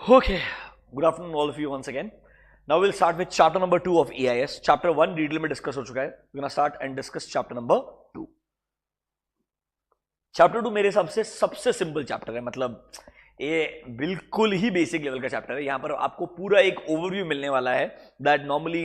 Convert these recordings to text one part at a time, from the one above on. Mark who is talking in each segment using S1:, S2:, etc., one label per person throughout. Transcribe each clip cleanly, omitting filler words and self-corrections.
S1: Okay, good afternoon all of you once again. Now we'll start with chapter number 2 of EIS. Chapter 1 detail में discuss हो चुका है. We're gonna start and discuss chapter number 2. Chapter 2 मेरे हिसाब से सबसे simple chapter है, मतलब ये बिल्कुल ही बेसिक लेवल का चैप्टर है. यहां पर आपको पूरा एक ओवरव्यू मिलने वाला है दैट नॉर्मली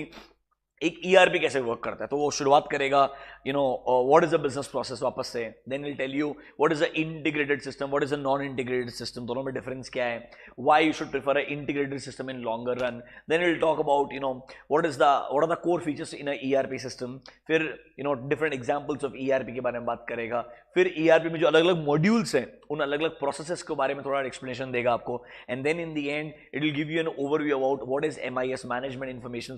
S1: एक ईआरपी कैसे वर्क करता है. तो वो शुरुआत करेगा what is the business process वापस से, then will tell you what is the integrated system, what is the non integrated system, दोनों में डिफरेंस क्या है, why you should prefer a integrated system in longer run. Then will talk about what are the core features in a ERP system. फिर different examples of ERP के बारे में बात करेगा. फिर ईआरपी में जो अलग अलग मॉड्यूल्स हैं उन अलग अलग प्रोसेसेस के बारे में थोड़ा एक्सप्लेनेशन देगा आपको. And then in the end it will give you an overview about what is MIS, management information.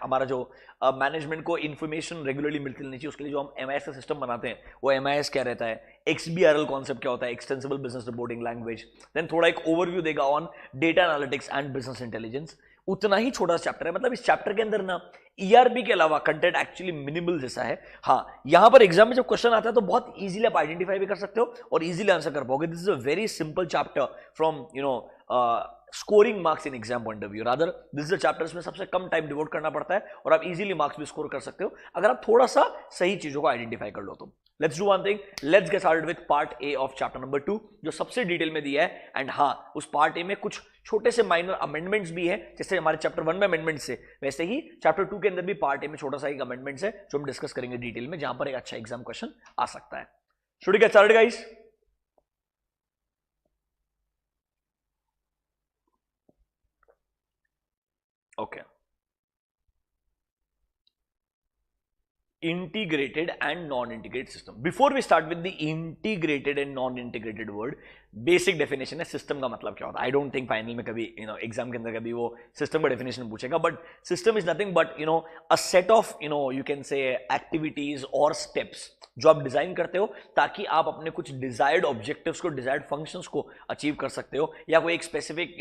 S1: हमारा जो मैनेजमेंट को इन्फॉर्मेशन रेगुलरली मिलती रहनी चाहिए, उसके लिए जो हम एमआईएस का सिस्टम बनाते हैं वो एमआईएस क्या रहता है, एक्सबीआरएल कॉन्सेप्ट क्या होता है, extensible business reporting language. Then थोड़ा एक ओवरव्यू देगा on data analytics and business intelligence. उतना ही छोटा सा चैप्टर है, मतलब इस चैप्टर के अंदर ना ईआरपी के अलावा कंटेंट एक्चुअली मिनिमल जैसा है. हाँ, यहां पर एग्जाम में जब क्वेश्चन आता है तो बहुत इजीली आप आइडेंटिफाई भी कर सकते हो और इजीली आंसर कर पाओगे. This is a very simple chapter from scoring marks in exam point of view. Rather this is the chapters में सबसे कम टाइम डिवोट करना पड़ता है और आप इजीली मार्क्स भी स्कोर कर सकते हो अगर आप थोड़ा सा सही चीजों को आइडेंटिफाई कर लो तो. Let's do one thing, let's get started with part A of chapter number 2 जो सबसे डिटेल में दिया है. एंड हाँ, उस पार्ट ए में कुछ छोटे से माइनर अमेंडमेंट्स भी है, जैसे हमारे चैप्टर 1 में अमेंडमेंट्स है वैसे ही चैप्टर 2 के अंदर भी पार्ट ए में छोटा सा एक अमेंडमेंट्स है जो हम डिस्कस करेंगे डिटेल में, जहां पर एक अच्छा एग्जाम क्वेश्चन आ सकता है. Should we get started guys? Okay. Integrated and non-integrated system. Before we start with the integrated and non-integrated word, basic definition है सिस्टम का मतलब क्या होता है. आई डोंट थिंक फाइनल में कभी एग्जाम के अंदर कभी वो सिस्टम का डेफिनेशन पूछेगा, but system is nothing but a set of you can से एक्टिविटीज और स्टेप्स जो आप डिजाइन करते हो ताकि आप अपने कुछ डिजायर्ड ऑब्जेक्टिव्स को, डिजायर्ड फंक्शंस को अचीव कर सकते हो, या कोई एक स्पेसिफिक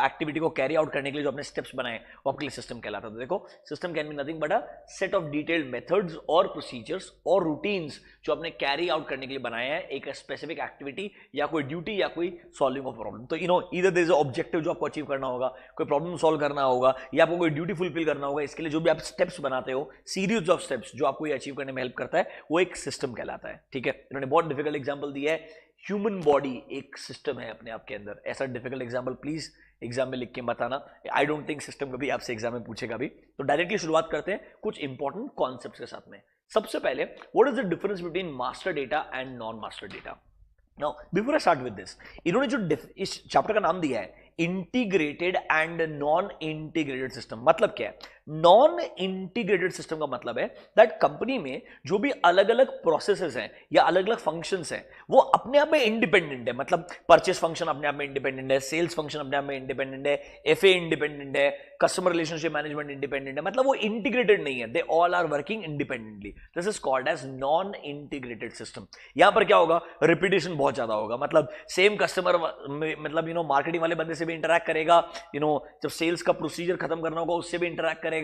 S1: एक्टिविटी को कैरी आउट करने के लिए जो अपने स्टेप्स बनाए वो आपके लिए सिस्टम कहलाता है. तो देखो, system can be nothing but a set of detailed methods और प्रोसीजर्स और रूटीन्स जो आपने कैरी आउट करने के लिए बनाए हैं एक स्पेसिफिक एक्टिविटी या कोई ड्यूटी या कोई सॉल्विंग ऑफ प्रॉब्लम. तो ईदर देयर इज ऑब्जेक्टिव जो आपको अचीव करना होगा, कोई प्रॉब्लम सॉल्व करना होगा, या आपको कोई ड्यूटी फुलफिल करना होगा. इसके लिए जो भी आप स्टेप्स बनाते हो, सीरीज ऑफ स्टेप्स जो आपको ये अचीव करने में हेल्प करता है, वो एक सिस्टम कहलाता है. ठीक है, इन्होंने बहुत डिफिकल्ट एग्जांपल दिया है. ह्यूमन बॉडी एक सिस्टम है अपने आप के अंदर. ऐसा डिफिकल्ट एग्जांपल प्लीज एग्जाम में लिख के बताना. आई डोंट थिंक सिस्टम कभी आपसे एग्जाम में पूछेगा भी. तो डायरेक्टली शुरुआत करते हैं कुछ इंपॉर्टेंट कॉन्सेप्ट्स के साथ में. सबसे पहले, what is the difference between master data and non master data. Now before I start with this, इन्होंने जो इस चैप्टर का नाम दिया है integrated and non integrated system, मतलब क्या है? नॉन इंटीग्रेटेड सिस्टम का मतलब है दैट कंपनी में जो भी अलग अलग प्रोसेसेस हैं या अलग अलग फंक्शंस हैं वो अपने आप में इंडिपेंडेंट है. मतलब परचेस फंक्शन अपने आप में इंडिपेंडेंट है, सेल्स फंक्शन अपने आप में इंडिपेंडेंट है, एफए इंडिपेंडेंट है, कस्टमर रिलेशनशिप मैनेजमेंट इंडिपेंडेंट है. मतलब वो इंटीग्रेटेड नहीं है, they all are working independently. This is called as non integrated system. यहां पर क्या होगा? रिपीटेशन बहुत ज्यादा होगा. मतलब सेम कस्टमर, मतलब मार्केटिंग वाले बंदे से भी इंटरैक्ट करेगा, जब सेल्स का प्रोसीजर खत्म करना होगा उससे भी इंटरैक्ट करेगा,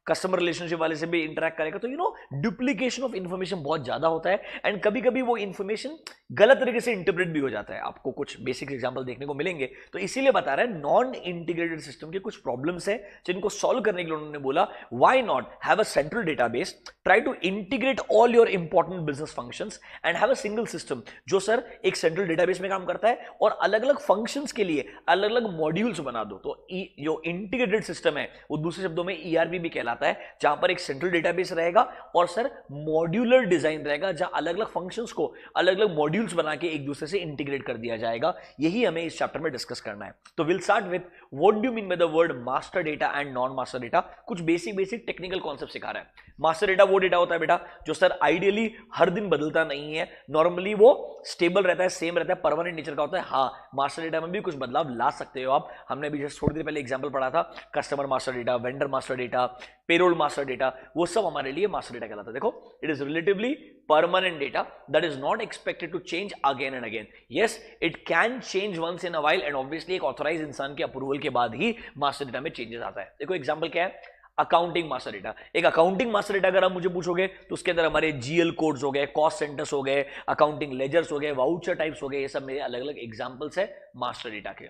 S1: कस्टमर रिलेशनशिप वाले से भी इंटरैक्ट करेगा. तो डुप्लीकेशन ऑफ इंफॉर्मेशन बहुत ज्यादा होता है एंड कभी कभी वो इंफॉर्मेशन गलत तरीके से इंटरप्रेट भी हो जाता है. आपको कुछ बेसिक एग्जांपल देखने को मिलेंगे. तो इसीलिए बता रहे हैं नॉन इंटीग्रेटेड सिस्टम के कुछ प्रॉब्लम्स हैं जिनको सॉल्व करने के लिए उन्होंने बोला why not have a central database, try to integrate all your important business functions and have a single system जो सर एक सेंट्रल डेटाबेस में काम करता है और अलग अलग फंक्शंस के लिए अलग अलग मॉड्यूल्स बना दो. तो जो इंटीग्रेटेड सिस्टम है वो दूसरे शब्दों में ईआरपी भी कहलाता है, जहां पर एक सेंट्रल डेटाबेस रहेगा और सर मॉड्यूलर डिजाइन रहेगा जहां अलग अलग फंक्शंस को अलग अलग मॉड्यूल्स बना के एक दूसरे से इंटीग्रेट कर दिया जाएगा. यही हमें इस चैप्टर में डिस्कस करना है. तो will start with what do you mean by the word master data and non master data. कुछ बेसिक टेक्निकल कॉन्सेप्ट सिखा रहा है. मास्टर डेटा वो डेटा होता है बेटा जो सर आइडियली हर दिन बदलता नहीं है, नॉर्मली वो स्टेबल रहता है, सेम रहता है, परमानेंट नेचर का होता है. हाँ, मास्टर डेटा में भी कुछ बदलाव ला सकते हो आप. हमने अभी जस्ट थोड़ी देर पहले एग्जांपल पढ़ा था customer master data, vendor master data, payroll master data, वो सब हमारे लिए मास्टर डेटा कहलाता है. देखो, it is relatively permanent data that is not expected to change again and again. Yes, it can change once in a while and obviously एक authorise इंसान के अप्रूवल के बाद ही मास्टर डेटा में चेंजेस आता है. देखो एग्जांपल क्या है, अकाउंटिंग मास्टर डेटा. एक अकाउंटिंग मास्टर डेटा अगर आप मुझे पूछोगे तो उसके अंदर हमारे जीएल कोड्स हो गए, कॉस्ट सेंटर्स हो गए, अकाउंटिंग लेजर्स हो गए, वाउचर टाइप्स हो गए, ये सब मेरे अलग अलग एग्जांपल्स है मास्टर डेटा के.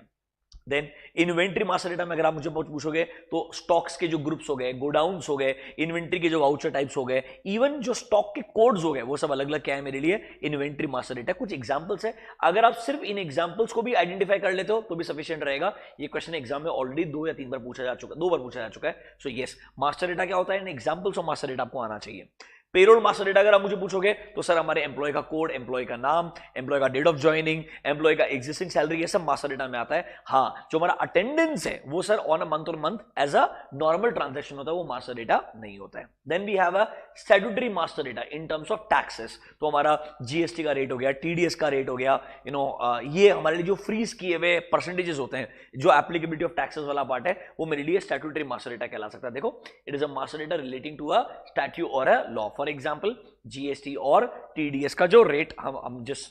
S1: देन इन्वेंट्री मास्टर डेटा में अगर आप मुझे पूछोगे तो स्टॉक्स के जो ग्रुप्स हो गए, गोडाउन्स हो गए, इन्वेंट्री के जो वाउचर टाइप्स हो गए, इवन जो स्टॉक के कोड्स हो गए, वो सब अलग अलग क्या है मेरे लिए, इन्वेंट्री मास्टर डेटा। कुछ एग्जांपल्स है, अगर आप सिर्फ इन एग्जांपल्स को भी आइडेंटिफाई कर लेते हो तो भी सफिशिएंट रहेगा। ये क्वेश्चन एग्जाम में ऑलरेडी 2 या 3 बार पूछा जा चुका, 2 बार पूछा जा चुका है। सो यस, मास्टर डेटा क्या होता है, इन एग्जांपल्स ऑफ मास्टर डेटा आपको आना चाहिए। पेरोल मास्टर डेटा अगर आप मुझे पूछोगे तो सर हमारे एम्प्लॉय का कोड, एम्प्लॉय का नाम, एम्प्लॉय का डेट ऑफ ज्वाइनिंग, एम्प्लॉय का एग्जिस्टिंग सैलरी, ये सब मास्टर डेटा में आता है। हाँ, जो हमारा अटेंडेंस है वो सर ऑन अ मंथ और month as a normal transaction होता है, वो मास्टर डेटा नहीं होता है। Then we have a statutory master data in terms of taxes. तो हमारा जीएसटी का रेट हो गया, टीडीएस का रेट हो गया, ये हमारे लिए जो फ्रीज किए हुए परसेंटेजेस होते हैं, जो एप्लीकेबिलिटी ऑफ टैक्सेस वाला पार्ट है, वो मेरे लिए स्टैट्यूटरी मास्टर डेटा कहला सकता है। देखो, it is a master data relating to a statute और a law. For example GST और टीडीएस का जो रेट हम जिस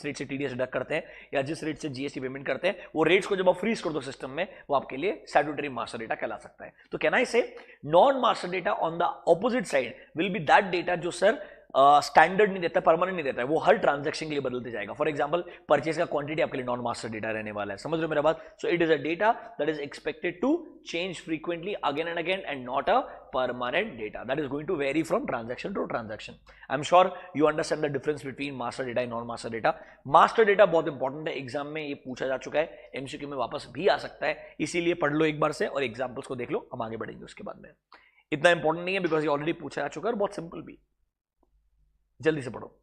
S1: रेट से टीडीएस डिडक्ट करते हैं या जिस रेट से जीएसटी पेमेंट करते हैं, वो रेट्स को जब आप फ्रीज कर दो सिस्टम में, वो आपके लिए स्टैट्यूटरी मास्टर डेटा कहला सकता है। तो कैन आई से non master data on the opposite side will be that data जो सर स्टैंडर्ड नहीं देता, परमानेंट नहीं देता है, वो हर ट्रांजैक्शन के लिए बदलते जाएगा। फॉर एग्जांपल परचेज का क्वांटिटी आपके लिए नॉन मास्टर डेटा रहने वाला है, समझ रहे हो मेरा बात। So it is a data that is expected to change frequently again and again and not a permanent data that is going to vary from transaction to transaction. I am sure you understand the difference between master data and non master data. Master data बहुत important है, exam में ये पूछा जा चुका है, MCQ में वापस भी आ सकता है, इसीलिए पढ़ लो एक बार से और एग्जाम्पल्स को देख लो, हम आगे बढ़ेंगे उसके बाद में। इतना इंपॉर्टेंट नहीं है बिकॉज ये ऑलरेडी पूछा जा चुका है और बहुत सिंपल भी। जल्दी से पढ़ो।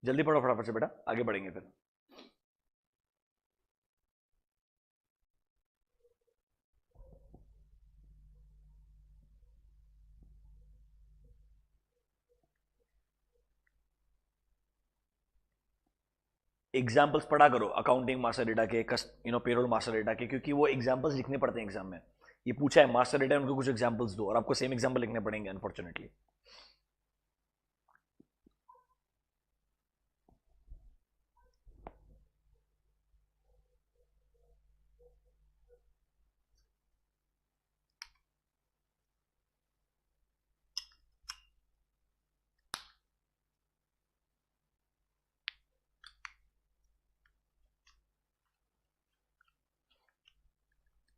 S1: जल्दी पढ़ो फटाफट से बेटा, आगे बढ़ेंगे फिर। एग्जाम्पल्स पढ़ा करो अकाउंटिंग मास्टर डेटा के, पेरोल मास्टर डेटा के, क्योंकि वो एग्जाम्पल्स लिखने पड़ते हैं एग्जाम में। ये पूछा है मास्टर डेटा, उनको कुछ एग्जाम्पल्स दो और आपको सेम एग्जाम्पल लिखने पड़ेंगे अनफॉर्चुनेटली।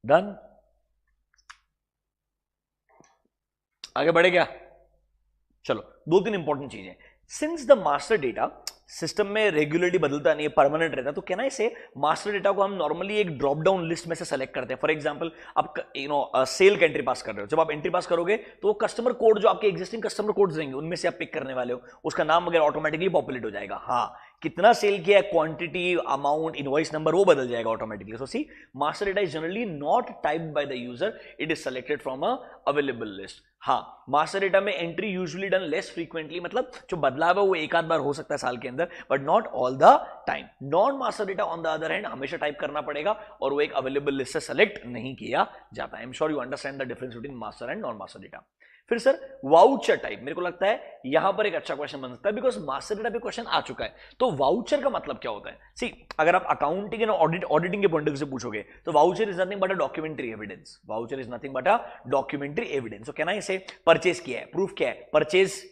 S1: डन, आगे बढ़े क्या? चलो, 2-3 इंपॉर्टेंट चीजें। Since the master data system में रेगुलरली बदलता नहीं है, परमानेंट रहता है, तो कहना इसे मास्टर डेटा को हम नॉर्मली एक ड्रॉप डाउन लिस्ट में से सेलेक्ट करते हैं। फॉर एग्जांपल, आप सेल का एंट्री पास कर रहे हो, जब आप एंट्री पास करोगे तो वो कस्टमर कोड जो आपके एग्जिस्टिंग कस्टमर कोड्स देंगे उनमें से आप पिक करने वाले हो, उसका नाम वगैरह ऑटोमेटिकली पॉपुलेट हो जाएगा। हाँ, कितना सेल किया है, क्वांटिटी, अमाउंट, इनवॉइस नंबर, वो बदल जाएगा automatically. So see, master data is generally not typed by the user, it is selected from a available list. हाँ, मास्टर डेटा में entry usually done less frequently, मतलब जो बदलाव है वो एक आध बार हो सकता है साल के अंदर, but not all the time. Non master data on the other hand हमेशा टाइप करना पड़ेगा और वो एक अवेलेबल लिस्ट से सेलेक्ट नहीं किया जाता है। आई am sure you understand the difference between master and non master data. फिर सर वाउचर टाइप, मेरे को लगता है यहां पर एक अच्छा क्वेश्चन बन सकता है बिकॉज मास्टर डेटा पे क्वेश्चन आ चुका है। तो वाउचर का मतलब क्या होता है? सी, अगर आप अकाउंटिंग एंड ऑडिटिंग के पॉइंट ऑफ व्यू से पूछोगे तो voucher is nothing but a documentary evidence. Voucher is nothing but a documentary evidence. तो कहना इसे परचेज किया है, प्रूफ क्या है, परचेज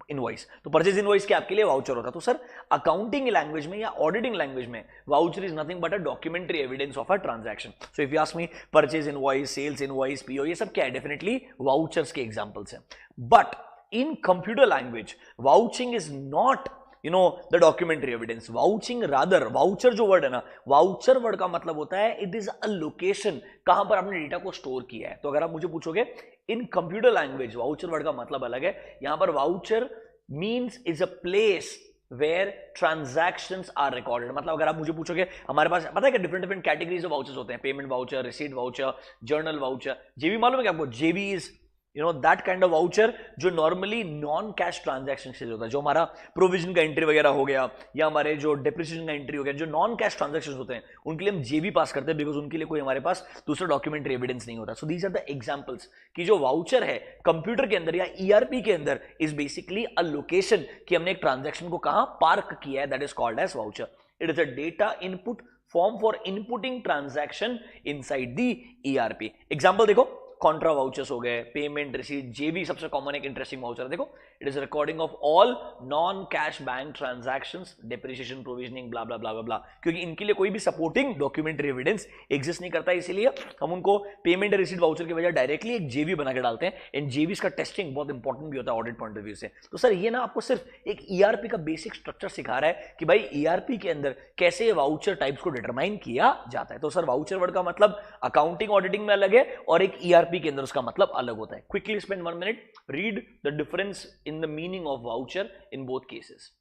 S1: इनवॉइस। तो परचेज इनवॉइस क्या आपके लिए वाउचर होता है। तो सर अकाउंटिंग लैंग्वेज में या ऑडिटिंग लैंग्वेज में voucher is nothing but a documentary evidence of a transaction. So if you ask me, purchase invoice, sales invoice, PO, ये सब क्या है? डेफिनेटली वाउचर्स के एग्जांपल्स हैं। But in computer language vouching is not the documentary evidence. Vouching rather, voucher जो word है ना, voucher word का मतलब होता है इट इज अ लोकेशन, कहां पर आपने डेटा को स्टोर किया है। तो अगर आप मुझे पूछोगे in computer language voucher word का मतलब अलग है। यहां पर voucher means is a place where transactions are recorded. मतलब अगर आप मुझे पूछोगे, हमारे पास पता है कि different different categories of vouchers होते हैं, payment voucher, receipt voucher, journal voucher. JB मालूम है क्या आपको? JB is that kind of voucher जो नॉर्मली नॉन कैश ट्रांजैक्शन से होता है, जो हमारा प्रोविजन का एंट्री वगैरह हो गया या हमारे जो डिप्रिसिएशन का एंट्री हो गया, जो नॉन कैश ट्रांजैक्शन होते हैं उनके लिए हम जेबी पास करते हैं, बिकॉज उनके लिए कोई हमारे पास दूसरा डॉक्यूमेंट्री एविडेंस नहीं होता। So these are the examples कि जो वाउचर है कंप्यूटर के अंदर या ईआरपी के अंदर इज बेसिकली अ लोकेशन कि हमने एक ट्रांजैक्शन को कहां पार्क किया है, that is called as voucher. It is a data input form for inputting transaction inside the ERP. Example देखो, कॉन्ट्रा वाउचर्स हो गए, पेमेंट रिसीट, जेबी सबसे कॉमन एक इंटरेस्टिंग वाउचर है। देखो, it is recording of all non cash bank transactions, depreciation, provisioning, blah blah blah blah blah, क्योंकि इनके लिए कोई भी सपोर्टिंग डॉक्यूमेंट्री एविडेंस एग्जिस्ट नहीं करता, इसीलिए हम उनको पेमेंट रिसीट वाउचर के बजाय डायरेक्टली एक जेबी बना के डालते हैं। एंड जेबी का टेस्टिंग बहुत इंपॉर्टेंट भी होता है ऑडिट पॉइंट ऑफ व्यू से। तो सर ये ना आपको सिर्फ एक ईआरपी का बेसिक स्ट्रक्चर सिखा रहा है कि भाई ईआरपी के अंदर कैसे वाउचर टाइप्स को डिटरमाइन किया जाता है। तो सर वाउचर वर्ड का मतलब अकाउंटिंग ऑडिटिंग में अलग है और एक ईआरपी के अंदर उसका मतलब अलग होता है। Quickly spend 1 minute, read the difference in the meaning of voucher in both cases.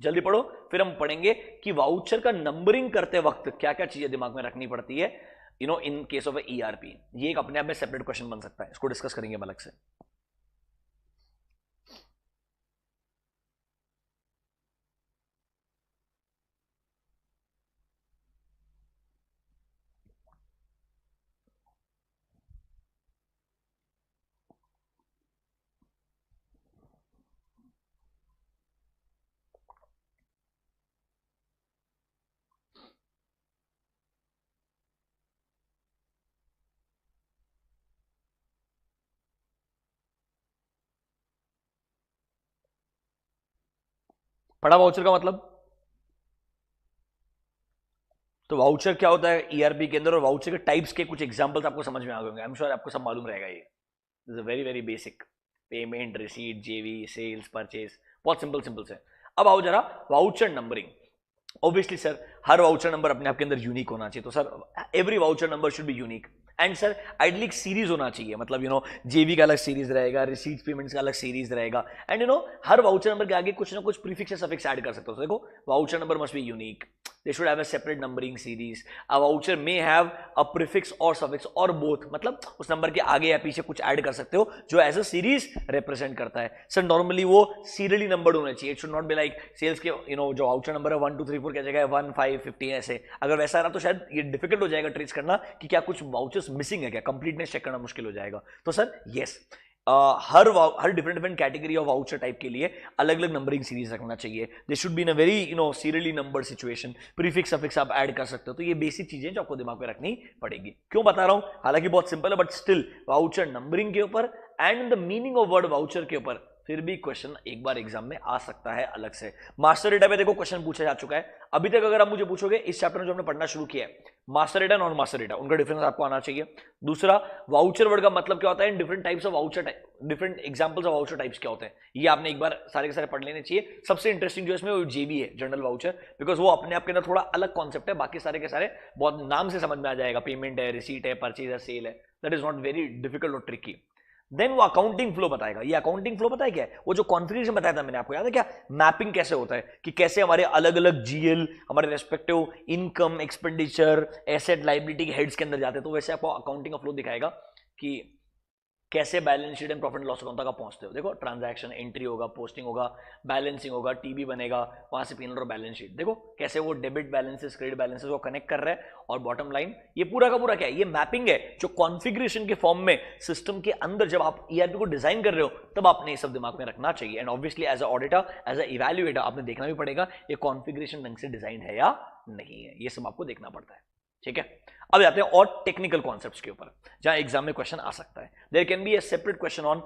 S1: जल्दी पढ़ो, फिर हम पढ़ेंगे कि वाउचर का नंबरिंग करते वक्त क्या क्या चीजें दिमाग में रखनी पड़ती है इन केस ऑफ ईआरपी। ये एक अपने आप में सेपरेट क्वेश्चन बन सकता है, इसको डिस्कस करेंगे अलग से। पढ़ा वाउचर का मतलब? तो वाउचर क्या होता है ईआरपी के अंदर, और वाउचर के टाइप्स के कुछ एग्जांपल्स आपको समझ में आ गए होंगे। आई एम श्योर आपको सब मालूम रहेगा। ये is very very basic, payment, receipt, जेवी, सेल्स, परचेज, बहुत सिंपल सिंपल से। अब आओ जरा वाउचर नंबरिंग। ऑब्वियसली सर हर वाउचर नंबर अपने आप के अंदर यूनिक होना चाहिए, तो sir every voucher number should be unique. And sir ideally एक सीरीज होना चाहिए, मतलब जेबी का अलग सीरीज रहेगा, रिसीट्स पेमेंट्स का अलग सीरीज रहेगा। एंड हर वाउचर नंबर के आगे कुछ ना कुछ प्रीफिक्स या सफिक्स ऐड कर सकते हो। देखो, voucher number must be unique, they should have a separate numbering series, a voucher may have a prefix or suffix or both, मतलब उस नंबर के आगे या पीछे कुछ ऐड कर सकते हो जो एज अ सीरीज रिप्रेजेंट करता है। सर नॉर्मली वो सीरियली नंबर्ड होना चाहिए, it should not be like sales के जो वाउचर नंबर है 1 2 3 4 क्या जगह है 1 5 15 ऐसे। अगर वैसा रहा तो शायद ये डिफिकल्ट हो जाएगा ट्रेस करना कि क्या कुछ वाउचर्स मिसिंग है, क्या कंप्लीटनेस चेक करना मुश्किल हो जाएगा। तो sir yes, her different different category of voucher type के लिए अलग अलग नंबरिंग सीरीज रखना चाहिए। They should be in a very serially number situation, prefix suffix आप ऐड कर सकते हो। तो ये बेसिक चीजें जो आपको दिमाग में रखनी पड़ेगी। क्यों बता रहा हूं, हालांकि बहुत सिंपल है बट स्टिल वाउचर नंबरिंग के ऊपर and the meaning of word voucher के ऊपर फिर भी क्वेश्चन एक बार एग्जाम में आ सकता है अलग से। मास्टर डेटा पे देखो क्वेश्चन पूछा जा चुका है। अभी तक अगर आप मुझे पूछोगे इस चैप्टर में जो हमने पढ़ना शुरू किया है, master data, non master data, उनका डिफरेंस आपको आना चाहिए। दूसरा, वाउचर वर्ड का मतलब क्या होता है, different types of voucher, different examples of voucher types क्या होते हैं, ये आपने एक बार सारे के सारे पढ़ लेने चाहिए। सबसे इंटरेस्टिंग जो इसमें वो जेबी है, जनरल वाउचर, बिकॉज वो अपने आप के अंदर थोड़ा अलग कॉन्सेप्ट है, बाकी सारे के सारे बहुत नाम से समझ में आ जाएगा। पेमेंट है, रिसीट है, परचेज है, सेल है, that is not very difficult और ट्रिकी। देन वो अकाउंटिंग फ्लो बताएगा। ये अकाउंटिंग फ्लो पता है क्या है, वो जो कॉन्फ़िगरेशन बताया था मैंने आपको, याद है क्या, मैपिंग कैसे होता है कि कैसे हमारे अलग अलग जीएल हमारे respective income, expenditure, asset, liability के हेड्स के अंदर जाते हैं। तो वैसे आपको अकाउंटिंग का फ्लो दिखाएगा कि कैसे balance sheet and profit and loss account तक पहुंचते हो। देखो, ट्रांजैक्शन एंट्री होगा, पोस्टिंग होगा, बैलेंसिंग होगा, टीबी बनेगा, वहां से पीएनएल और बैलेंस शीट। देखो कैसे वो डेबिट बैलेंसेस, क्रेडिट बैलेंसेस को कनेक्ट कर रहा है, और बॉटम लाइन ये पूरा का पूरा क्या है, ये मैपिंग है जो कॉन्फ़िगरेशन के फॉर्म में सिस्टम के अंदर जब आप ईआरपी को डिजाइन कर रहे हो तब आपने ये सब दिमाग में रखना चाहिए। And obviously as a auditor, as a evaluator आपने देखना भी पड़ेगा ये कॉन्फ़िगरेशन ढंग से डिजाइन है या नहीं है, ये सब आपको देखना पड़ता है। ठीक है, अब आते हैं और टेक्निकल कॉन्सेप्ट्स के ऊपर जहां एग्जाम में क्वेश्चन आ सकता है। There can be a separate question on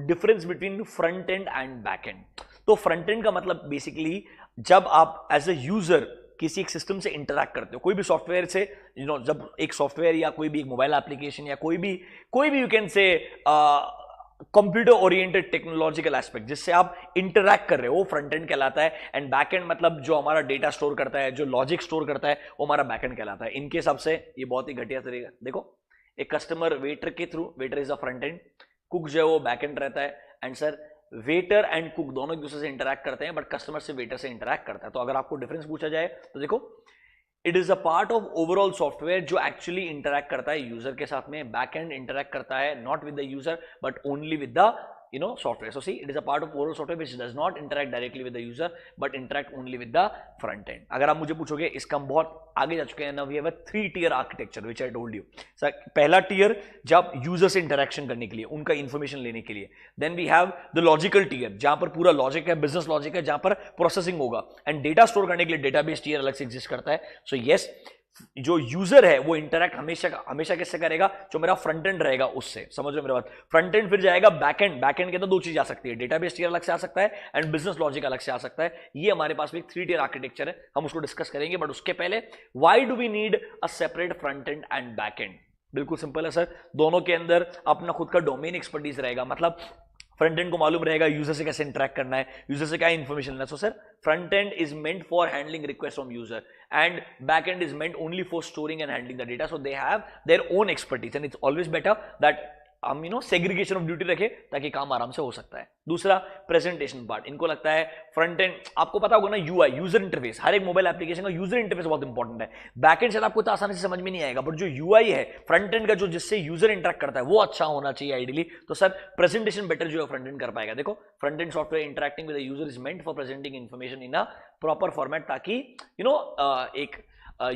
S1: difference between front end and back end. तो फ्रंट एंड का मतलब बेसिकली जब आप एज अ यूजर किसी एक सिस्टम से इंटरैक्ट करते हो, कोई भी सॉफ्टवेयर से, जब एक सॉफ्टवेयर या कोई भी एक मोबाइल एप्लीकेशन या कोई भी यू कैन से कंप्यूटर ओरिएंटेड टेक्नोलॉजिकल एस्पेक्ट जिससे आप इंटरैक्ट कर रहे हो, वो फ्रंट एंड कहलाता है। एंड बैक एंड मतलब जो हमारा डेटा स्टोर करता है, जो लॉजिक स्टोर करता है, वो हमारा बैक एंड कहलाता है। इनके हिसाब से ये बहुत ही घटिया तरीका, देखो एक कस्टमर वेटर के through, waiter is a front end, cook जो है वो बैक एंड रहता है, and sir waiter and cook दोनों एक दूसरे से इंटरैक्ट करते हैं, बट कस्टमर से वेटर से इंटरैक्ट करता है। तो अगर आपको डिफरेंस पूछा जाए तो देखो, it is a part of overall software जो एक्चुअली इंटरैक्ट करता है यूजर के साथ में। बैक एंड इंटरैक्ट करता है not with the user but only with the software. So see, it is a part of overall software which does not interact directly with the user but interact only with the front end. अगर आप मुझे पूछोगे, इसका हम बहुत आगे जा चुके हैं ना, we have a 3-tier architecture which I told you. पहला टीयर जब यूजर से इंटरेक्शन करने के लिए, उनका इंफॉर्मेशन लेने के लिए, then we have the logical tier जहां पर पूरा लॉजिक है, बिजनेस लॉजिक है, जहां पर प्रोसेसिंग होगा, एंड डेटा स्टोर करने के लिए डेटाबेस टीयर अलग से एग्जिस्ट करता है। सो यस, जो यूजर है वो इंटरैक्ट हमेशा किससे करेगा, जो मेरा फ्रंट एंड रहेगा उससे। समझ लो मेरे बात, फ्रंट एंड फिर जाएगा बैक एंड। बैक एंड के अंदर दो चीज आ सकती है, डेटाबेस टीयर अलग से आ सकता है एंड बिजनेस लॉजिक अलग से आ सकता है। ये हमारे पास भी एक 3-tier आर्किटेक्चर है, हम उसको डिस्कस करेंगे। बट उसके पहले, why do we need a separate front end and back end? बिल्कुल सिंपल है सर, दोनों के अंदर अपना खुद का डोमेन एक्सपर्टीज रहेगा। मतलब फ्रंट एंड को मालूम रहेगा यूजर से कैसे इंटरैक्ट करना है, यूजर से क्या इंफॉर्मेशन लेना है। So sir, front end is meant for handling request from user and back and is meant only for storing and handling the data. So they have their own expertise and it's always better that हम segregation of duty रखे ताकि काम आराम से हो सकता है। दूसरा, प्रेजेंटेशन पार्ट। इनको लगता है फ्रंट एंड, आपको पता होगा ना, यूआई, यूजर इंटरफेस, हर एक मोबाइल एप्लीकेशन का यूजर इंटरफेस बहुत इंपॉर्टेंट है। बैक एंड शायद आपको तो आसानी से समझ में नहीं आएगा, बट जो यूआई है फ्रंट एंड का, जो जिससे यूजर इंटरेक्ट करता है, वो अच्छा होना चाहिए आइडियली। तो सर, प्रेजेंटेशन बेटर जो है फ्रंट एंड कर पाएगा। देखो, front end software interacting with the user is meant for presenting information in a proper format, ताकि एक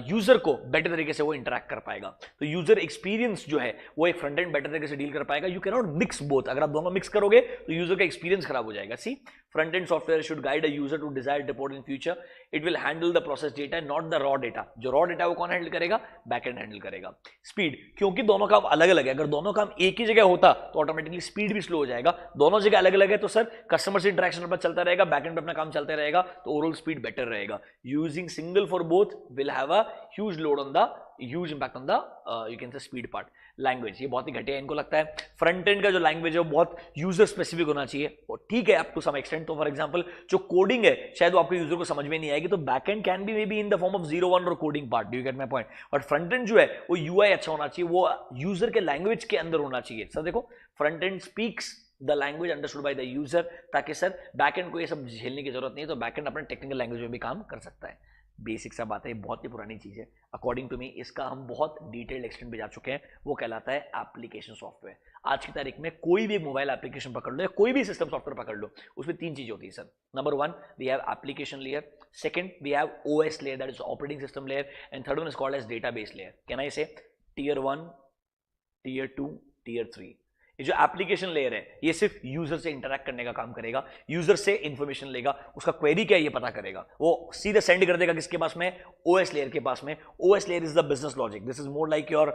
S1: यूजर को बेटर तरीके से वो इंटरैक्ट कर पाएगा। तो यूजर एक्सपीरियंस जो है वो एक फ्रंट एंड बेटर तरीके से डील कर पाएगा। You can not mix both. अगर आप दोनों मिक्स करोगे तो यूजर का एक्सपीरियंस खराब हो जाएगा। See, front end software should guide a user to desired report in future. It will handle the process data, not the raw data. जो रॉ डेटा वो कौन हैंडल करेगा? बैक एंड हैंडल करेगा। Speed, क्योंकि दोनों काम अलग अलग है, अगर दोनों काम एक ही जगह होता तो ऑटोमेटिकली स्पीड भी स्लो हो जाएगा। दोनों जगह अलग अलग है तो सर, कस्टमर से इंटरेक्शन पर चलता रहेगा, बैक एंड पर अपना काम चलता रहेगा, तो ओवरऑल स्पीड बेटर रहेगा। Using single for both will have a huge load on the, huge impact on the you can से स्पीड पार्ट। लैंग्वेज, ये बहुत ही घटिया, इनको लगता है फ्रंट एंड का जो लैंग्वेज है वो बहुत यूजर स्पेसिफिक होना चाहिए। और ठीक है, अप टू सम एक्सटेंट। तो फॉर एग्जांपल, जो कोडिंग है शायद वो आपको यूजर को समझ में नहीं आएगी, तो back and can be may be in the form of 0-1 और coding part. Do you get my point? But front end जो है वो यूआई अच्छा होना चाहिए, वो यूजर के लैंग्वेज के अंदर होना चाहिए। सर देखो, front end speaks the language understood by the user, ताकि सर बैक एंड को ये सब झेलने की जरूरत नहीं है। तो बैक एंड अपने टेक्निकल लैंग्वेज में भी काम कर सकता है। बेसिक सा बात है, बहुत ही पुरानी चीज है अकॉर्डिंग टू मी। इसका हम बहुत डिटेल्ड एक्सटेंट पे जा चुके हैं, वो कहलाता है एप्लीकेशन सॉफ्टवेयर। आज की तारीख में कोई भी मोबाइल एप्लीकेशन पकड़ लो या कोई भी सिस्टम सॉफ्टवेयर पकड़ लो, उसमें 3 चीजें होती है sir. Number 1, we have application layer. Second, we have OS layer, that is operating system layer. And third one is called as database layer. Can I say tier 1, tier 2, tier 3। ये जो application layer है ये सिर्फ user से interact करने का काम करेगा, यूजर से इंफॉर्मेशन लेगा, उसका क्वेरी क्या है ये पता करेगा, वो सीधे सेंड कर देगा किसके पास में? ओएस लेयर के पास में। OS layer is the business logic. This is more like your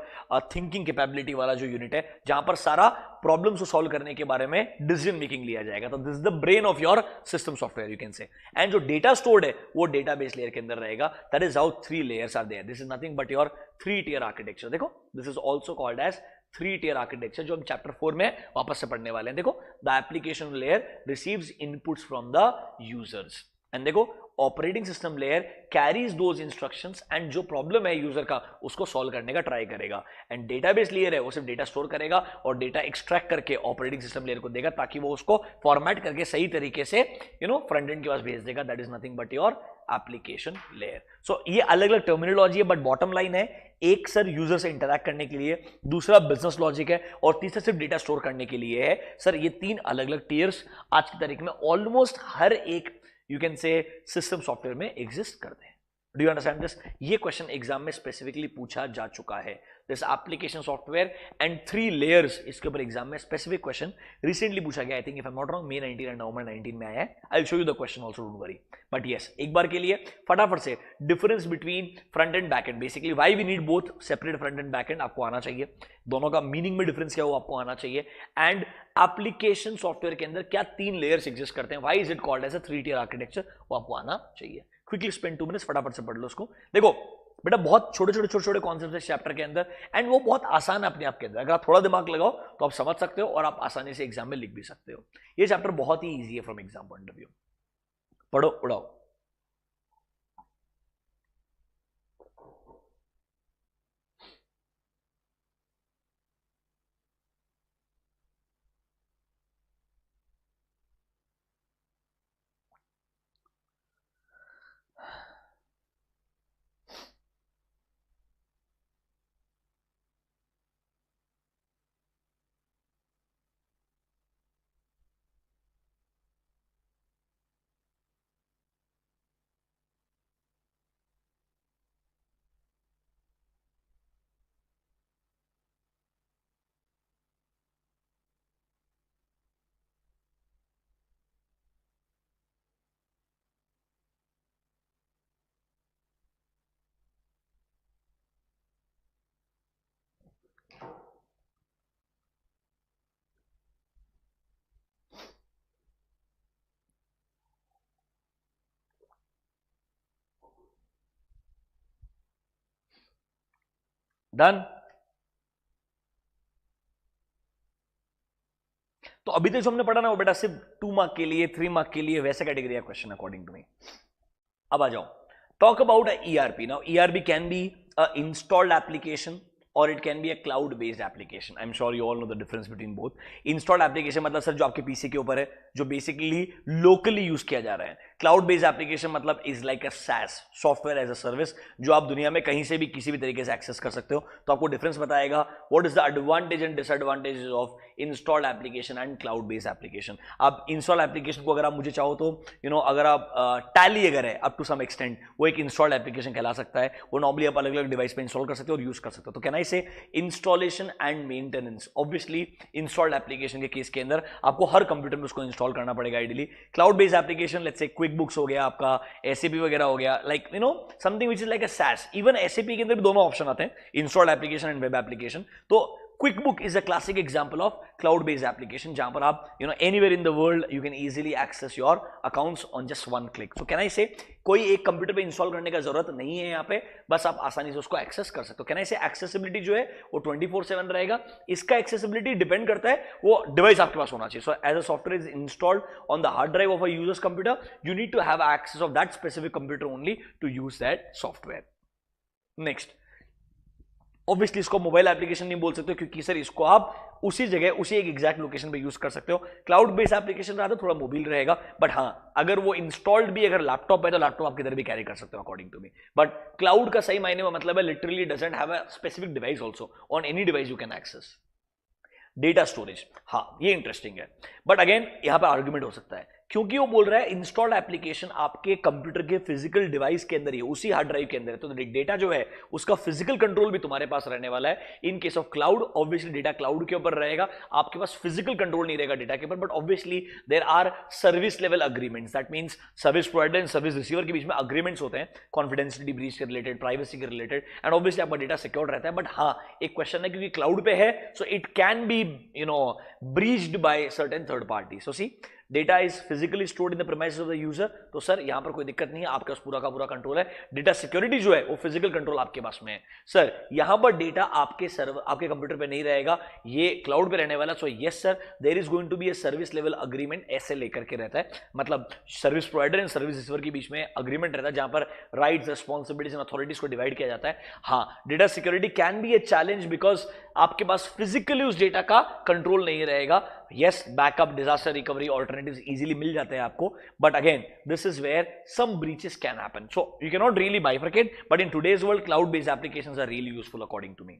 S1: thinking capability वाला जो यूनिट है, जहां पर सारा प्रॉब्लम्स को सॉल्व करने के बारे में डिसीजन मेकिंग लिया जाएगा। तो this is the brain of your system software you can say. And जो डेटा स्टोर्ड है वो डेटाबेस लेयर के अंदर रहेगा। That is how 3 layers are there. This is nothing but your 3-tier architecture. देखो, this is also called as 3-tier architecture, जो हम chapter 4 में वापस से पढ़ने वाले हैं। देखो, the application layer receives inputs from the users, and देखो, operating system layer carries those instructions and जो प्रॉब्लम है यूजर का उसको सॉल्व करने का ट्राई करेगा। एंड डेटाबेस लेयर है वो सिर्फ डेटा स्टोर करेगा और डेटा एक्सट्रैक्ट करके ऑपरेटिंग सिस्टम लेयर को देगा, ताकि वो उसको फॉर्मेट करके सही तरीके से फ्रंट एंड के पास भेज देगा। That is nothing but your application layer. So ये अलग अलग टर्मिनोलॉजी है, बट बॉटम लाइन है, एक सर यूजर से इंटरैक्ट करने के लिए, दूसरा बिजनेस लॉजिक है, और तीसरा सिर्फ डेटा स्टोर करने के लिए है। सर ये 3 अलग अलग टीयर्स आज की तारीख में ऑलमोस्ट हर एक यू कैन से सिस्टम सॉफ्टवेयर में एग्जिस्ट करते हैं। Do you understand this? ये क्वेश्चन एग्जाम में स्पेसिफिकली पूछा जा चुका है। This application software and 3 layers, इसके ऊपर एग्जाम में स्पेसिफिक क्वेश्चन रिसेंटली पूछा गया। I think if I am not wrong May 19 and November 19 में आया है। I will show you the question also, don't worry. But yes, एक बार के लिए फटाफट से difference between front end back end, basically why we need both separate front end back end, आपको आना चाहिए। दोनों का मीनिंग में डिफरेंस क्या है वो आपको आना चाहिए। एंड एप्लीकेशन सॉफ्टवेयर के अंदर क्या 3 लेयर्स एग्जिस्ट करते हैं, why is it called as a 3-tier architecture, वो आपको आना चाहिए। क्विकली स्पेंड 2 मिनट्स, फटाफट से पढ़ लो उसको। देखो बेटा, बहुत छोटे कॉन्सेप्ट है चैप्टर के अंदर, एंड वो बहुत आसान है अपने आप के अंदर। अगर आप थोड़ा दिमाग लगाओ तो आप समझ सकते हो और आप आसानी से एग्जाम में लिख भी सकते हो। ये चैप्टर बहुत ही ईजी है from exam point of view. पढ़ो, उड़ाओ। डन। तो अभी तक जो हमने पढ़ा ना वो बेटा सिर्फ 2 मार्क के लिए, 3 मार्क के लिए वैसे कैटेगरी का क्वेश्चन अकॉर्डिंग टू मी। अब आ जाओ, talk about ERP। Now ERP can be a installed application और it can be a cloud based application. I am sure you all know the difference between both. Installed application मतलब sir जो आपके PC के ऊपर है, जो basically locally use किया जा रहा है। क्लाउड बेस्ड एप्लीकेशन मतलब is like a SaaS, software as a service, जो आप दुनिया में कहीं से भी किसी भी तरीके से एक्सेस कर सकते हो। तो आपको डिफरेंस बताएगा what is the advantage and disadvantages of installed application and cloud based application. आप इंस्टॉल एप्लीकेशन को अगर आप मुझे चाहो तो अगर आप टैली अगर है अप टू सम एक्सटेंट, वो एक इंस्टॉल्ड एप्लीकेशन कहला सकता है। वो नॉर्मली आप अलग अलग डिवाइस पे इंस्टॉल कर सकते हो और यूज कर सकते हो। तो कैन आई से installation and maintenance. Obviously installed application के केस के अंदर आपको हर कंप्यूटर में उसको इंस्टॉल करना पड़ेगा ideally. Cloud based application let's say quick books हो गया, आपका SAP वगैरह हो गया, like something which is like a SaaS। Even SAP के अंदर भी दोनों ऑप्शन आते हैं, installed application and web application. तो QuickBook is a classic example of cloud-based application जहां पर आप anywhere in the world you can easily access your accounts on just one click. So can I say कोई एक computer पे install करने का जरूरत नहीं है यहाँ पे, बस आप आसानी से उसको एक्सेस कर सकते हो। कैन आई से एक्सेसिबिलिटी जो है वो 24/7 रहेगा। इसका एक्सेसिबिलिटी डिपेंड करता है वो डिवाइस आपके पास होना चाहिए। So as a software is installed on the hard drive of a user's computer, you need to have access of that specific computer only to use that software. Next, obviously इसको mobile application नहीं बोल सकते क्योंकि sir इसको आप उसी जगह उसी एक एग्जैक्ट लोकेशन पे यूज कर सकते हो। क्लाउड बेस्ड एप्लीकेशन रहा तो थोड़ा मोबाइल रहेगा, बट हाँ अगर वो इंस्टॉल्ड भी अगर लैपटॉप है तो लैपटॉप आप किधर भी कैरी कर सकते हो according to me. But cloud का सही मायने में मतलब है literally doesn't have a specific device also, on any device you can access. Data storage, हाँ ये इंटरेस्टिंग है, बट अगेन यहां पर आर्ग्यूमेंट हो सकता है क्योंकि वो बोल रहा है इंस्टॉल्ड एप्लीकेशन आपके कंप्यूटर के फिजिकल डिवाइस के अंदर ही, उसी हार्ड ड्राइव के अंदर है। तो डेटा जो है उसका फिजिकल कंट्रोल भी तुम्हारे पास रहने वाला है। In case of cloud obviously data cloud के ऊपर रहेगा, आपके पास फिजिकल कंट्रोल नहीं रहेगा डेटा के ऊपर। But obviously there are service level agreements, that means service provider and service receiver के बीच में अग्रीमेंट्स होते हैं, कॉन्फिडेंशियलिटी ब्रीच के रिलेटेड, प्राइवेसी के रिलेटेड, एंड ऑब्वियसली आपका डेटा सिक्योर रहता है। बट हाँ एक क्वेश्चन है क्योंकि क्लाउड पे है, so it can B breached by certain third parties. So see, data is physically stored in the premises of the user. तो सर यहां पर कोई दिक्कत नहीं है, आपके पास पूरा का पूरा कंट्रोल है। डेटा सिक्योरिटी जो है वो फिजिकल कंट्रोल आपके पास में है। सर यहां पर डेटा आपके सर्वर आपके कंप्यूटर पे नहीं रहेगा, ये क्लाउड पे रहने वाला। So yes sir, there is going to be a service level agreement, ऐसे लेकर के रहता है, मतलब service provider and service receiver के बीच में अग्रीमेंट रहता है जहां पर राइट्स, रिस्पॉन्सिबिलिटीज एंड अथॉरिटीज को डिवाइड किया जाता है। हाँ data security can be a challenge because आपके पास फिजिकली उस डेटा का कंट्रोल नहीं रहेगा। Yes backup, disaster recovery alternatives easily मिल जाते हैं आपको, but again this is where some breaches can happen. So you can not really bifurcate, but in today's world cloud based applications are really useful according to me.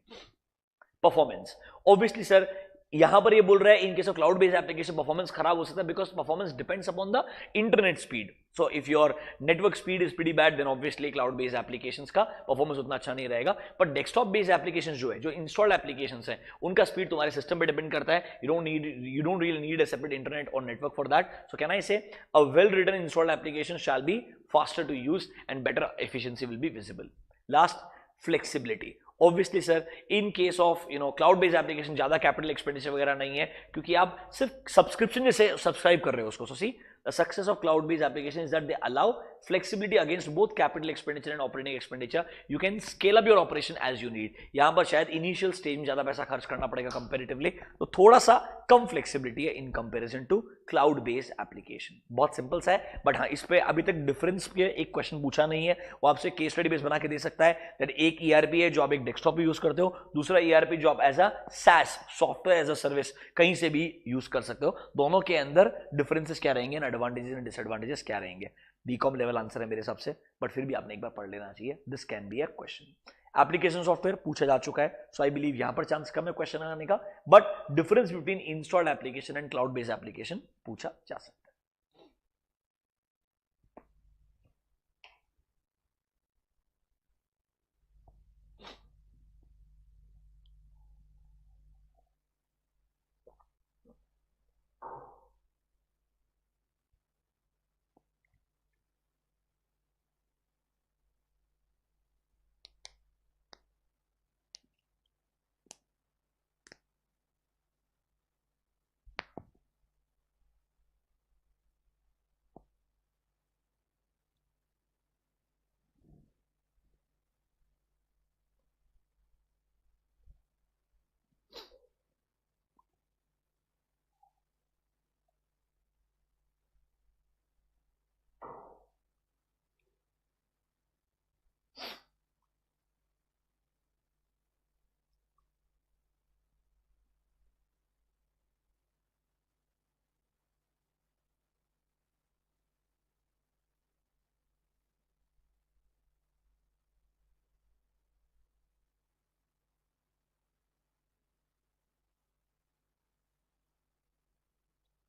S1: Performance, obviously sir यहां पर ये बोल रहा है in case of cloud based application performance खराब हो सकता है because performance depends upon the internet speed. So if your network speed is pretty bad then obviously cloud based applications का परफॉर्मेंस उतना अच्छा नहीं रहेगा। बट डेस्कटॉप बेस्ड एप्लीकेशंस जो है, जो इंस्टॉल्ड एप्लीकेशंस हैं, उनका स्पीड तुम्हारे सिस्टम पे डिपेंड करता है। You don't really need a separate internet और network for that. So can I say a well written installed application shall be faster to use and better efficiency will be visible. Last, flexibility. Obviously sir in case of cloud based application ज्यादा capital expenditure वगैरह नहीं है क्योंकि आप सिर्फ subscription जैसे subscribe कर रहे हो उसको। सो सी the success of cloud based applications is that they allow flexibility against both capital expenditure and operating expenditure. You can scale up your operation as you need. यहां पर शायद इनिशियल स्टेज में ज्यादा पैसा खर्च करना पड़ेगा कंपैरेटिवली, तो थोड़ा सा कम फ्लेक्सिबिलिटी है in comparison to cloud based application. बहुत सिंपल सा है, बट हाँ इस पे अभी तक डिफरेंस के एक क्वेश्चन पूछा नहीं है, वो आपसे केस स्टडी बेस बना के दे सकता है। दैट एक ERP है जो आप एक डेस्कटॉप पे यूज करते हो, दूसरा ERP जो आप as a SaaS, software as a service, कहीं से भी यूज कर सकते हो। दोनों के अंदर डिफरेंसेस क्या रहेंगे, एडवांटेजेस एंड डिसएडवांटेजेस क्या रहेंगे। बीकॉम लेवल आंसर है मेरे हिसाब से, बट फिर भी आपने एक बार पढ़ लेना चाहिए। This can be a question. Application software पूछा जा चुका है, सो आई बिलीव यहां पर चांस कम है क्वेश्चन आने का, but difference between installed application and cloud based application पूछा जा सकता है।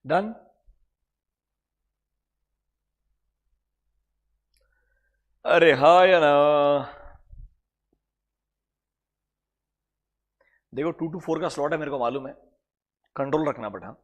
S1: डन। अरे हाँ या ना, देखो 2 to 4 का स्लॉट है, मेरे को मालूम है, कंट्रोल रखना पड़ा।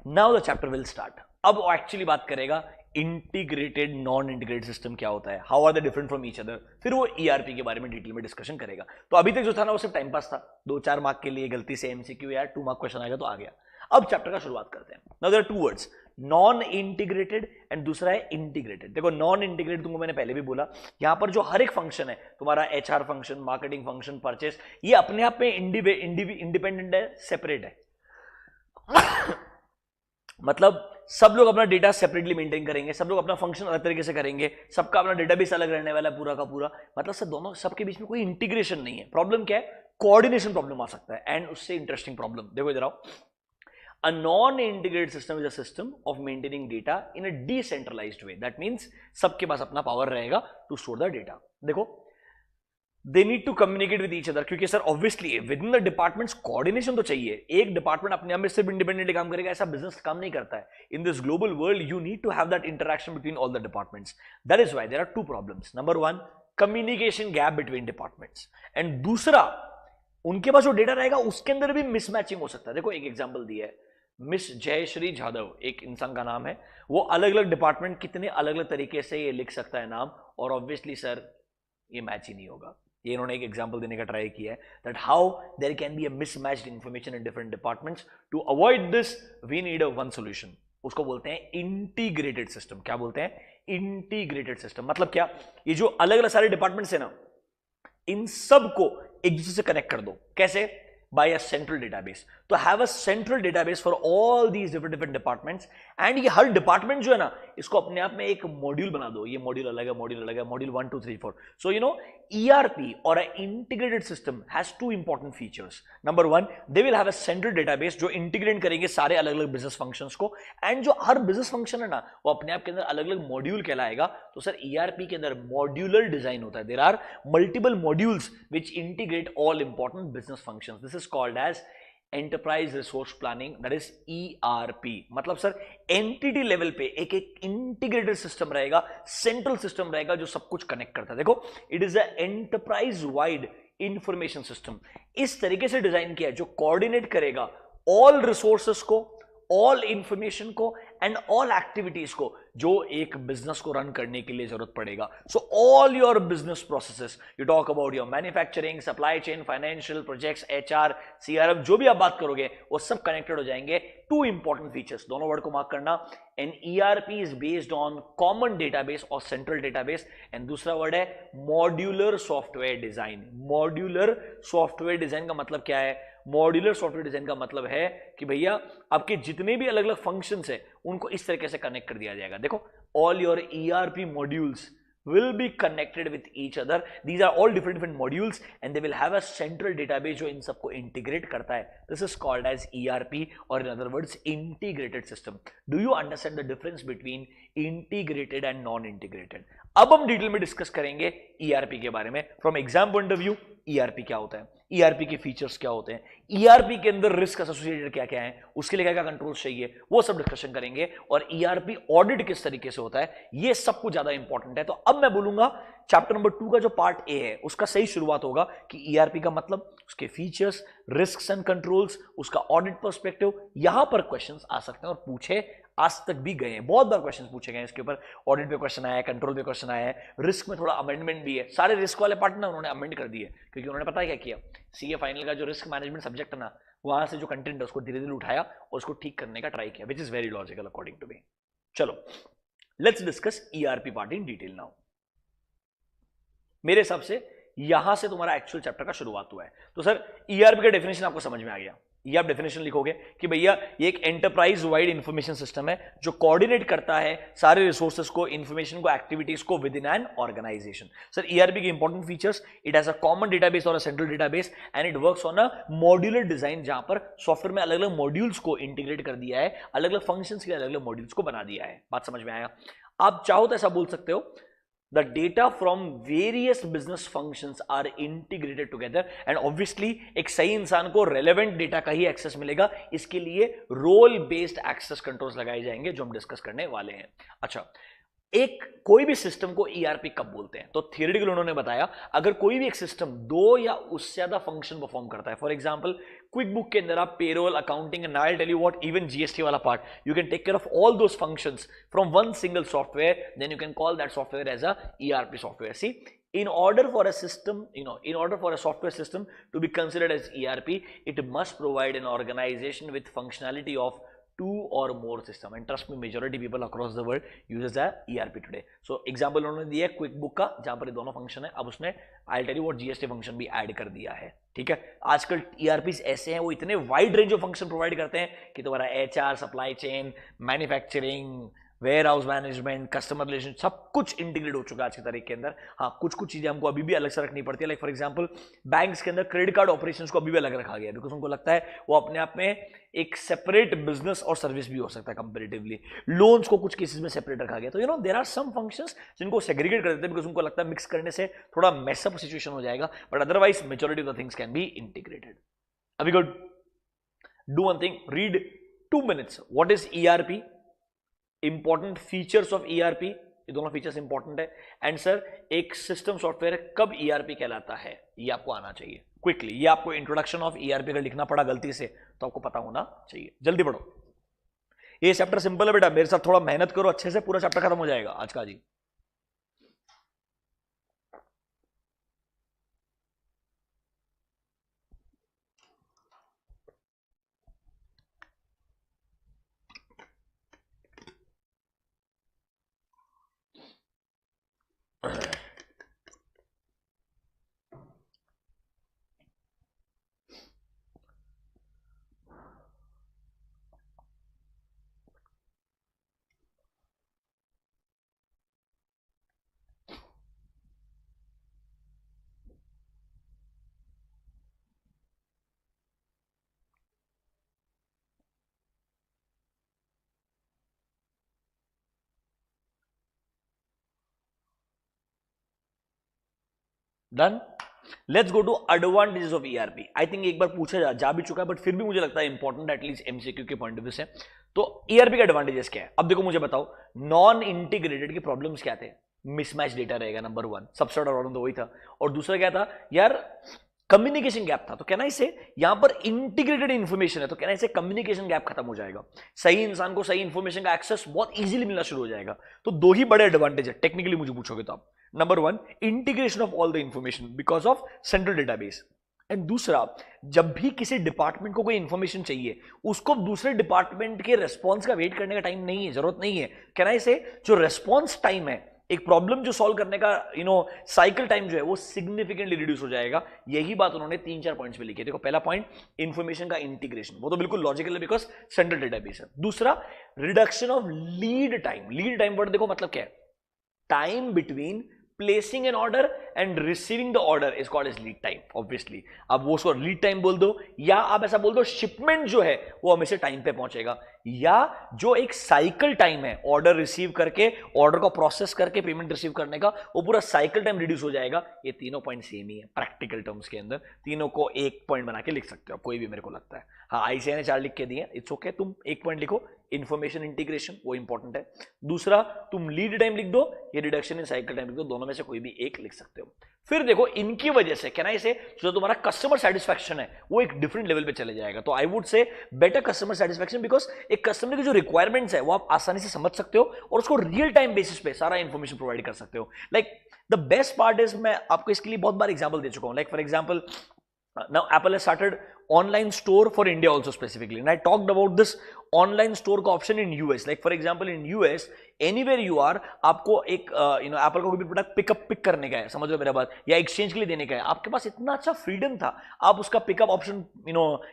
S1: Now the chapter will start. अब वो एक्चुअली बात करेगा इंटीग्रेटेड नॉन इंटीग्रेटेड सिस्टम क्या होता है, how are they different from each other, फिर वो ईआरपी के बारे में डिटेल में डिस्कशन करेगा। तो अभी तक जो था ना वो सिर्फ टाइम पास था, 2-4 मार्क के लिए गलती से एमसीक्यू या 2 मार्क क्वेश्चन आएगा तो आ गया। अब चैप्टर का शुरुआत करते हैं। Now there are 2 words, non integrated and दूसरा है इंटीग्रेटेड। देखो नॉन इंटीग्रेटेड तुमको मैंने पहले भी बोला, यहां पर जो हर एक फंक्शन है तुम्हारा, HR function, marketing function, purchase, ये अपने आप में इंडिपेंडेंट है, सेपरेट है। मतलब सब लोग अपना डेटा सेपरेटली मेंटेन करेंगे, सब लोग अपना फंक्शन अलग तरीके से करेंगे, सबका अपना डेटाबेस अलग रहने वाला है पूरा का पूरा। मतलब सब दोनों सबके बीच में कोई इंटीग्रेशन नहीं है। प्रॉब्लम क्या है, कोऑर्डिनेशन प्रॉब्लम आ सकता है, एंड उससे इंटरेस्टिंग प्रॉब्लम देखो इधर आओ। A non-integrated system is a system of maintaining data in a decentralized way. That means सबके पास अपना पावर रहेगा to store the data. देखो they need to communicate with each other, क्योंकि sir obviously with in the departments coordination तो चाहिए। एक department अपने आप में सिर्फ इंडिपेंडेंटली काम करेगा, ऐसा बिजनेस काम नहीं करता है। In this global world you need to have that interaction between all the departments. That is why there are 2 problems. Number 1, communication gap between departments, and दूसरा उनके पास जो डेटा रहेगा उसके अंदर भी मिसमैचिंग हो सकता है। देखो एक एग्जांपल दिया है, मिस जयश्री जाधव एक इंसान का नाम है, वो अलग अलग डिपार्टमेंट कितने अलग अलग तरीके से ये लिख सकता है नाम, और ऑब्वियसली सर ये मैच ही नहीं होगा। ये इन्होंने एक एग्जांपल देने का ट्राई किया है that how there can be a mismatched information in different departments. To avoid this we need a one solution, उसको बोलते हैं इंटीग्रेटेड सिस्टम। क्या बोलते हैं, इंटीग्रेटेड सिस्टम। मतलब क्या, ये जो अलग अलग सारे डिपार्टमेंट्स है ना, इन सब को एक दूसरे से कनेक्ट कर दो। कैसे, by a central database। तो have a central database for all these different departments, and ये हर डिपार्टमेंट जो है ना इसको अपने आप में एक मॉड्यूल बना दो। ये मॉड्यूल अलग है, मॉड्यूल अलग है, module 1 2 3 4। So you know ERP or an integrated system has 2 important features। Number 1, they will have a central database जो इंटीग्रेट करेंगे सारे अलग अलग बिजनेस फंक्शंस को, एंड जो हर बिजनेस फंक्शन है ना वो अपने आप के अंदर अलग अलग मॉड्यूल कहलाएगा। तो सर ERP के अंदर मॉड्यूलर डिजाइन होता है। There are multiple modules which integrate all important business functions. This is called as enterprise resource planning, that is ERP। मतलब सर एंटिटी लेवल पे एक एक इंटीग्रेटेड सिस्टम रहेगा, सेंट्रल सिस्टम रहेगा जो सब कुछ कनेक्ट करता है। देखो it is a enterprise wide information system, इस तरीके से डिजाइन किया है जो कोऑर्डिनेट करेगा ऑल रिसोर्सेस को, ऑल इंफॉर्मेशन को, एंड ऑल एक्टिविटीज को जो एक बिजनेस को रन करने के लिए जरूरत पड़ेगा। So all your business processes, you talk about your manufacturing, supply chain, financial, projects, HR, CRM, जो भी आप बात करोगे वो सब कनेक्टेड हो जाएंगे। 2 इंपॉर्टेंट फीचर्स, दोनों वर्ड को मार्क करना। An ERP is based on common database और सेंट्रल डेटाबेस, एंड दूसरा वर्ड है modular software design. Modular software design का मतलब क्या है, मॉड्यूलर सॉफ्टवेयर डिजाइन का मतलब है कि भैया आपके जितने भी अलग अलग फंक्शंस है उनको इस तरीके से कनेक्ट कर दिया जाएगा। देखो all your ERP modules will be connected with each other. These are all different modules and they will have a central database जो इन सबको integrate करता है. This is called as ERP, or in other words integrated system. Do you understand the difference between integrated and non-integrated? अब हम detail में discuss करेंगे ERP के बारे में। From exam point of view ERP क्या होता है, ERP के फीचर्स क्या होते हैं, ERP के अंदर रिस्क एसोसिएटेड क्या क्या है, उसके लिए क्या क्या कंट्रोल चाहिए, वो सब डिस्कशन करेंगे। और ERP ऑडिट किस तरीके से होता है, ये सब कुछ ज्यादा इंपॉर्टेंट है। तो अब मैं बोलूंगा चैप्टर नंबर 2 का जो पार्ट ए है उसका सही शुरुआत होगा कि ERP का मतलब, उसके फीचर्स, रिस्क एंड कंट्रोल्स, उसका ऑडिट पर्सपेक्टिव। यहां पर क्वेश्चंस आ सकते हैं और पूछे आज तक भी गए हैं, बहुत बार क्वेश्चन पूछे गए हैं इसके ऊपर। ऑडिट पे क्वेश्चन आया है, कंट्रोल पे क्वेश्चन आया है, रिस्क में थोड़ा अमेंडमेंट भी है। सारे रिस्क वाले पार्ट ना उन्होंने अमेंड कर दिए, क्योंकि उन्होंने पता है क्या किया, CA फाइनल का जो रिस्क मैनेजमेंट सब्जेक्ट है ना, वहां से जो कंटेंट है उसको धीरे धीरे उठाया और उसको ठीक करने का ट्राई किया, which is very logical according to me. चलो let's discuss ERP part in detail now. मेरे हिसाब से यहां से तुम्हारा एक्चुअल चैप्टर का शुरुआत हुआ है। तो सर ERP का डेफिनेशन आपको समझ में आ गया, ये आप डेफिनेशन लिखोगे कि भैया ये एक एंटरप्राइज वाइड इंफॉर्मेशन सिस्टम है जो कोऑर्डिनेट करता है सारे रिसोर्सेज को, इंफॉर्मेशन को, एक्टिविटीज को within an organisation. Sir ERP के important features, it has a common database और a central database and it works on a modular design, जहां पर सॉफ्टवेयर में अलग अलग मॉड्यूल्स को इंटीग्रेट कर दिया है, अलग अलग फंक्शंस के अलग अलग मॉड्यूल्स को बना दिया है। बात समझ में आया? आप चाहो तो ऐसा बोल सकते हो the data from various business functions are integrated together and obviously एक सही इंसान को relevant data का ही access मिलेगा. इसके लिए role based access controls लगाए जाएंगे जो हम डिस्कस करने वाले हैं. अच्छा, एक कोई भी सिस्टम को ईआरपी कब बोलते हैं? तो थियोरेटिकल उन्होंने बताया अगर कोई भी एक सिस्टम दो या उससे ज्यादा फंक्शन परफॉर्म करता है. फॉर एग्जांपल क्विक बुक के अंदर आप payroll, accounting and I tell you what even GST वाला part you can take care of all those functions from one single software, then you can call that software as a ERP software. See, in order for a system, in order for a software system to be considered as ERP, it must provide an organization with functionality of two or more system, and trust me, majority people across the world uses a ERP today. So example उन्होंने दिया है quick book का जहां पर दोनों function है. अब उसने I'll tell you what GST function भी ऐड कर दिया है. ठीक है, आजकल ERPs ऐसे हैं वो इतने wide range of function provide करते हैं कि तुम्हारा HR, supply chain, manufacturing, warehouse management, customer relation, सब कुछ इंटीग्रेट हो चुका है आज की तारीख के अंदर. हाँ, कुछ कुछ चीजें हमको अभी भी अलग से रखनी पड़ती है. लाइक फॉर एग्जांपल बैंक्स के अंदर क्रेडिट कार्ड ऑपरेशंस को अभी भी अलग रखा गया है बिकॉज उनको लगता है वो अपने आप में एक सेपरेट बिजनेस और सर्विस भी हो सकता है कंपैरेटिवली. लोन्स को कुछ केसेस में सेपरेट रखा गया. तो देयर आर सम फंक्शंस जिनको सेग्रीगेट कर देते हैं बिकॉज उनको लगता है मिक्स करने से थोड़ा मेसअप सिचुएशन हो जाएगा, but otherwise majority of the things can be integrated. अभी good, do one thing, read 2 minutes what is ERP, important features of ERP. ये दोनों फीचर्स इंपॉर्टेंट है. एंड सर, एक सिस्टम सॉफ्टवेयर कब ईआरपी कहलाता है, ये आपको आना चाहिए क्विकली. ये आपको इंट्रोडक्शन ऑफ ईआरपी अगर लिखना पड़ा गलती से तो आपको पता होना चाहिए. जल्दी पढ़ो, ये चैप्टर सिंपल है बेटा, मेरे साथ थोड़ा मेहनत करो अच्छे से, पूरा चैप्टर खत्म हो जाएगा आज का जी. Done. Let's go to advantages of ERP. I think एक बार पूछा जा भी चुका है बट फिर भी मुझे लगता है इंपॉर्टेंट एटलीस्ट एमसीक्यू के पॉइंट ऑफ व्यू से. तो ईआरपी का एडवांटेजेस क्या है? अब देखो मुझे बताओ, नॉन इंटीग्रेटेड के प्रॉब्लम्स क्या थे? मिसमैच डेटा रहेगा नंबर 1, सबसे बड़ा प्रॉब्लम तो वही था. और दूसरा क्या था यार? कम्युनिकेशन गैप था. तो कहना इसे यहां पर इंटीग्रेटेड इंफॉर्मेशन है तो कहना इसे कम्युनिकेशन गैप खत्म हो जाएगा. सही इंसान को सही इंफॉर्मेशन का एक्सेस बहुत इजीली मिलना शुरू हो जाएगा. तो दो ही बड़े एडवांटेज है टेक्निकली मुझे पूछोगे तो आप. Number 1, integration of all the information because of central database. And दूसरा, जब भी किसी डिपार्टमेंट को कोई इंफॉर्मेशन चाहिए उसको दूसरे डिपार्टमेंट के रेस्पॉन्स का वेट करने का टाइम नहीं है, जरूरत नहीं है. कहना इसे जो रेस्पॉन्स टाइम है, एक प्रॉब्लम जो सॉल्व करने का साइकिल टाइम जो है वो सिग्निफिकेंटली रिड्यूस हो जाएगा. यही बात उन्होंने 3-4 पॉइंट्स में लिखी है. देखो, पहला पॉइंट इंफॉर्मेशन का इंटीग्रेशन, वो तो बिल्कुल लॉजिकल है बिकॉज सेंट्रल डेटाबेस है. दूसरा, reduction of lead time. Lead time word देखो मतलब क्या है? Time between placing an order and receiving the order is called as lead time obviously. अब वो उसको लीड टाइम बोल दो या आप ऐसा बोल दो शिपमेंट जो है वो हमेशा टाइम पे पहुंचेगा, या जो एक साइकिल टाइम है ऑर्डर रिसीव करके, ऑर्डर को प्रोसेस करके पेमेंट रिसीव करने का, वो पूरा साइकिल टाइम रिड्यूस हो जाएगा. ये तीनों पॉइंट सेम ही है प्रैक्टिकल टर्म्स के अंदर. तीनों को एक पॉइंट बना के लिख सकते हो कोई भी, मेरे को लगता है. हाँ, आईसीआई ने 4 लिख के दिए, इट्स ओके. तुम एक पॉइंट लिखो, इंफॉर्मेशन इंटीग्रेशन, वो इंपॉर्टेंट है. दूसरा, तुम लीड टाइम लिख दो, ये रिडक्शन इन साइकिल टाइम लिख दो. दोनों में से कोई भी एक लिख सकते हो. फिर देखो, इनकी वजह से कहना इसे जो तुम्हारा कस्टमर सेटिस्फैक्शन है वो एक डिफरेंट लेवल पे चले जाएगा. तो आई वुड से बेटर कस्टमर सेटिस्फैक्शन बिकॉज एक कस्टमर की जो रिक्वायरमेंट्स है वो आप आसानी से समझ सकते हो और उसको रियल टाइम बेसिस पे सारा इंफॉर्मेशन प्रोवाइड कर सकते हो. Like the best part is, मैं आपको इसके लिए बहुत बार एग्जांपल दे चुका हूं. Like for example, now Apple has started online store for India also specifically, and I talked about this online store का option in US. Like for example in US, anywhere you are, आपको एक Apple का कोई भी product pick करने का है, समझ लो मेरा बात, या एक्सचेंज के लिए देने का है, आपके पास इतना अच्छा फ्रीडम था, आप उसका पिकअप ऑप्शन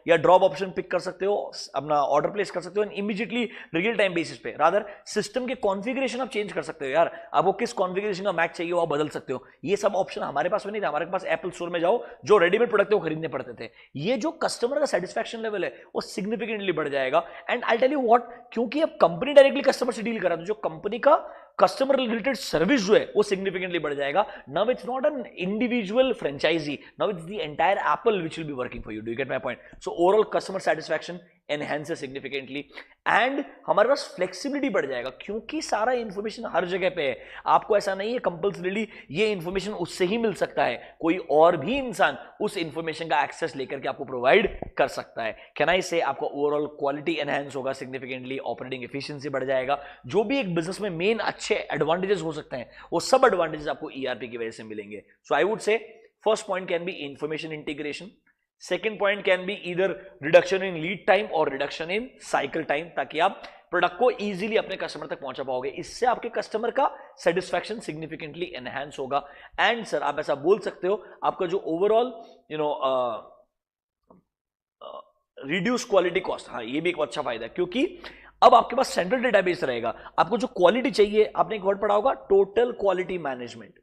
S1: या ड्रॉप ऑप्शन पिक कर सकते हो, अपना ऑर्डर प्लेस कर सकते हो इमीडिएटली रियल टाइम बेसिस पे. रादर सिस्टम के कॉन्फ़िगरेशन आप चेंज कर सकते हो यार, आपको किस कॉन्फ़िगरेशन का मैच चाहिए वो आप बदल सकते हो. ये सब ऑप्शन हमारे पास में नहीं था. हमारे पास एप्पल स्टोर में जाओ, जो रेडीमेड प्रोडक्ट है वो खरीदने पड़ते थे. ये जो कस्टमर का सेटिस्फैक्शन लेवल है वो सिग्निफिकेंटली बढ़ जाएगा. And I tell you what, क्योंकि अब कंपनी डायरेक्टली कस्टमर से डील कर रहा है, तो जो कंपनी का कस्टमर रिलेटेड सर्विस जो है वो सिग्निफिकेंटली बढ़ जाएगा. Now it's not an individual franchisee, now it's the entire Apple which will be working for you. Do you get my point? So overall customer satisfaction enhance significantly and हमारे पास flexibility बढ़ जाएगा क्योंकि सारा information हर जगह पे है. आपको ऐसा नहीं है कंपल्सरीली ये इंफॉर्मेशन उससे ही मिल सकता है, कोई और भी इंसान उस इंफॉर्मेशन का एक्सेस लेकर के आपको प्रोवाइड कर सकता है. कैन आई से आपका ओवरऑल क्वालिटी एनहेंस होगा सिग्निफिकेंटली, ऑपरेटिंग एफिशिएंसी बढ़ जाएगा. जो भी एक बिजनेस में मेन अच्छे एडवांटेजेस हो सकते हैं वो सब एडवांटेजेस आपको ईआरपी की वजह से मिलेंगे. So I would say first point can be information integration. Second point can be either reduction in lead time or reduction in cycle time, ताकि आप प्रोडक्ट को इजीली अपने कस्टमर तक पहुंचा पाओगे. इससे आपके कस्टमर का सेटिस्फैक्शन सिग्निफिकेंटली एनहांस होगा. एंड सर आप ऐसा बोल सकते हो आपका जो ओवरऑल रिड्यूस क्वालिटी कॉस्ट, हाँ ये भी एक अच्छा फायदा है क्योंकि अब आपके पास सेंट्रल डेटाबेस रहेगा. आपको जो क्वालिटी चाहिए, आपने एक वर्ड पढ़ा होगा टोटल क्वालिटी मैनेजमेंट.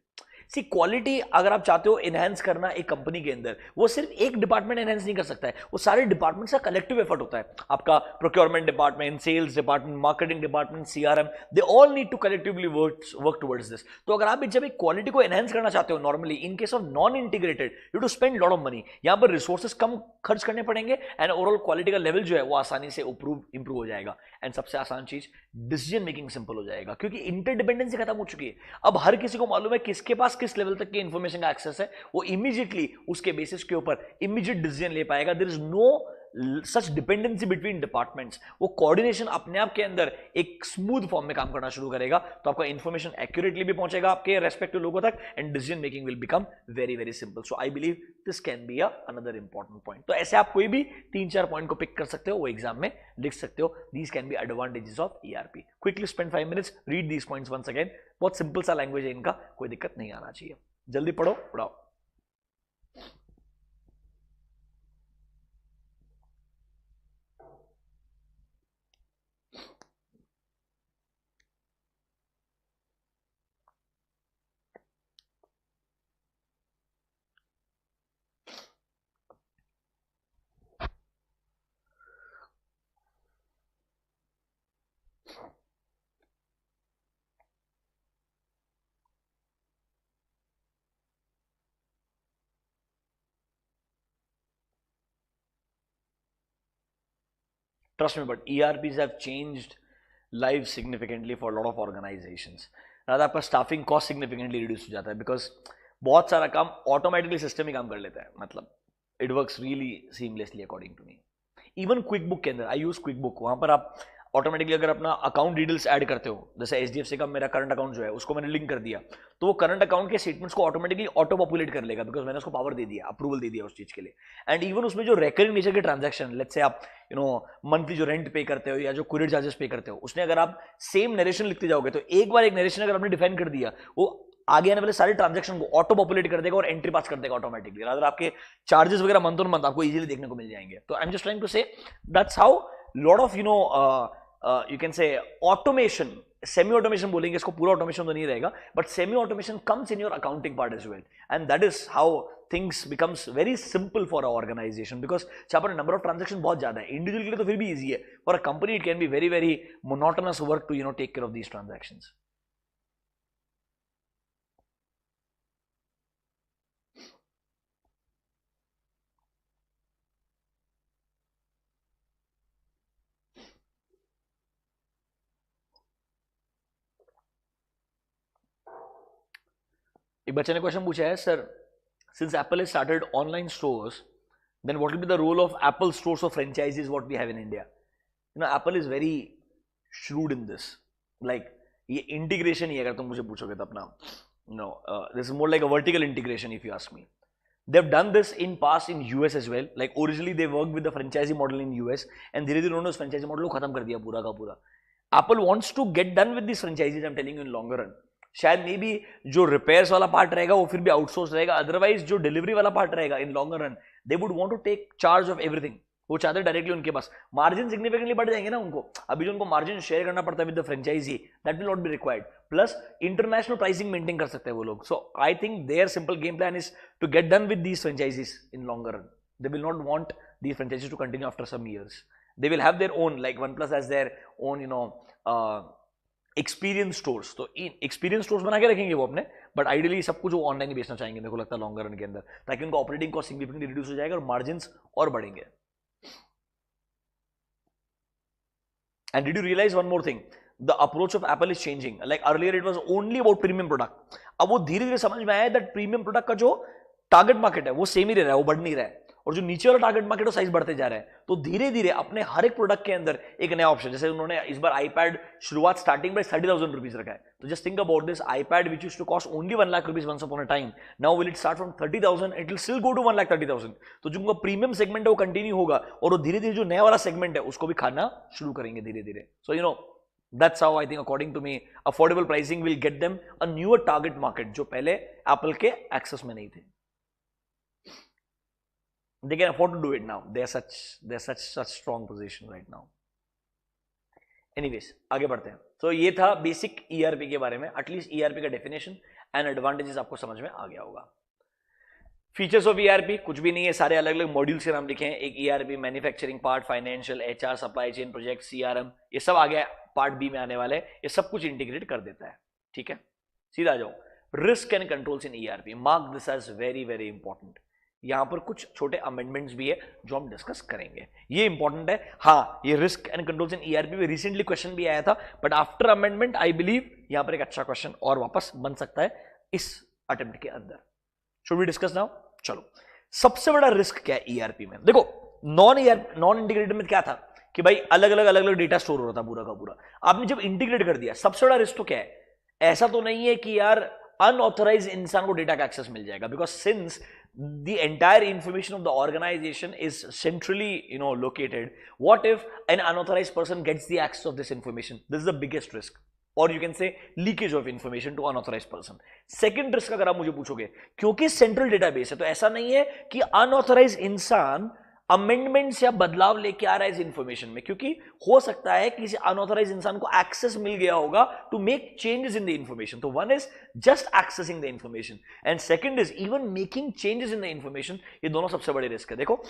S1: सी क्वालिटी अगर आप चाहते हो एनहांस करना एक कंपनी के अंदर, वो सिर्फ एक डिपार्टमेंट एनहांस नहीं कर सकता है, वो सारे डिपार्टमेंट्स का कलेक्टिव एफर्ट होता है. आपका procurement department, sales department, marketing department, CRM, they all need to collectively work towards this. तो अगर आप जब एक क्वालिटी को एनहांस करना चाहते हो, normally in case of non integrated you to spend lot of money. यहां पर रिसोर्सेज कम खर्च करने पड़ेंगे एंड ओवरऑल क्वालिटी का लेवल जो है वो आसानी से इंप्रूव हो जाएगा. एंड सबसे आसान चीज डिसीजन मेकिंग सिंपल हो जाएगा क्योंकि इंटरडिपेंडेंसी खत्म हो चुकी है. अब हर किसी को मालूम है किसके पास किस लेवल तक की इंफॉर्मेशन का एक्सेस है, वो इमीडिएटली उसके बेसिस के ऊपर इमीडिएट डिसीजन ले पाएगा. There is no such dependency between departments. वो कोऑर्डिनेशन अपने आप के अंदर एक स्मूथ फॉर्म में काम करना शुरू करेगा. तो आपका इंफॉर्मेशन एक्यूरेटली भी पहुंचेगा आपके रेस्पेक्टिव लोगों तक and decision making will become very very simple. So I believe this can be another important point. तो ऐसे आप कोई भी 3-4 पॉइंट को पिक कर सकते हो, वो एग्जाम में लिख सकते हो. These can be advantages of ERP. Quickly spend 5 minutes, read these points once again. बहुत सिंपल सा लैंग्वेज है इनका, कोई दिक्कत नहीं आना चाहिए. जल्दी पढ़ो, पढ़ाओ. Trust me, but ERPs have changed lives significantly for a lot of organizations. rather आपका स्टाफिंग कॉस्ट सिग्निफिकेंटली रिड्यूस हो जाता है बिकॉज बहुत सारा काम ऑटोमेटिकली सिस्टम ही काम कर लेता है. मतलब it works really seamlessly according to me. Even quick book के अंदर आई यूज क्विक बुक, वहां पर आप ऑटोमेटिकली अगर अपना अकाउंट डिटेल्स ऐड करते हो, जैसे एचडीएफसी का मेरा करंट अकाउंट जो है उसको मैंने लिंक कर दिया, तो वो करंट अकाउंट के स्टेटमेंट्स को ऑटोमेटिकली ऑटो पॉपुलेट कर लेगा बिकॉज मैंने उसको पावर दे दिया, अप्रूवल दे दिया उस चीज के लिए. एंड इवन उसमें जो रेकरिंग नेचर के ट्रांजेक्शन, लेट्स से आप मंथली जो रेंट पे करते हो या जो कुरियर चार्जेस पे करते हो, उसने अगर आप सेम नरेशन लिखते जाओगे तो एक बार एक नरेशन अगर आपने डिफाइन कर दिया, वो आगे आने वाले सारे ट्रांजेक्शन को ऑटो पॉपुलेट कर देगा और एंट्री पास कर देगा ऑटोमेटिकली. अगर आपके चार्जेस वगैरह मंथ ऑन मंथ आपको इजीली देखने को मिल जाएंगे. तो I am just trying to say that's how lot of you can say automation, semi automation बोलेंगे इसको, पूरा automation तो नहीं रहेगा, but semi automation comes in your accounting part as well, and that is how things becomes very simple for our organization because जहाँ पर number of transaction बहुत ज़्यादा है. इंडिविजुअल के लिए तो फिर भी easy है, for a company it can be very very monotonous work to take care of these transactions. एक बच्चे ने क्वेश्चन पूछा है, sir since Apple has started online stores, then what will be the role of Apple stores or franchises what we have in India? Apple is very shrewd in this. Like ये integration ही अगर तुम मुझे पूछोगे तो अपना this is more like a vertical integration if you ask me. They've done this in past in US as well. Like originally they worked with the franchisee model in US and धीरे धीरे उन्होंने उस franchisee model को खत्म कर दिया पूरा का पूरा. Apple wants to get done with these franchises, I'm telling you, in longer run. शायद मे बी जो रिपेयर्स वाला पार्ट रहेगा वो फिर भी आउटसोर्स रहेगा, अदरवाइज जो डिलीवरी वाला पार्ट रहेगा in longer run they would want to take charge of everything. वो चाहते हैं डायरेक्टली उनके पास, मार्जिन सिग्निफिकेंटली बढ़ जाएंगे ना उनको. अभी जो उनको मार्जिन शेयर करना पड़ता है with the franchisee, that will not be required. Plus international pricing maintain कर सकते हैं वो लोग. So I think their simple game plan is to get done with these franchisees in longer run. They will not want these franchisees to continue after some years. They will have their own, like OnePlus has their own experience stores, तो experience stores बना के रखेंगे वो अपने, but ideally सब कुछ वो online ही बेचना चाहेंगे मेरे को लगता है लॉन्गर रन के अंदर, ताकि उनका ऑपरेटिंग कॉस्ट सिग्निफिकेंटली रिड्यूस हो जाएगा और मार्जिन और बढ़ेंगे. And did you realize one more thing? The approach of Apple is changing. Like earlier it was only about premium product. अब वो धीरे धीरे समझ में आया that premium product का जो टारगेट मार्केट है वो सेम ही रह रहा है, वो बढ़ नहीं रहा है, और जो नीचे वाला टारगेट मार्केट वो साइज बढ़ते जा रहा है. तो धीरे धीरे अपने हर एक प्रोडक्ट के अंदर एक नया ऑप्शन, जैसे उन्होंने इस बार आईपैड शुरुआत स्टार्टिंग प्राइस 30,000 रुपीज रखा है. तो just think about this, iPad which used to cost only 1 lakh rupees once upon a time, now will it start from 30,000, it will still go to 1,30,000. तो जो उनका प्रीमियम सेगमेंट है वो continue होगा, और वो धीरे धीरे जो नया वाला सेगमेंट है उसको भी खाना शुरू करेंगे धीरे धीरे. So you know that's how I think according to me affordable pricing will get them a newer target market जो पहले Apple के access में नहीं थे. They can afford to do it now. They're such strong position right now. Anyways, आगे बढ़ते हैं. So ये था बेसिक ERP के बारे में. एटलीस्ट ERP का डेफिनेशन एंड एडवांटेजेस आपको समझ में आ गया होगा. फीचर्स ऑफ ERP कुछ भी नहीं है, सारे अलग अलग मॉड्यूल्स के नाम लिखे हैं. एक ERP manufacturing part, financial, HR, supply chain, project, CRM, ये सब आ गया पार्ट बी में आने वाले. ये सब कुछ इंटीग्रेट कर देता है. ठीक है, सीधा जाओ. Risk and controls in ERP, mark this as very very important. यहां पर कुछ छोटे अमेंडमेंट्स भी है जो हम डिस्कस करेंगे. ये इंपॉर्टेंट है. हाँ, ये risk and controls in ERP में रिसेंटली क्वेश्चन भी आया था, but after amendment I believe यहां पर एक अच्छा क्वेश्चन और वापस बन सकता है इस अटेम्प्ट के अंदर. Should we discuss now? चलो, सबसे बड़ा रिस्क क्या है ERP में? देखो, नॉन इंटीग्रेटेड में क्या था कि भाई अलग अलग डेटा स्टोर हो रहा था पूरा का पूरा. आपने जब इंटीग्रेट कर दिया, सबसे बड़ा रिस्क तो क्या है? ऐसा तो नहीं है कि यार अनऑथराइज्ड इंसान को डेटा का एक्सेस मिल जाएगा, because since the entire information of the organization is centrally located, what if an unauthorized person gets the access of this information? This is the biggest risk, or you can say leakage of information to unauthorized person. Second risk अगर आप मुझे पूछोगे, क्योंकि central database है तो ऐसा नहीं है कि अनऑथराइज्ड इंसान अमेंडमेंट्स या बदलाव लेके आ रहा है इस इंफॉर्मेशन में, क्योंकि हो सकता है कि किसी अनऑथराइज्ड इंसान को एक्सेस मिल गया होगा to make changes in the information. तो one is just accessing the information and second is even making changes in the information. ये दोनों सबसे बड़े रिस्क है. देखो,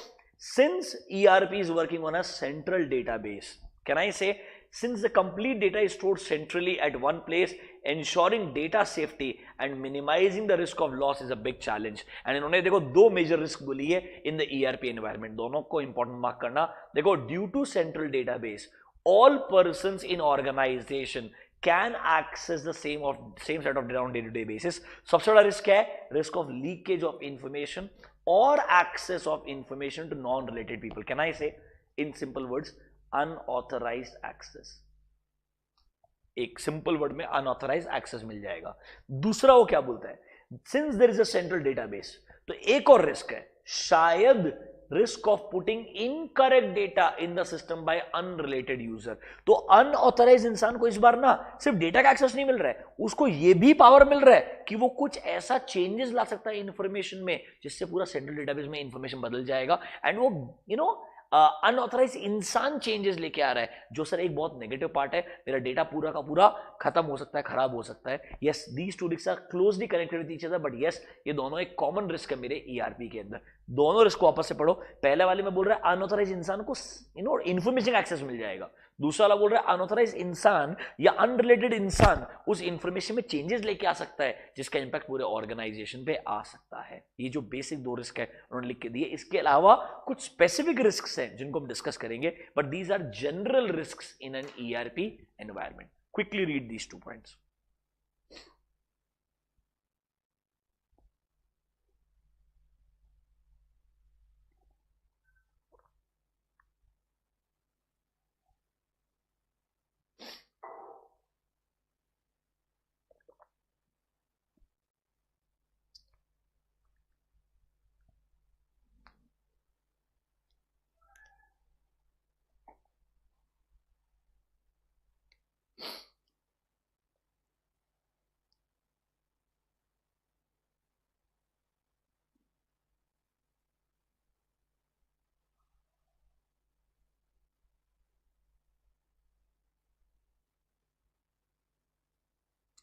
S1: since ERP is working on a central database, can I say since the complete data is stored centrally at one place, ensuring data safety and minimizing the risk of loss is a big challenge. And इन्होंने देखो दो major risk बोली है in the ERP environment, दोनों को important mark करना. देखो, due to central database all persons in organization can access the same set of data on day-to-day basis. सबसे बड़ा रिस्क है risk of leakage of information और access of information to non related people. Can I say in simple words unauthorised access. एक simple word में unauthorised access मिल जाएगा. दूसरा वो क्या बोलता है, since there is a central database, तो एक और रिस्क है, शायद risk of putting incorrect data in the system by unrelated user. तो अनऑथराइज्ड इंसान को इस बार ना सिर्फ डेटा का एक्सेस नहीं मिल रहा है, उसको ये भी पावर मिल रहा है कि वो कुछ ऐसा चेंजेस ला सकता है इंफॉर्मेशन में जिससे पूरा सेंट्रल डेटाबेस में इंफॉर्मेशन बदल जाएगा. एंड वो अनऑथराइज इंसान चेंजेस लेके आ रहा है, जो सर एक बहुत नेगेटिव पार्ट है. मेरा डेटा पूरा का पूरा खत्म हो सकता है, खराब हो सकता है. Yes, these two risk are closely connected with each other, but yes, ये दोनों एक कॉमन रिस्क है मेरे ERP के अंदर. दोनों रिस्क को वापस से पढ़ो. पहले वाले में बोल रहा है अनऑथराइज इंसान को इंफॉर्मेशन एक्सेस मिल जाएगा. दूसरा वाला बोल रहा है अनऑथराइज इंसान या अनरिलेटेड इंसान उस इंफॉर्मेशन में चेंजेस लेके आ सकता है जिसका इंपैक्ट पूरे ऑर्गेनाइजेशन पे आ सकता है. ये जो बेसिक दो रिस्क है उन्होंने लिख के दिए. इसके अलावा कुछ स्पेसिफिक रिस्क हैं जिनको हम डिस्कस करेंगे, but these are general risk in an ERP environment. Quickly read these 2 points.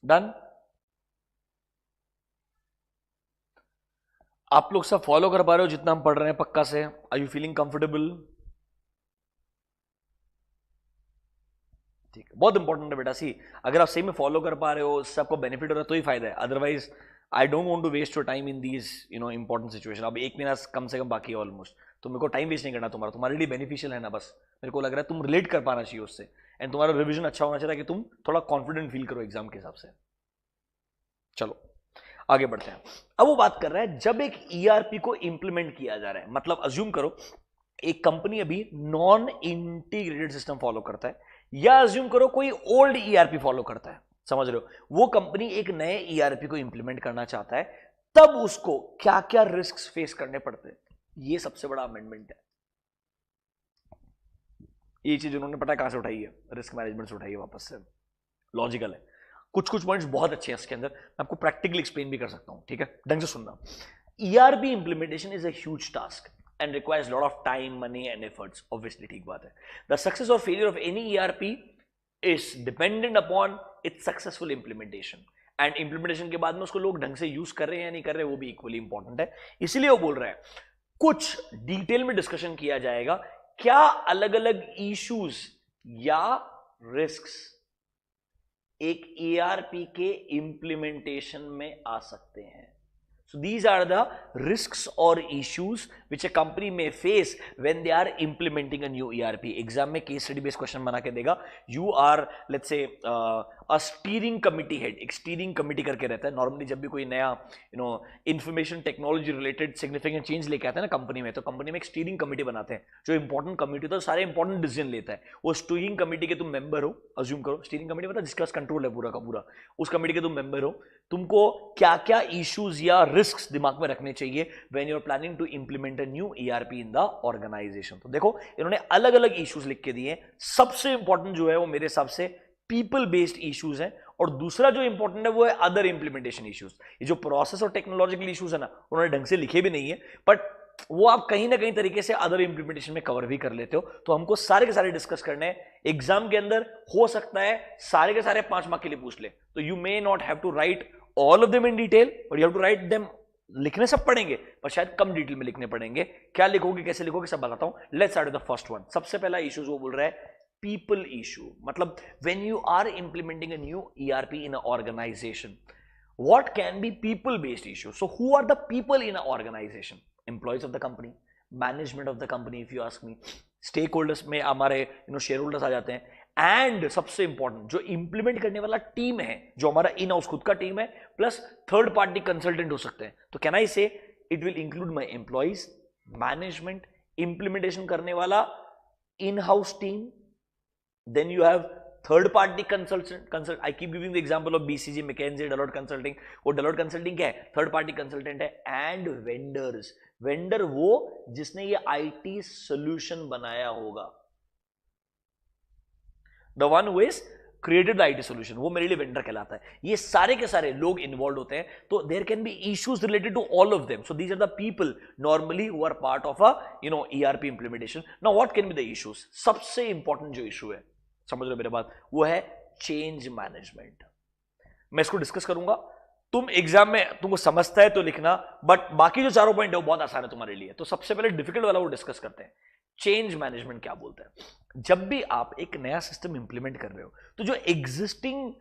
S1: Done? आप लोग सब फॉलो कर पा रहे हो जितना हम पढ़ रहे हैं पक्का से? Are you feeling comfortable? ठीक है, बहुत इंपॉर्टेंट है बेटा। सी अगर आप सही में फॉलो कर पा रहे हो, उससे आपको बेनिफिट हो रहा है तो ही फायदा है, otherwise I don't want to waste your time in these important situation. अब 1 महीना कम से कम बाकी है ऑलमोस्ट, तो मेरे को टाइम वेस्ट नहीं करना तुम्हारा, तुम्हारे लिए बेनिफिशियल है ना, बस मेरे को लग रहा है तुम रिलेट कर पाना चाहिए उससे, एंड तुम्हारा रिविजन अच्छा होना चाहिए कि तुम थोड़ा कॉन्फिडेंट फील करो एग्जाम के हिसाब से। चलो आगे बढ़ते हैं। अब वो बात कर रहा है जब एक ईआरपी को इंप्लीमेंट किया जा रहा है, मतलब अज्यूम करो एक कंपनी अभी नॉन इंटीग्रेटेड सिस्टम फॉलो करता है, या अज्यूम करो कोई ओल्ड ईआरपी फॉलो करता है, समझ रहे हो, वो कंपनी एक नए ईआरपी को इंप्लीमेंट करना चाहता है, तब उसको क्या क्या रिस्क फेस करने पड़ते हैं, ये सबसे बड़ा अमेंडमेंट है। ये चीज उन्होंने पता है कहां से उठाई है, रिस्क मैनेजमेंट से उठाई है वापस से, लॉजिकल है। कुछ कुछ पॉइंट्स बहुत अच्छे हैं इसके अंदर, मैं आपको प्रैक्टिकली एक्सप्लेन भी कर सकता हूं, ठीक है, ढंग से सुनना। ERP implementation is a huge task and requires lot of time, money and efforts, obviously ठीक बात है। The success or failure of any ERP is dependent upon its successful implementation, and implementation के बाद में उसको लोग ढंग से यूज कर रहे हैं या नहीं कर रहे, वो भी इक्वली इंपॉर्टेंट है। इसीलिए वो बोल रहा है कुछ डिटेल में डिस्कशन किया जाएगा, क्या अलग अलग इश्यूज या रिस्क्स एक ERP के इंप्लीमेंटेशन में आ सकते हैं। So these are the risks or issues which a company may face when they are implementing a new ERP. Exam में केस स्टडी बेस्ड क्वेश्चन बना के देगा। You are let's say a steering committee head, एक steering committee करके रहता है normally जब भी कोई नया information technology related significant change लेके आता है ना कंपनी में, तो कंपनी में एक स्टीयरिंग कमिटी बनाते हैं, जो इंपॉर्टेंट कमिटी होता है सारे इंपॉर्टेंट डिसीजन लेता है। वो स्टीयरिंग कमिटी के तुम मेंबर हो, अज्यूम करो स्टीयरिंग कमिटी मतलब जिसके पास कंट्रोल है पूरा का पूरा, उस कमिटी के तुम मेंबर हो, तुमको क्या क्या इश्यूज या रिस्क्स दिमाग में रखने चाहिए when you are planning to implement a new ERP in the organization. तो देखो इन्होंने अलग अलग इश्यूज लिख के दिए, सबसे इंपॉर्टेंट जो है वो मेरे हिसाब से पीपल बेस्ड इश्यूज हैं, और दूसरा जो इंपॉर्टेंट है वो है अदर इंप्लीमेंटेशन इश्यूज। ये जो प्रोसेस और टेक्नोलॉजिकल इश्यूज है ना, उन्होंने ढंग से लिखे भी नहीं है, बट वो आप कहीं ना कहीं तरीके से अदर इंप्लीमेंटेशन में कवर भी कर लेते हो। तो हमको सारे के सारे डिस्कस करने हैं एग्जाम के अंदर, हो सकता है सारे के सारे 5 मार्क के लिए पूछ ले, तो you may not have to write all of them in detail, but you have to write them. लिखने सब पढ़ेंगे पर शायद कम डिटेल में लिखने पड़ेंगे, क्या लिखोगे कैसे लिखोगे सब बताता हूं। Let's start with the first one. सबसे पहला इश्यूज वो बोल रहा है people issue, मतलब when you are implementing a new ERP in an organization, what can be people based issues? So who are the people in an organization? Employees of the company, management of the company, if you ask me, stakeholders में हमारे shareholders आ जाते हैं, and सबसे important जो implement करने वाला team है, जो हमारा इन हाउस खुद का टीम है, प्लस थर्ड पार्टी कंसल्टेंट हो सकते हैं। तो कैन आई से it will include my employees, management, implementation करने वाला in house team, then you have third party consult I keep giving the example of BCG, McKinsey, Deloitte Consulting। वो Deloitte Consulting क्या है? थर्ड पार्टी कंसल्टेंट है। And vendors, vendor वो जिसने ये IT solution बनाया होगा, the one who is created the IT solution, वो मेरे लिए वेंडर कहलाता है। ये सारे के सारे लोग इन्वॉल्व होते हैं, तो there can be issues related to all of them. So these are the people normally who are part of a ERP implementation. Now what can be the issues? सबसे इंपॉर्टेंट जो इशू है, समझ लो मेरे बात, वो है चेंज मैनेजमेंट। मैं इसको डिस्कस करूंगा, तुम एग्जाम में तुमको समझता है तो लिखना, बट बाकी जो चारों पॉइंट है वो बहुत आसान है तुम्हारे लिए। तो सबसे पहले डिफिकल्ट वाला वो डिस्कस करते हैं। चेंज मैनेजमेंट क्या बोलते हैं? जब भी आप एक नया सिस्टम इंप्लीमेंट कर रहे हो, तो जो एग्जिस्टिंग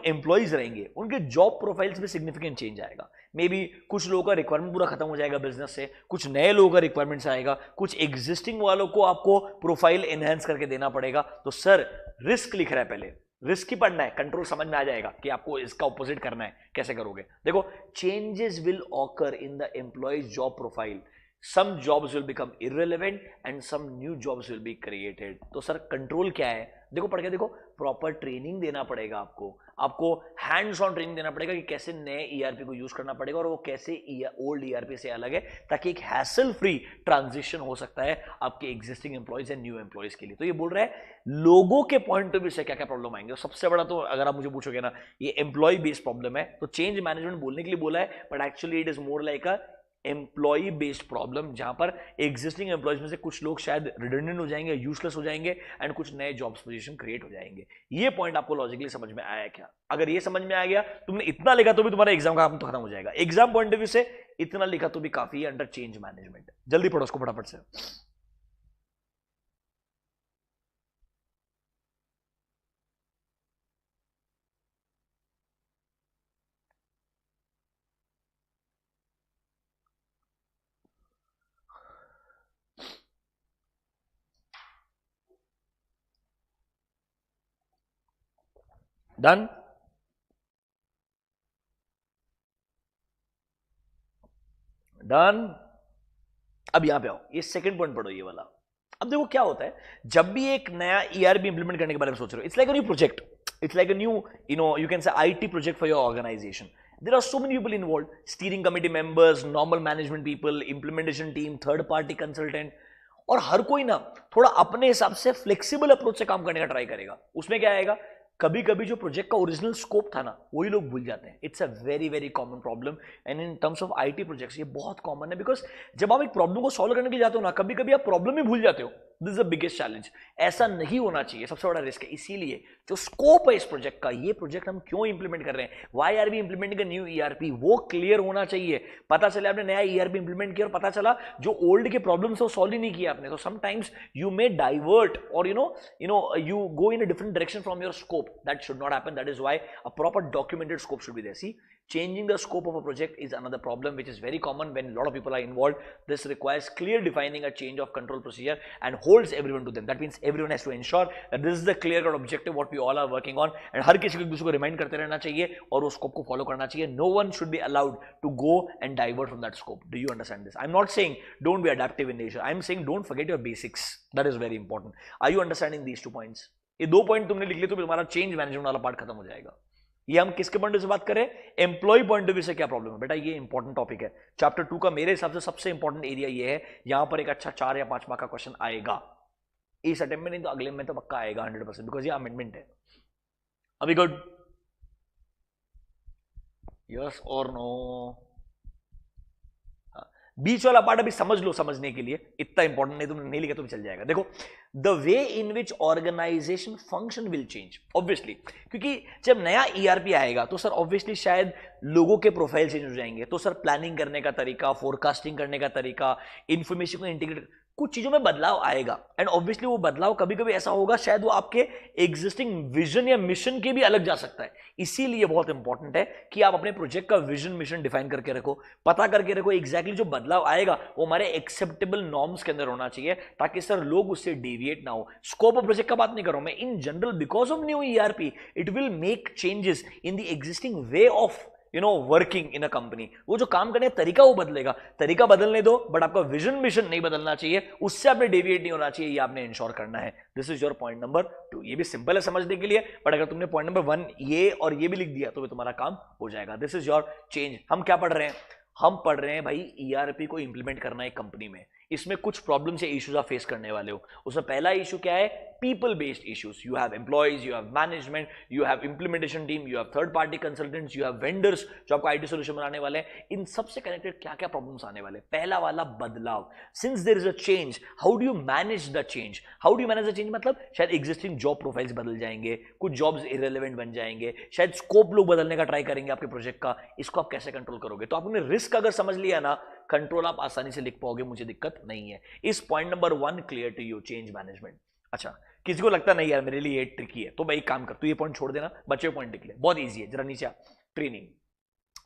S1: एम्प्लॉइज रहेंगे, उनके जॉब प्रोफाइल्स में सिग्निफिकेंट चेंज आएगा। मे बी कुछ लोगों का रिक्वायरमेंट पूरा खत्म हो जाएगा बिजनेस से, कुछ नए लोगों का रिक्वायरमेंट्स आएगा, कुछ एग्जिस्टिंग वालों को आपको प्रोफाइल एनहेंस करके देना पड़ेगा। तो सर रिस्क लिख रहा है, पहले रिस्क ही पढ़ना है, कंट्रोल समझ में आ जाएगा कि आपको इसका ऑपोजिट करना है, कैसे करोगे। देखो, changes will occur in the employees job profile, some jobs will become irrelevant and some new jobs will be created। तो सर कंट्रोल क्या है? देखो पढ़ के देखो, प्रॉपर ट्रेनिंग देना पड़ेगा आपको हैंड्स ऑन ट्रेनिंग देना पड़ेगा कि कैसे नए ERP को यूज करना पड़ेगा और वो कैसे ओल्ड ERP से अलग है, ताकि एक हैसल फ्री ट्रांजिशन हो सकता है आपके existing employees and new employees के लिए। तो ये बोल रहा है लोगों के पॉइंट ऑफ व्यू से क्या क्या प्रॉब्लम आएंगे। सबसे बड़ा तो अगर आप मुझे पूछोगे ना, ये एम्प्लॉय बेस्ड प्रॉब्लम है, तो चेंज मैनेजमेंट बोलने के लिए बोला है, but actually it is more like a employee based problem, जहां पर एग्जिस्टिंग एम्प्लॉइज में से कुछ लोग शायद रिडंडेंट हो जाएंगे, यूजलेस हो जाएंगे, एंड कुछ नए जॉब्स पोजीशन क्रिएट हो जाएंगे। ये पॉइंट आपको लॉजिकली समझ में आया क्या? अगर ये समझ में आ गया, तुमने इतना लिखा तो भी तुम्हारा एग्जाम का काम तो खत्म हो जाएगा। एग्जाम पॉइंट ऑफ व्यू से इतना लिखा तो भी काफी है अंडर चेंज मैनेजमेंट। जल्दी पढ़ो उसको फटाफट से। डन? डन? अब यहां पे आओ, ये सेकंड पॉइंट पढ़ो, ये वाला। अब देखो क्या होता है, जब भी एक नया ईआरपी इंप्लीमेंट करने के बारे में सोच रहे हो, it's like a new project, it's like a new, you can say IT project for your organization. There are so many people involved, steering committee members, normal management people, implementation team, third party consultant, और हर कोई ना थोड़ा अपने हिसाब से flexible approach से काम करने का ट्राई करेगा. उसमें क्या आएगा, कभी कभी जो प्रोजेक्ट का ओरिजिनल स्कोप था ना, वही लोग भूल जाते हैं. It's a very very common problem, and in terms of IT projects ये बहुत कॉमन है, बिकॉज जब आप एक प्रॉब्लम को सॉल्व करने के लिए जाते हो ना, कभी कभी आप प्रॉब्लम ही भूल जाते हो. This is the biggest challenge. ऐसा नहीं होना चाहिए, सबसे बड़ा रिस्क है. इसीलिए जो स्कोप है इस प्रोजेक्ट का, ये प्रोजेक्ट हम क्यों इंप्लीमेंट कर रहे हैं, why are we implementing a new ERP, वो क्लियर होना चाहिए. पता चले आपने नया ईआरपी इंप्लीमेंट किया और पता चला जो ओल्ड के प्रॉब्लम्स है वो सॉल्व ही नहीं किया आपने, तो समटाइम्स यू मे डाइवर्ट और you go in a different direction from your scope. That should not happen. That is why a proper documented scope should be there. See, changing the scope of a project is another problem which is very common when a lot of people are involved. This requires clear defining a change of control procedure and holds everyone to them. That means everyone has to ensure that this is the clear cut objective what we all are working on, and हर किसी को एक दूसरे को remind करते रहना चाहिए और उस स्कोप को फॉलो करना चाहिए. No one should be allowed to go and divert from that scope. Do you understand this? I'm not saying don't be adaptive in nature. I'm saying don't forget your basics. That is very important. Are you understanding these 2 points? ये 2 point तुमने लिख लिए तो तुम्हारा change management वाला part खत्म हो जाएगा. ये हम किसके पॉइंट से बात करें, एम्प्लॉय पॉइंट ऑफ व्यू से क्या प्रॉब्लम है बेटा, ये इंपॉर्टेंट टॉपिक है. चैप्टर 2 का मेरे हिसाब से सबसे इंपॉर्टेंट एरिया ये है. यहां पर एक अच्छा 4 या 5 मार्क का क्वेश्चन आएगा इस अटेम्प्ट में, नहीं तो अगले में तो पक्का आएगा 100%, बिकॉज ये अमेंडमेंट है. अभी गुड, यस और नो? बीच वाला पार्ट अभी समझ लो, समझने के लिए इतना इंपॉर्टेंट नहीं, तुमने नहीं लिखा तो भी चल जाएगा. देखो, the way in which organization function will change obviously, क्योंकि जब नया ईआरपी आएगा तो सर ऑब्वियसली शायद लोगों के प्रोफाइल चेंज हो जाएंगे, तो सर प्लानिंग करने का तरीका, फोरकास्टिंग करने का तरीका, इंफॉर्मेशन को इंटीग्रेट, कुछ चीजों में बदलाव आएगा. एंड ऑब्वियसली वो बदलाव कभी कभी ऐसा होगा शायद वो आपके एग्जिस्टिंग विजन या मिशन के भी अलग जा सकता है. इसीलिए बहुत इंपॉर्टेंट है कि आप अपने प्रोजेक्ट का विजन मिशन डिफाइन करके रखो, पता करके रखो एग्जैक्टली जो बदलाव आएगा वो हमारे एक्सेप्टेबल नॉर्म्स के अंदर होना चाहिए, ताकि सर लोग उससे डेविएट ना हो. स्कोप ऑफ प्रोजेक्ट का बात नहीं कर रहा हूं मैं, in general because of new ERP it will make changes in the existing way of working in a company. वो जो काम करने का तरीका वो बदलेगा, तरीका बदलने दो, बट आपका विजन मिशन नहीं बदलना चाहिए, उससे आपने डेविएट नहीं होना चाहिए, ये आपने इंश्योर करना है. This is your point number 2. ये भी सिंपल है समझने के लिए, बट अगर तुमने पॉइंट नंबर 1 ये और ये भी लिख दिया तो भी तुम्हारा काम हो जाएगा. This is your change. हम क्या पढ़ रहे हैं, हम पढ़ रहे हैं भाई ईआरपी को इंप्लीमेंट करना है कंपनी में. इसमें कुछ प्रॉब्लम्स या इश्यूज आप फेस करने वाले हो. उसमें पहला इशू क्या है, people based issues. You have employees, you have management, you have implementation team, you have third party consultants, you have vendors जो आपको आईटी सोल्यूशन बनाने वाले हैं. इन सबसे कनेक्टेड क्या क्या प्रॉब्लम्स आने वाले. पहला वाला बदलाव, since there is a change, how do you manage the change. How do you manage the change मतलब शायद एग्जिस्टिंग जॉब प्रोफाइल्स बदल जाएंगे, कुछ जॉब्स इरेलेवेंट बन जाएंगे, शायद स्कोप लोग बदलने का ट्राई करेंगे आपके प्रोजेक्ट का. इसको आप कैसे कंट्रोल करोगे. तो आपने रिस्क अगर समझ लिया ना, कंट्रोल आप आसानी से लिख पाओगे, मुझे दिक्कत नहीं है. इस point number 1 clear to you, change management. अच्छा, किसी को लगता नहीं यार मेरे लिए ये ट्रिकी है, तो भाई एक काम कर, तू ये पॉइंट छोड़ देना, बचे पॉइंट लिख ले, बहुत इजी है. जरा नीचे ट्रेनिंग.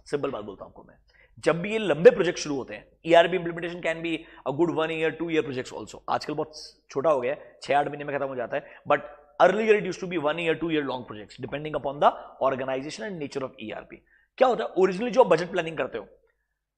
S1: सिंपल बात बोलता हूं आपको मैं, जब भी ये लंबे प्रोजेक्ट शुरू होते हैं, ERP implementation can be a good 1 year 2 year projects also. आजकल बहुत छोटा हो गया है, 6-8 महीने में खत्म हो जाता है, but earlier it used to be 1 year 2 year long projects depending upon the organization and nature of ERP. क्या होता है, ओरिजिनली जो बजट प्लानिंग करते हो,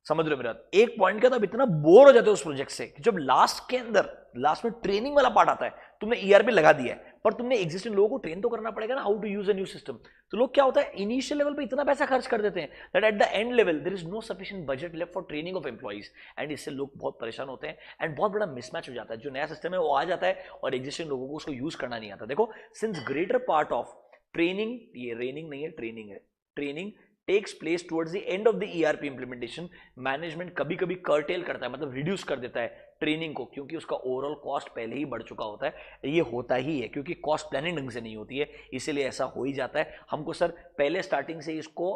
S1: समझ रहे हो मेरा, एक पॉइंट क्या था, आप इतना बोर हो जाते हो उस प्रोजेक्ट से कि जब लास्ट के अंदर, लास्ट में ट्रेनिंग वाला पार्ट आता है, तुमने ईआरपी लगा दिया है, पर तुमने एग्जिस्टिंग लोगों को ट्रेन तो करना पड़ेगा ना, how to use a new system. तो लोग क्या होता है, इनिशियल लेवल पे इतना पैसा खर्च कर देते हैं that at the end level there is no sufficient budget left for training of employees, and इससे लोग बहुत परेशान होते हैं एंड बहुत बड़ा मिसमैच हो जाता है. जो नया सिस्टम है वो आ जाता है और एग्जिस्टिंग लोगों को उसको यूज करना नहीं आता. देखो, since greater part of training, ये रेनिंग नहीं है, ट्रेनिंग है, training takes place towards the end of the ERP implementation, management कभी कभी कर्टेल करता है, मतलब रिड्यूस कर देता है ट्रेनिंग को, क्योंकि उसका ओवरऑल कॉस्ट पहले ही बढ़ चुका होता है. ये होता ही है क्योंकि कॉस्ट प्लानिंग ढंग से नहीं होती है, इसीलिए ऐसा हो ही जाता है. हमको सर पहले स्टार्टिंग से इसको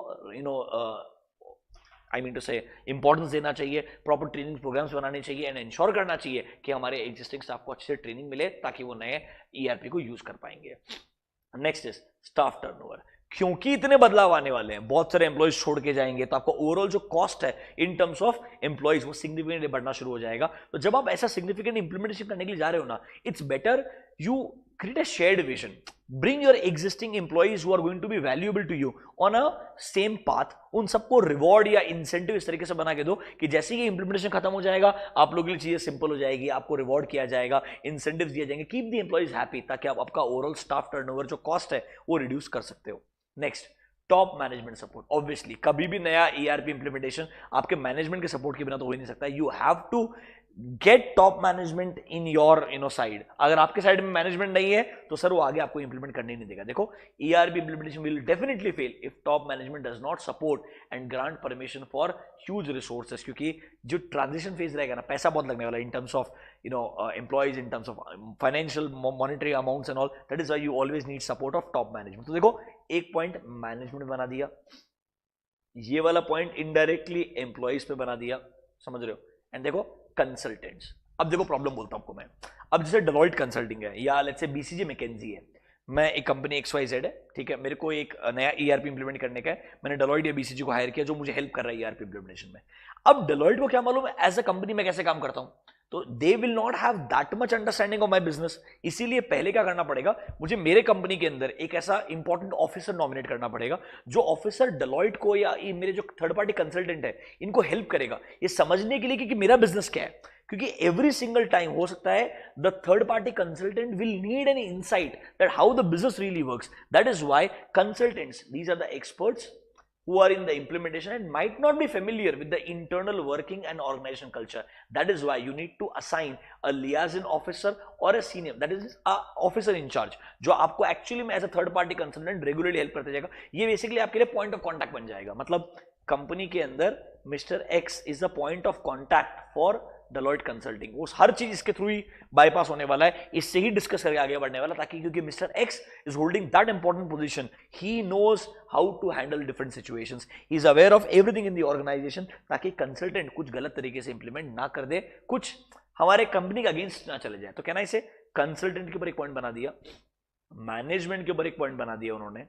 S1: आई मीन टू से इंपॉर्टेंस देना चाहिए, प्रॉपर ट्रेनिंग प्रोग्राम्स बनाने चाहिए एंड इंश्योर करना चाहिए कि हमारे एग्जिस्टिंग स्टाफ को अच्छे से ट्रेनिंग मिले ताकि वो नए ईआरपी को यूज कर पाएंगे. Next is staff turnover. क्योंकि इतने बदलाव आने वाले हैं, बहुत सारे एम्प्लॉइज छोड़ के जाएंगे, तो आपका ओवरऑल जो कॉस्ट है इन टर्म्स ऑफ एम्प्लॉइज वो सिग्निफिकेंटली बढ़ना शुरू हो जाएगा. तो जब आप ऐसा सिग्निफिकेंट इंप्लीमेंटेशन करने के लिए जा रहे हो ना, it's better you create a shared vision. Bring your existing employees who are going to be valuable to you on a same path. उन सबको रिवॉर्ड या इंसेंटिव इस तरीके से बना के दो कि जैसे ही इंप्लीमेंटेशन खत्म हो जाएगा आप लोगों के लिए चीजें सिंपल हो जाएगी, आपको रिवॉर्ड किया जाएगा, इंसेंटिव्स दिए जाएंगे. कीप द एम्प्लॉइज हैप्पी ताकि आप आपका ओवरऑल स्टाफ टर्नओवर जो कॉस्ट है वो रिड्यूस कर सकते हो. Next, top management support. Obviously कभी भी नया ईआरपी इंप्लीमेंटेशन आपके मैनेजमेंट के सपोर्ट के बिना तो हो ही नहीं सकता. You have to get top management in your side. अगर आपके साइड में मैनेजमेंट नहीं है तो सर वो आगे आपको इंप्लीमेंट करने ही नहीं देगा. देखो, ERP implementation will definitely fail if top management does not support and grant permission for huge resources. क्योंकि जो ट्रांजिशन फेज रहेगा ना, पैसा बहुत लगने वाला है इन terms of employees, in terms of financial monetary amounts and all. That is why you always need support of top management. तो देखो, एक पॉइंट मैनेजमेंट बना दिया, ये वाला पॉइंट इनडायरेक्टली एम्प्लॉइज पे बना दिया, समझ रहे हो. एंड देखो, कंसल्टेंट्स. अब देखो प्रॉब्लम बोलता हूं आपको मैं. अब जैसे डेलॉइट कंसल्टिंग है या लेट्स से बीसीजी मैकेंजी है, मैं एक कंपनी XYZ है, ठीक है, मेरे को एक नया ईआरपी इंप्लीमेंट करने का है, मैंने डेलॉइट या बीसीजी को हायर किया जो मुझे हेल्प कर रहा है ईआरपी इंप्लीमेंटेशन में. अब डेलॉइट को क्या मालूम एज अ कंपनी मैं कैसे काम करता हूं, तो दे will not have that much understanding of my business. इसीलिए पहले क्या करना पड़ेगा, मुझे मेरे कंपनी के अंदर एक ऐसा इंपॉर्टेंट ऑफिसर नॉमिनेट करना पड़ेगा जो ऑफिसर डेलॉइट को या मेरे जो थर्ड पार्टी कंसल्टेंट है इनको हेल्प करेगा ये समझने के लिए कि मेरा बिजनेस क्या है. क्योंकि एवरी सिंगल टाइम हो सकता है the third party consultant will need an insight that how the business really works. That is why consultants, these are the experts who are in the implementation and might not be familiar with the internal working and organization culture. That is why you need to assign a liaison officer or a senior, that is a officer in charge, जो आपको actually में as a third party consultant regularly help करते जाएगा. ये basically आपके लिए point of contact बन जाएगा. मतलब कंपनी के अंदर mister X is the point of contact for Deloitte consulting. वो हर चीज इसके थ्रू ही बाईपास होने वाला है, इससे ही डिस्कस करके आगे बढ़ने वाला, ताकि क्योंकि mister X is holding that important position, he knows how to handle different situations, he is aware of everything in the organization, ताकि कंसल्टेंट कुछ गलत तरीके से इंप्लीमेंट ना कर दे, कुछ हमारे कंपनी के अगेंस्ट ना चले जाए. तो कहना इसे कंसल्टेंट के ऊपर एक पॉइंट बना दिया, मैनेजमेंट के ऊपर एक पॉइंट बना दिया उन्होंने.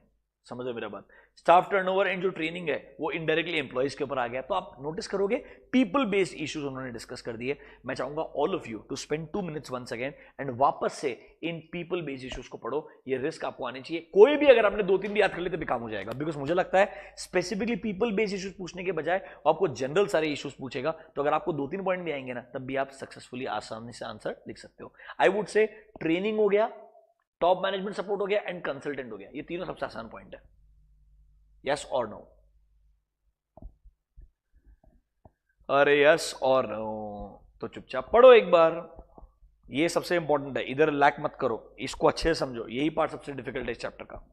S1: समझो मेरा बात. स्टाफ टर्नओवर एंड जो ट्रेनिंग है वो इनडायरेक्टली एम्प्लॉइज के ऊपर आ गया. तो आप नोटिस करोगे पीपल बेस्ड इश्यूज उन्होंने डिस्कस कर दिए. मैं चाहूंगा all of you to spend 2 minutes once again and वापस से इन पीपल बेस्ड इश्यूज को पढ़ो. ये रिस्क आपको आनी चाहिए. कोई भी अगर आपने 2-3 भी याद कर लेते भी काम हो जाएगा. बिकॉज मुझे लगता है स्पेसिफिकली पीपल बेस्ड इश्यूज पूछने के बजाय आपको जनरल सारे इश्यूज पूछेगा. तो अगर आपको 2-3 पॉइंट भी आएंगे ना, तब भी आप सक्सेसफुली आसानी से आंसर लिख सकते हो. आई वुड से ट्रेनिंग हो गया, टॉप मैनेजमेंट सपोर्ट हो गया एंड कंसल्टेंट हो गया. ये तीनों सबसे आसान पॉइंट है. यस और नो? अरे यस और नो तो चुपचाप पढ़ो एक बार. ये सबसे इंपॉर्टेंट है, इधर लैक मत करो, इसको अच्छे से समझो. यही पार्ट सबसे डिफिकल्ट है इस चैप्टर का.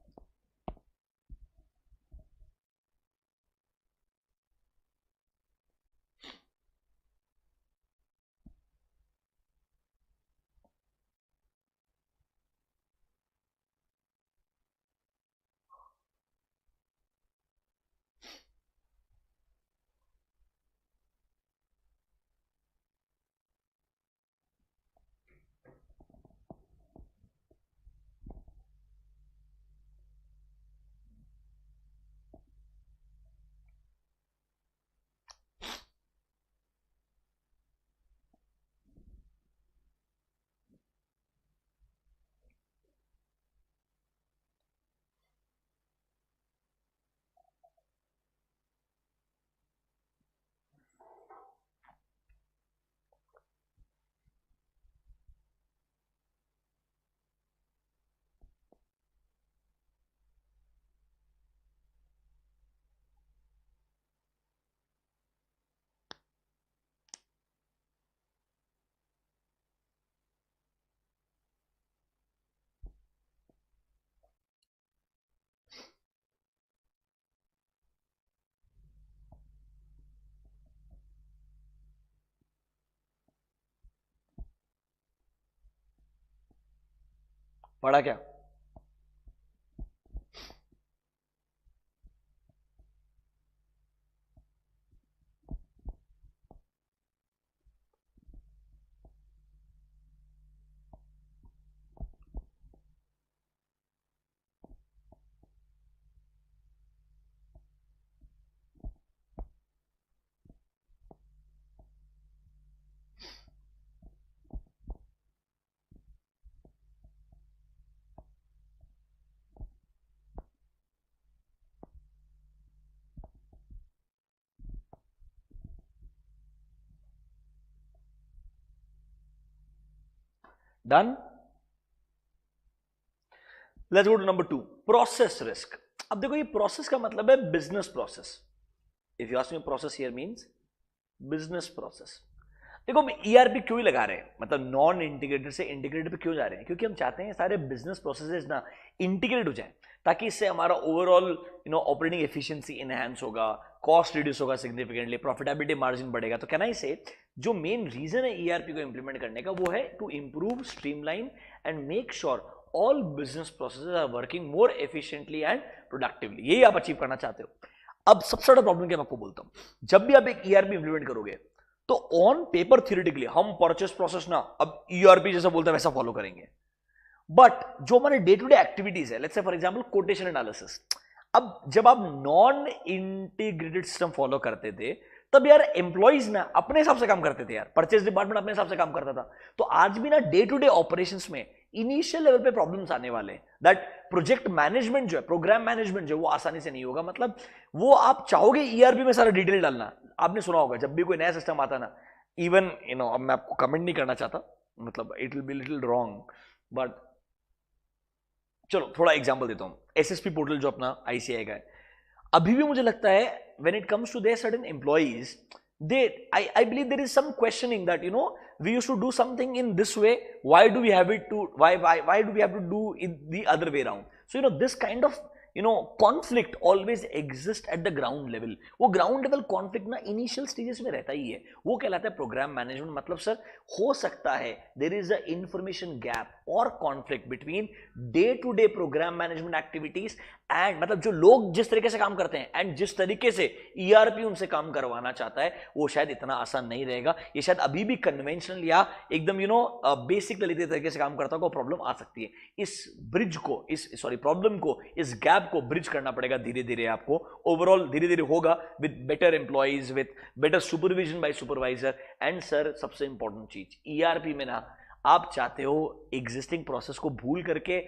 S1: पढ़ा क्या? Done. Let's go to number 2, process risk. अब देखो ये प्रोसेस का मतलब है business process. If you ask me process here means business process. देखो हम ईआरपी क्यों ही लगा रहे हैं, मतलब नॉन इंटीग्रेटेड से इंटीग्रेटेड पे क्यों जा रहे हैं, क्योंकि हम चाहते हैं सारे बिजनेस प्रोसेसेस ना इंटीग्रेट हो जाए, ताकि इससे हमारा ओवरऑल ऑपरेटिंग एफिशिएंसी इनहैंस होगा, कॉस्ट रिड्यूस होगा सिग्निफिकेंटली, प्रॉफिटेबिलिटी मार्जिन बढ़ेगा। तो कहना इसे जो मेन रीजन है ईआरपी को इंप्लीमेंट करने का वो है to improve, streamline and make sure all business processes are working more efficiently and productively. यही आप अचीव करना चाहते हो। अब सबसे बड़ा प्रॉब्लम क्या मैं आपको बोलता हूं, जब भी आप एक ईआरपी इंप्लीमेंट करोगे तो ऑन पेपर थियोरेटिकली हम परचेस प्रोसेस ना अब ईआरपी जैसा बोलते हैं वैसा फॉलो करेंगे, बट जो हमारे डे टू डे एक्टिविटीज है, let's say for example quotation analysis, अब जब आप नॉन इंटीग्रेटेड सिस्टम फॉलो करते थे तब यार एम्प्लॉइज ना अपने हिसाब से काम करते थे, यार परचेस डिपार्टमेंट अपने हिसाब से काम करता था। तो आज भी ना डे टू डे ऑपरेशंस में इनिशियल लेवल पे प्रॉब्लम्स आने वाले हैं, दैट प्रोजेक्ट मैनेजमेंट जो है, प्रोग्राम मैनेजमेंट जो है वो आसानी से नहीं होगा। मतलब वो आप चाहोगे ईआरपी में सारा डिटेल डालना, आपने सुना होगा जब भी कोई नया सिस्टम आता ना, इवन अब मैं आपको कमेंट नहीं करना चाहता, मतलब it will be little wrong, but चलो थोड़ा एग्जांपल देता हूं। एसएसपी पोर्टल जो अपना आईसीआई का है, अभी भी मुझे लगता है when it comes to their certain employees, I believe there is some questioning that we used to do something in this way, why do we have to do it the other way around? So this kind of conflict always exist at the ground level. वो ground level conflict ना initial stages में रहता ही है, वो कहलाता है programme management. मतलब sir हो सकता है there is a information gap और conflict between day to day programme management activities and, मतलब जो लोग जिस तरीके से काम करते हैं एंड जिस तरीके से ईआरपी उनसे काम करवाना चाहता है, वो शायद इतना आसान नहीं रहेगा। ये शायद अभी भी कन्वेंशनल या एकदम बेसिक तरीके से काम करता होगा, प्रॉब्लम आ सकती है। इस ब्रिज को, प्रॉब्लम को, इस गैप को ब्रिज करना पड़ेगा धीरे धीरे आपको। ओवरऑल धीरे धीरे होगा with better employees, with better supervision by supervisor. And sir सबसे इंपॉर्टेंट चीज ईआरपी में ना, आप चाहते हो एग्जिस्टिंग प्रोसेस को भूल करके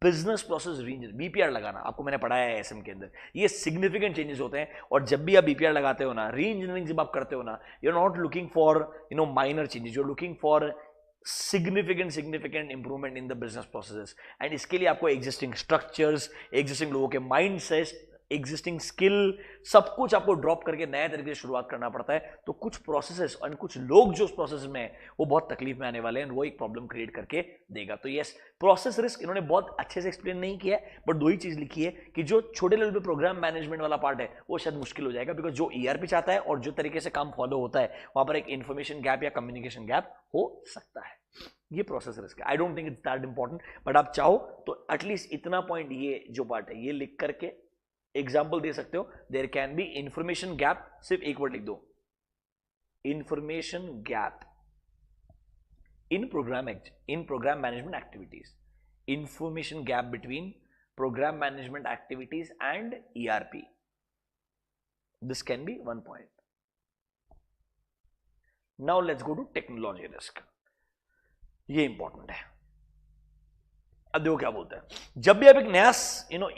S1: बिजनेस प्रोसेस रीइंजीनियर, बीपीआर लगाना। आपको मैंने पढ़ाया है एसएम के अंदर, ये सिग्निफिकेंट चेंजेस होते हैं। और जब भी आप बीपीआर लगाते हो ना, रीइंजीनियरिंग जब आप करते हो ना, you are not looking for minor changes, you are looking for significant improvement in the business processes. And इसके लिए आपको एग्जिस्टिंग स्ट्रक्चर्स, एग्जिस्टिंग लोगों के माइंडसेट, एग्जिस्टिंग स्किल, सब कुछ आपको ड्रॉप करके नए तरीके से शुरुआत करना पड़ता है। तो कुछ प्रोसेसेस और कुछ लोग जो उस प्रोसेस में है वो बहुत तकलीफ में आने वाले हैं, वो एक प्रॉब्लम क्रिएट करके देगा। तो यस, प्रोसेस रिस्क इन्होंने बहुत अच्छे से एक्सप्लेन नहीं किया है, बट दो ही चीज लिखी है कि जो छोटे लेवल पे प्रोग्राम मैनेजमेंट वाला पार्ट है वो शायद मुश्किल हो जाएगा, बिकॉज जो ईआरपी चाहता है और जो तरीके से काम फॉलो होता है वहां पर एक इंफॉर्मेशन गैप या कम्युनिकेशन गैप हो सकता है। ये प्रोसेस रिस्क है। I don't think it's that important, but आप चाहो तो एटलीस्ट इतना पॉइंट, ये जो पार्ट है ये लिख करके एग्जाम्पल दे सकते हो। There can be information gap, सिर्फ एक वर्ड लिख दो, information gap in program management activities, information gap between program management activities and ERP, this can be one point. Now let's go to technology risk. ये important है। अब देखो क्या बोलते हैं, जब भी आप एक नया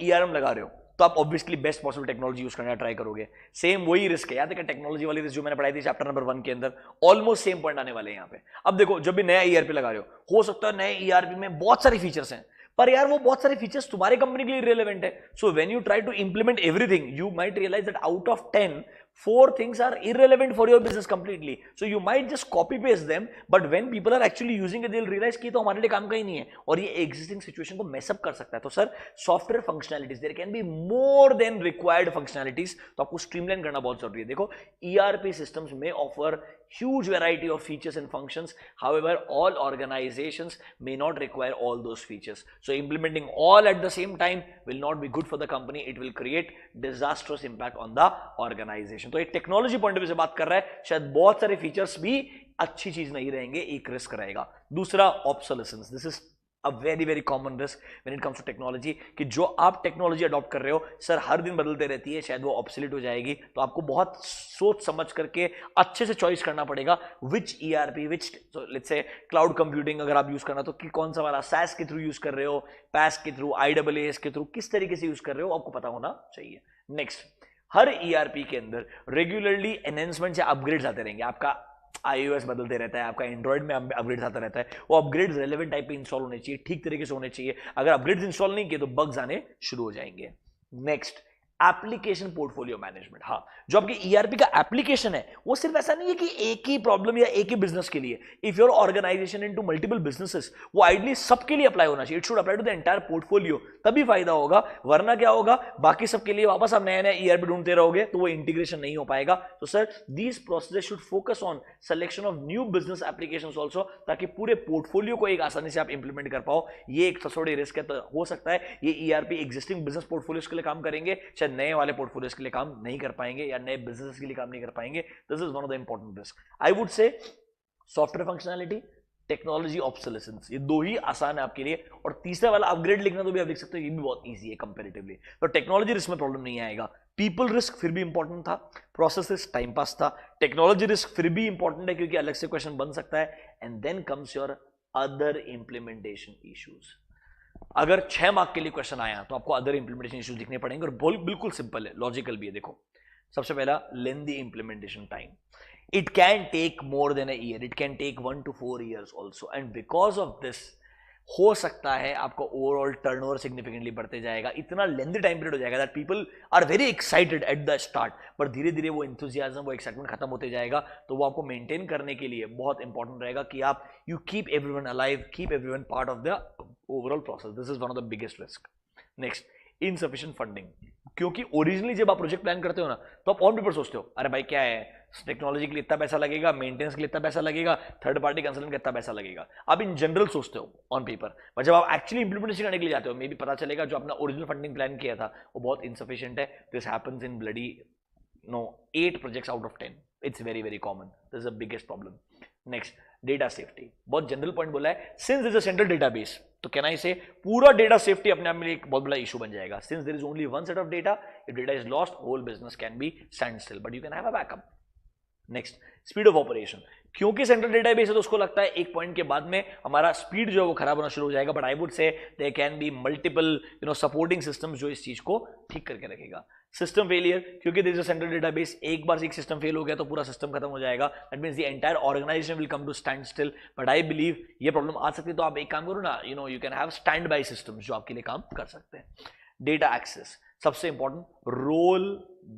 S1: ईआरएम लगा रहे हो तो आप obviously best possible technology use करना ट्राई करोगे। सेम वही रिस्क है, याद है टेक्नोलॉजी वाली रिस्क जो मैंने पढ़ाई थी चैप्टर नंबर 1 के अंदर, ऑलमोस्ट सेम पॉइंट आने वाले हैं यहाँ पे। अब देखो जब भी नया ईआरपी लगा रहे हो सकता है नए ईआरपी में बहुत सारे फीचर्स हैं, पर यार वो बहुत सारे फीचर्स तुम्हारी कंपनी के लिए रिलेवेंट है। So when you try to implement everything, you might realize that out of 10 4 things are irrelevant for your business completely. So you might just copy paste them, but when people are actually using it, they'll realize कि तो हमारे लिए काम का ही नहीं है, और ये existing situation को mess up कर सकता है। तो sir software functionalities, there can be more than required functionalities, तो आपको स्ट्रीमलाइन करना बहुत जरूरी है। देखो ERP systems may offer huge variety of features and functions, however all organizations may not require all those features. So implementing all at the same time will not be good for the company, it will create disastrous impact on the organization. तो एक technology point of view से बात कर रहा है, शायद बहुत सारे फीचर्स भी अच्छी चीज नहीं रहेंगे, एक रिस्क रहेगा। दूसरा obsolescence, this is a very very common risk when it comes to technology, कि जो आप टेक्नोलॉजी अडॉप्ट कर रहे हो सर हर दिन बदलते रहती है, शायद वो ऑब्सोलीट हो जाएगी। तो आपको बहुत सोच समझ करके अच्छे से चॉइस करना पड़ेगा which ERP, which let's say cloud computing अगर आप यूज करना तो कि कौन सा वाला, SaaS के थ्रू यूज कर रहे हो, PaaS के थ्रू, IaaS के थ्रू, किस तरीके से यूज कर रहे हो आपको पता होना चाहिए। नेक्स्ट, हर ईआरपी के अंदर रेगुलरली एनहेंसमेंट या अपग्रेड्स आते रहेंगे। आपका iOS बदलते रहता है, आपका एंड्रॉइड में अपग्रेड आता रहता है, वो अपग्रेड रेलेवेंट टाइप पे इंस्टॉल होने चाहिए, ठीक तरीके से होने चाहिए। अगर अपग्रेड्स इंस्टॉल नहीं किए तो बग्स आने शुरू हो जाएंगे। Next, application portfolio management. हाँ, जो आपकी ईआरपी का एप्लीकेशन है वो सिर्फ ऐसा नहीं है कि एक ही प्रॉब्लम या एक ही बिजनेस के लिए। If your organization into multiple businesses, वो आइडली सबके लिए अप्लाई होना चाहिए। It should apply to the entire portfolio, तभी फायदा होगा। वरना क्या होगा, बाकी सबके लिए वापस आप नया नया ईआरपी ढूंढते रहोगे तो वो इंटीग्रेशन नहीं हो पाएगा। तो sir, these process should focus on selection of new business applications also, ताकि पूरे पोर्टफोलियो को एक आसानी से आप इंप्लीमेंट कर पाओ। ये एक थोड़ी रिस्क है, तो हो सकता है ये ईआरपी एग्जिस्टिंग बिजनेस पोर्टफोलियोज के लिए काम करेंगे, शायद नए वाले पोर्टफोलियोज के लिए काम नहीं कर पाएंगे या नए बिजनेस के लिए काम नहीं कर पाएंगे। This is one of the important risk. I would से सॉफ्टवेयर फंक्शनैलिटी, टेक्नोलॉजी ऑब्सोलेसेंस, ये दो ही आसान है आपके लिए। और तीसरा वाला अपग्रेड लिखना तो भी आप लिख सकते हो, ये भी बहुत इजी है कंपैरेटिवली। तो टेक्नोलॉजी रिस्क में प्रॉब्लम नहीं आएगा। पीपल रिस्क फिर भी इंपॉर्टेंट था, प्रोसेस रिस्क टाइम पास था, टेक्नोलॉजी रिस्क फिर भी इंपॉर्टेंट है क्योंकि अलग से क्वेश्चन बन सकता है। And then comes your other implementation issues. अगर 6 मार्क के लिए क्वेश्चन आया तो आपको अदर इंप्लीमेंटेशन इश्यूज लिखने पड़ेंगे, और बिल्कुल सिंपल है, लॉजिकल भी है। देखो, सबसे पहला, lengthy implementation time. It can take more than a year. It can take 1 to 4 years also. And because of this, हो सकता है आपका ओवरऑल टर्नओवर सिग्निफिकेंटली बढ़ते जाएगा, इतना लेंथी टाइम पीरियड हो जाएगा that people are very excited at the start, पर धीरे धीरे वो एंथुजियाज्म, वो एक्साइटमेंट खत्म होते जाएगा। तो वो आपको मेंटेन करने के लिए बहुत इंपॉर्टेंट रहेगा कि आप you keep everyone alive, keep everyone part of the overall process. This is one of the biggest risk. Next, insufficient funding. क्योंकि ओरिजिनली जब आप प्रोजेक्ट प्लान करते हो ना, तो आप ऑन पेपर सोचते हो, अरे भाई क्या है, टेक्नोलॉजी के लिए इतना पैसा लगेगा, मेंटेनेंस के लिए इतना पैसा लगेगा, थर्ड पार्टी कंसल्टेंट का इतना पैसा लगेगा। आप इन जनरल सोचते हो ऑन पेपर, पर जब आप एक्चुअली इंप्लीमेंटेशन करने के लिए जाते हो, मे भी पता चलेगा जो अपना ओरिजिनल फंडिंग प्लान किया था वो बहुत इनसफिशिएंट है। This happens in bloody 8 projects out of 10। It's very very common. This is the biggest problem. Next, data safety. बहुत जनरल पॉइंट बोला है। Since is a central database, तो कैन आई से पूरा डेटा सेफ्टी अपने आप में एक बहुत बड़ा इशू बन जाएगा। Since there is only one set of data, if data is lost, whole business can be stand still, but you can have a backup. Next, speed of operation. क्योंकि central database है तो उसको लगता है एक point के बाद में हमारा स्पीड जो है वो खराब होना शुरू हो जाएगा, but I would say there can be multiple supporting systems जो इस चीज को ठीक करके रखेगा। सिस्टम फेलियर, क्योंकि there is a central database, एक बार एक सिस्टम फेल हो गया तो पूरा सिस्टम खत्म हो जाएगा। That means the entire organization will come to stand still, but I believe ये प्रॉब्लम आ सकती है। तो आप एक काम करो ना, you can have stand by systems जो आपके लिए काम कर सकते हैं। डेटा एक्सेस, सबसे important, role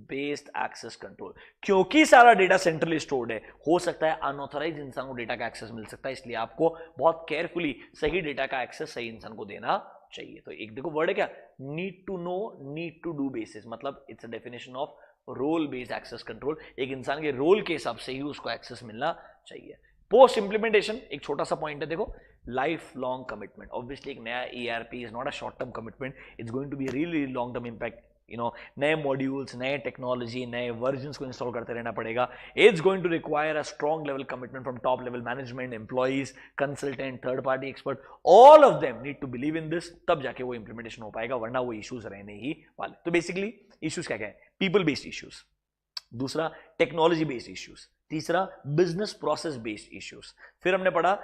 S1: based access control. क्योंकि सारा डेटा सेंट्रली स्टोर्ड है, हो सकता है अनऑथराइज इंसान को डेटा का एक्सेस मिल सकता है, इसलिए आपको बहुत केयरफुली सही डेटा का एक्सेस सही इंसान को देना चाहिए। तो एक देखो वर्ड है क्या, need to know, need to do basis, मतलब it's a definition of role based access control. एक इंसान के रोल के हिसाब से ही उसको एक्सेस मिलना चाहिए। पोस्ट इंप्लीमेंटेशन, एक छोटा सा पॉइंट है, देखो, लाइफ लॉन्ग कमिटमेंट। ऑब्वियसली एक नया ERP is not a short term commitment, it's going to be really long term impact. नए मॉड्यूल्स, नए टेक्नोलॉजी, नए वर्जन्स को इंस्टॉल करते रहना पड़ेगा। It's going to require a strong level commitment from top level management, employees, consultant, third party expert, all of them need to believe in this, तब जाके वो इंप्लीमेंटेशन हो पाएगा, वरना वो इश्यूज रहने ही वाले। तो बेसिकली इश्यूज क्या क्या है, पीपल बेस्ड इश्यूज, दूसरा टेक्नोलॉजी बेस्ड इश्यूज, तीसरा बिजनेस प्रोसेस बेस्ड इश्यूज, फिर हमने पढ़ा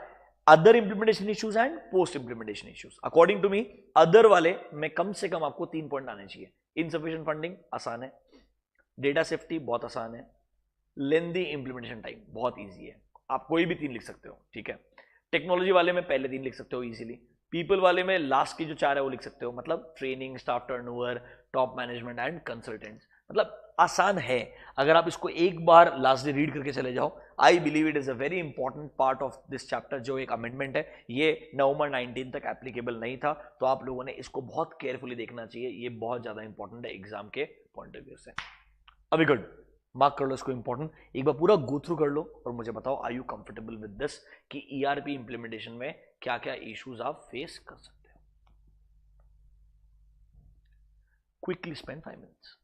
S1: other implementation issues and post implementation issues. According to me other वाले में कम से कम आपको 3 पॉइंट आने चाहिए। इनसफिशिएंट फंडिंग आसान है, डेटा सेफ्टी बहुत आसान है, लेंदी इंप्लीमेंटेशन टाइम बहुत इजी है, आप कोई भी 3 लिख सकते हो, ठीक है। टेक्नोलॉजी वाले में पहले 3 लिख सकते हो इजीली, पीपल वाले में लास्ट की जो 4 है वो लिख सकते हो, मतलब training, staff turnover, top management and consultants. मतलब आसान है, अगर आप इसको एक बार लास्ट डे रीड करके चले जाओ। I believe it is a very important part of this chapter. जो एक अमेंडमेंट है ये नवंबर 19 तक एप्लीकेबल नहीं था, तो आप लोगों ने इसको बहुत केयरफुली देखना चाहिए, ये बहुत ज्यादा इंपॉर्टेंट है एग्जाम के पॉइंट ऑफ व्यू से। अभी गुड, मार्क कर लो इसको, इंपॉर्टेंट, एक बार पूरा गो थ्रू कर लो और मुझे बताओ are you comfortable with this कि ईआरपी इंप्लीमेंटेशन में क्या क्या इश्यूज आप फेस कर सकते हो। Quickly spend 5 minutes.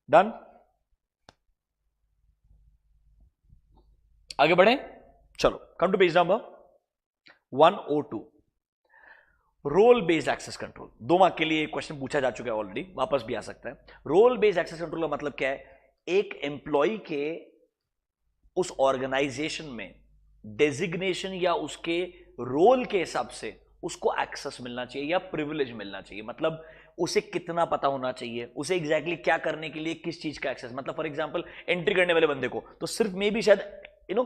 S1: डन, आगे बढ़े, चलो come to page number 102, role based access control. 2 mark के लिए क्वेश्चन पूछा जा चुका है ऑलरेडी, वापस भी आ सकता है। रोल बेस्ड एक्सेस कंट्रोल का मतलब क्या है? एक एम्प्लॉय के उस ऑर्गेनाइजेशन में डेजिग्नेशन या उसके रोल के हिसाब से उसको एक्सेस मिलना चाहिए या प्रिविलेज मिलना चाहिए। मतलब उसे कितना पता होना चाहिए, उसे एग्जैक्टली क्या करने के लिए किस चीज का एक्सेस। मतलब फॉर एग्जांपल एंट्री करने वाले बंदे को तो सिर्फ मे भी शायद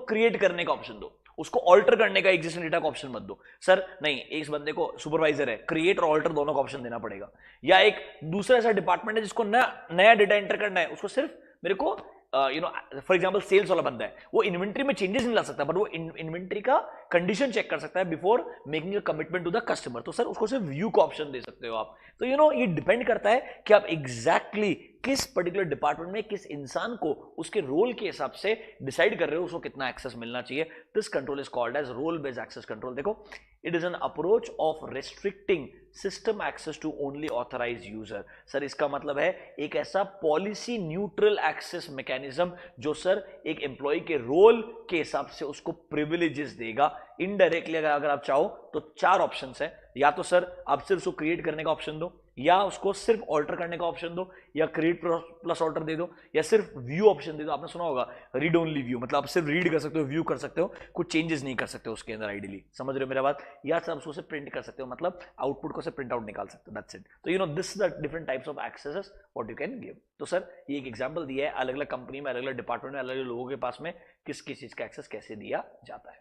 S1: क्रिएट करने का ऑप्शन दो, उसको ऑल्टर करने का एग्जिस्टिंग डेटा का ऑप्शन मत दो। सर नहीं, एक बंदे को सुपरवाइजर है, क्रिएट और ऑल्टर दोनों का ऑप्शन देना पड़ेगा। या एक दूसरा ऐसा डिपार्टमेंट है जिसको नया डेटा एंटर करना है, उसको सिर्फ मेरे को फॉर एग्जांपल सेल्स वाला बंदा है, वो इन्वेंट्री में चेंजेस नहीं ला सकता, बट वो इन्वेंट्री का कंडीशन चेक कर सकता है before making a commitment to the customer. तो सर उसको सिर्फ व्यू का ऑप्शन दे सकते हो आप। तो ये डिपेंड करता है कि आप एग्जैक्टली किस पर्टिकुलर डिपार्टमेंट में किस इंसान को उसके रोल के हिसाब से डिसाइड कर रहे हो उसको कितना एक्सेस मिलना चाहिए। This control is called as role based access control. देखो, it is an approach of restricting system access to only authorised user. Sir इसका मतलब है एक ऐसा पॉलिसी न्यूट्रल एक्सेस मैकेनिज्म जो सर एक एम्प्लॉय के रोल के हिसाब से उसको प्रिविलेजेस देगा। इनडायरेक्टली अगर आप चाहो तो 4 ऑप्शंस है, या तो सर आप सिर्फ उसको क्रिएट करने का ऑप्शन दो, या उसको सिर्फ ऑल्टर करने का ऑप्शन दो, या क्रिएट प्लस ऑल्टर दे दो, या सिर्फ व्यू ऑप्शन दे दो। आपने सुना होगा रीड ओनली व्यू, मतलब आप सिर्फ रीड कर सकते हो, व्यू कर सकते हो, कुछ चेंजेस नहीं कर सकते हो उसके अंदर आइडियली। समझ रहे हो मेरा बात? या सर उसको से प्रिंट कर सकते हो, मतलब आउटपुट को से प्रिंट आउट निकाल सकते हो, दैट्स इट। तो this is the different types of axes what you can give. तो सर ये एक एग्जांपल दिया है अलग अलग कंपनी में, अलग अलग डिपार्टमेंट में, अलग अलग लोगों के पास में किस किस चीज का एक्सेस कैसे दिया जाता है।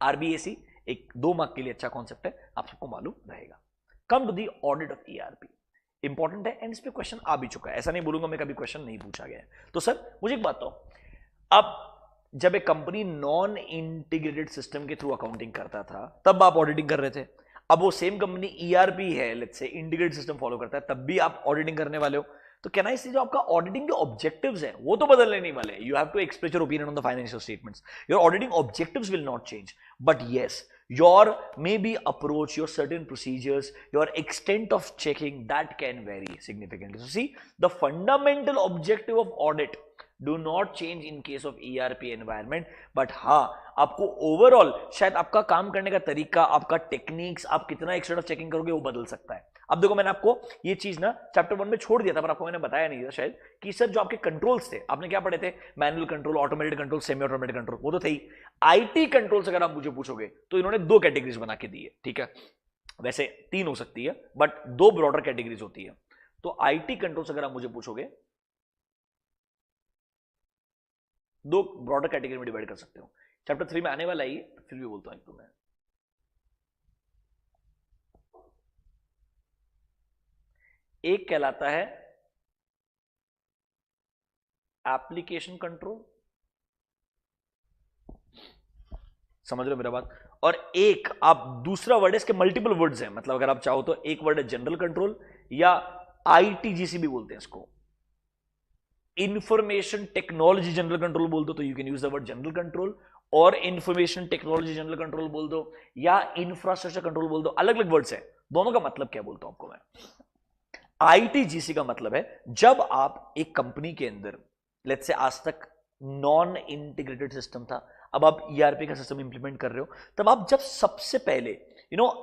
S1: आरबीएसी एक 2 मार्क के लिए अच्छा कॉन्सेप्ट है, आप सबको मालूम रहेगा। Come to the audit of ERP, important है एंड इस पे क्वेश्चन आ भी चुका है, ऐसा नहीं बोलूंगा मैं कभी क्वेश्चन नहीं पूछा गया है। तो सर मुझे एक बात बताओ, अब जब एक कंपनी नॉन इंटीग्रेटेड सिस्टम के थ्रू अकाउंटिंग करता था तब आप ऑडिटिंग कर रहे थे। अब वो सेम कंपनी ईआरपी है, let's say integrated system follow करता है, तब भी आप ऑडिटिंग करने वाले हो। तो कैन आई से जो आपका ऑडिटिंग के ऑब्जेक्टिव्स हैं वो तो बदलने नहीं वाले। You have to express your opinion on the financial statements, your auditing objectives will not change, but yes your maybe approach, your certain procedures, your extent of checking that can vary significantly. So see, the fundamental objective of audit do not change in case of ERP environment, but हाँ आपको overall शायद आपका काम करने का तरीका, आपका techniques, आप कितना एक्सटेंट ऑफ चेकिंग करोगे वो बदल सकता है। अब देखो मैंने आपको ये चीज ना चैप्टर 1 में छोड़ दिया था, पर आपको मैंने बताया नहीं था शायद कि सर जो आपके कंट्रोल्स थे, आपने क्या पढ़े थे? Manual control, automated control, semi automated control, वो तो थे ही। आईटी कंट्रोल्स अगर आप मुझे पूछोगे तो इन्होंने 2 कैटेगरीज बना के दी है, ठीक है? वैसे 3 हो सकती है, बट 2 ब्रॉडर कैटेगरीज होती है। तो आईटी कंट्रोल्स अगर आप मुझे पूछोगे 2 ब्रॉडर कैटेगरी में डिवाइड कर सकते हो। चैप्टर 3 में आने वाला ही, फिर भी बोलता हूं एक तो मैं। एक कहलाता है एप्लीकेशन कंट्रोल, समझ रहे हो मेरा बात? और एक आप दूसरा वर्ड है, इसके मल्टीपल वर्ड्स हैं, मतलब अगर आप चाहो तो एक वर्ड है जनरल कंट्रोल, या आईटीजीसी भी बोलते हैं इसको, इंफॉर्मेशन टेक्नोलॉजी जनरल कंट्रोल बोल दो तो you can use the word general control, और इंफॉर्मेशन टेक्नोलॉजी जनरल कंट्रोल बोल दो, या इंफ्रास्ट्रक्चर कंट्रोल बोल दो। अलग अलग वर्ड्स हैं, दोनों का मतलब क्या बोलता हूं आपको मैं। आईटीजीसी का मतलब है जब आप एक कंपनी के अंदर, लेट्स से आज तक नॉन इंटीग्रेटेड सिस्टम था, अब आप ईआरपी का सिस्टम इंप्लीमेंट कर रहे हो, तब आप जब सबसे पहले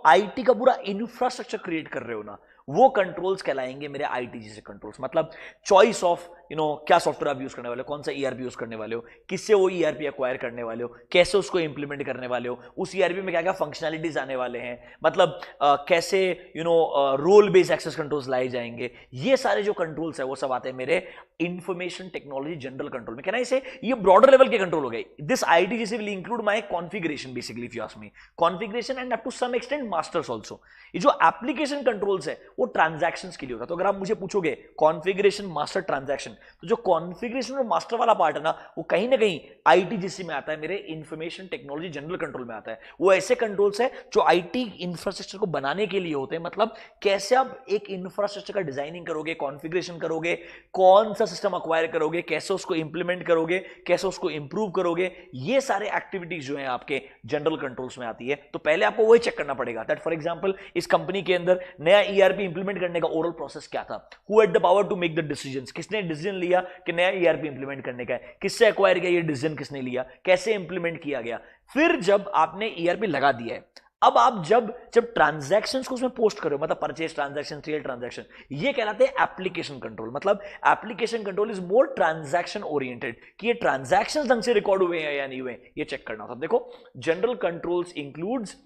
S1: आईटी का पूरा इंफ्रास्ट्रक्चर क्रिएट कर रहे हो ना, वो कंट्रोल्स कहलाएंगे मेरे आईटीजीसी कंट्रोल्स। मतलब चॉइस ऑफ क्या सॉफ्टवेयर आप यूज करने वाले हो, कौन सा ईआरपी यूज करने वाले हो, किससे वो ईआरपी एक्वायर करने वाले हो, कैसे उसको इंप्लीमेंट करने वाले हो, उस ईआरपी में क्या क्या फंक्शनैलिटीज आने वाले हैं, मतलब कैसे रोल बेस्ड एक्सेस कंट्रोल्स लाए जाएंगे। ये सारे जो कंट्रोल्स है वो सब आते हैं मेरे इंफॉर्मेशन टेक्नोलॉजी जनरल कंट्रोल में। कहना इसे ये ब्रॉडर लेवल के कंट्रोल हो गए। This ITGC will include my configuration basically, if you ask me, configuration and up to some extent masters also. ये जो एप्लीकेशन कंट्रोल्स है वो ट्रांजैक्शंस के लिए होता है। तो अगर आप मुझे पूछोगे कॉन्फ़िगरेशन, मास्टर, ट्रांजैक्शन, तो जो कॉन्फ़िगरेशन और मास्टर वाला पार्ट है ना, वो कहीं ना कहीं आईटीजीसी में आता है, मेरे इंफॉर्मेशन टेक्नोलॉजी जनरल कंट्रोल में आता है। वो ऐसे कंट्रोल्स है जो आईटी इंफ्रास्ट्रक्चर को बनाने के लिए होते हैं। मतलब कैसे आप एक इंफ्रास्ट्रक्चर का डिजाइनिंग करोगे, कॉन्फ़िगरेशन करोगे, कौन सा सिस्टम अक्वायर करोगे, कैसे उसको इंप्लीमेंट करोगे, कैसे उसको इंप्रूव करोगे, ये सारे एक्टिविटीज जो है आपके जनरल कंट्रोल्स में आती है। तो पहले आपको वही चेक करना पड़ेगा दैट फॉर एग्जांपल इस कंपनी के अंदर नया ईआरपी इंप्लीमेंट करने का ओवरऑल प्रोसेस क्या था, who had the power to make the decisions, किसने डिसीजन लिया कि नया ईआरपी इंप्लीमेंट करने का है, किससे एक्वायर किया ये डिसीजन किसने लिया, कैसे इंप्लीमेंट किया गया। फिर जब आपने ईआरपी लगा दिया है, अब आप जब ट्रांजैक्शंस को उसमें पोस्ट करो, मतलब परचेज ट्रांजैक्शन, सेल ट्रांजैक्शन, ये कहलाते हैं एप्लीकेशन कंट्रोल। मतलब application control is more transaction oriented, कि ये ट्रांजैक्शंस ढंग से रिकॉर्ड हुए हैं या नहीं हुए, ये चेक करना होता है। देखो general controls includes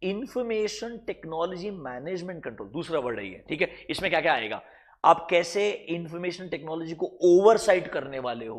S1: information technology management control, दूसरा वर्ड है ये, ठीक है। इसमें क्या क्या आएगा, आप कैसे इंफॉर्मेशन टेक्नोलॉजी को ओवरसाइट करने वाले हो,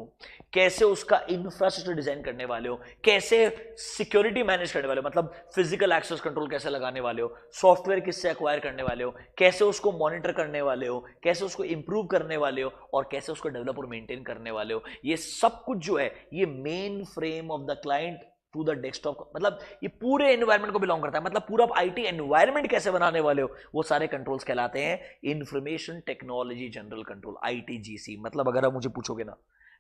S1: कैसे उसका इंफ्रास्ट्रक्चर डिजाइन करने वाले हो, कैसे सिक्योरिटी मैनेज करने वाले हो, मतलब फिजिकल एक्सेस कंट्रोल कैसे लगाने वाले हो, सॉफ्टवेयर किससे एक्वायर करने वाले हो, कैसे उसको मॉनिटर करने वाले हो, कैसे उसको इंप्रूव करने वाले हो, और कैसे उसको डेवलप और मेंटेन करने वाले हो। ये सब कुछ जो है ये mainframe of the client to the desktop, मतलब ये पूरे एनवायरनमेंट को बिलोंग करता है। मतलब पूरा आप आईटी एनवायरनमेंट कैसे बनाने वाले हो, वो सारे कंट्रोल्स कहलाते हैं information technology general control, ITGC. मतलब अगर आप मुझे पूछोगे ना,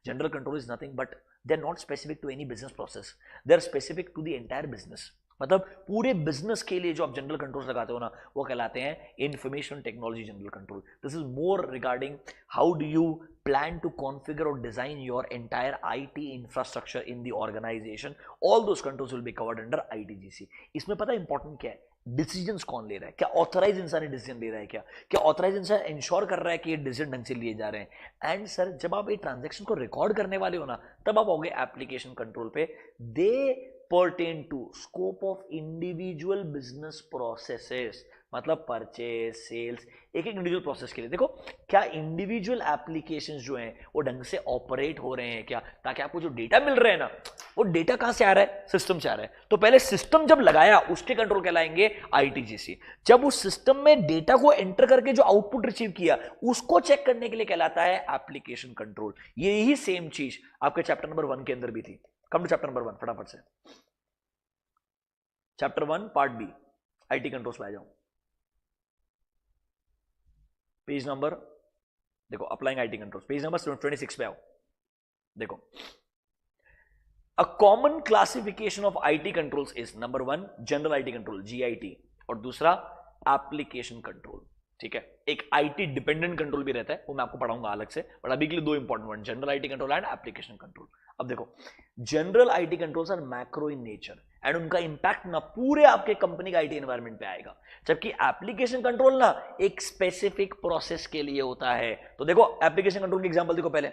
S1: general control is nothing but they are not specific to any business process, they are specific to the entire business. मतलब पूरे बिजनेस के लिए जो आप जनरल कंट्रोल्स लगाते हो ना, वो कहलाते हैं information technology general control. This is more regarding how do you plan to configure or design your entire IT infrastructure in the organization. All those controls will be covered under ITGC. इसमें पता है important क्या है, decisions कौन ले रहा है, क्या ऑथराइज इंसान डिसीजन ले रहा है, क्या ऑथराइज इंसान इंश्योर कर रहा है कि ये डिसीजन ढंग से लिए जा रहे हैं। एंड सर जब आप ये ट्रांजैक्शन को रिकॉर्ड करने वाले हो ना, तब आप आओगे एप्लीकेशन कंट्रोल पे। They pertain to scope of individual business processes, मतलब परचेज सेल्स, एक एक इंडिविजुअल प्रोसेस के लिए। देखो क्या इंडिविजुअल एप्लीकेशंस जो हैं वो ढंग से ऑपरेट हो रहे हैं क्या, ताकि आपको जो डेटा मिल रहा है ना, वो डेटा कहां से आ रहा है, सिस्टम से आ रहा है। तो पहले सिस्टम जब लगाया उसके कंट्रोल कहलाएंगे आईटीजीसी। जब उस सिस्टम में डेटा को एंटर करके जो आउटपुट रिसीव किया उसको चेक करने के लिए कहलाता है एप्लीकेशन कंट्रोल। यही सेम चीज आपके चैप्टर नंबर 1 के अंदर भी थी। कम टू चैप्टर नंबर 1 फटाफट से, chapter 1 part B IT controls पे आ जाओ। पेज नंबर देखो, applying IT controls, page number 26 पे आओ। देखो a common classification of IT controls is number 1 general IT control GIT, और दूसरा एप्लीकेशन कंट्रोल। ठीक है, एक आईटी डिपेंडेंट कंट्रोल भी रहता है, वो मैं आपको पढ़ाऊंगा अलग से, बट अभी के लिए दो important word, general IT control and application control. अब देखो general IT controls are macro in nature and उनका इंपैक्ट ना पूरे आपके कंपनी का आईटी एनवायरनमेंट पे आएगा, जबकि एप्लीकेशन कंट्रोल ना एक स्पेसिफिक प्रोसेस के लिए होता है। तो देखो एप्लीकेशन कंट्रोल की एग्जांपल देखो, पहले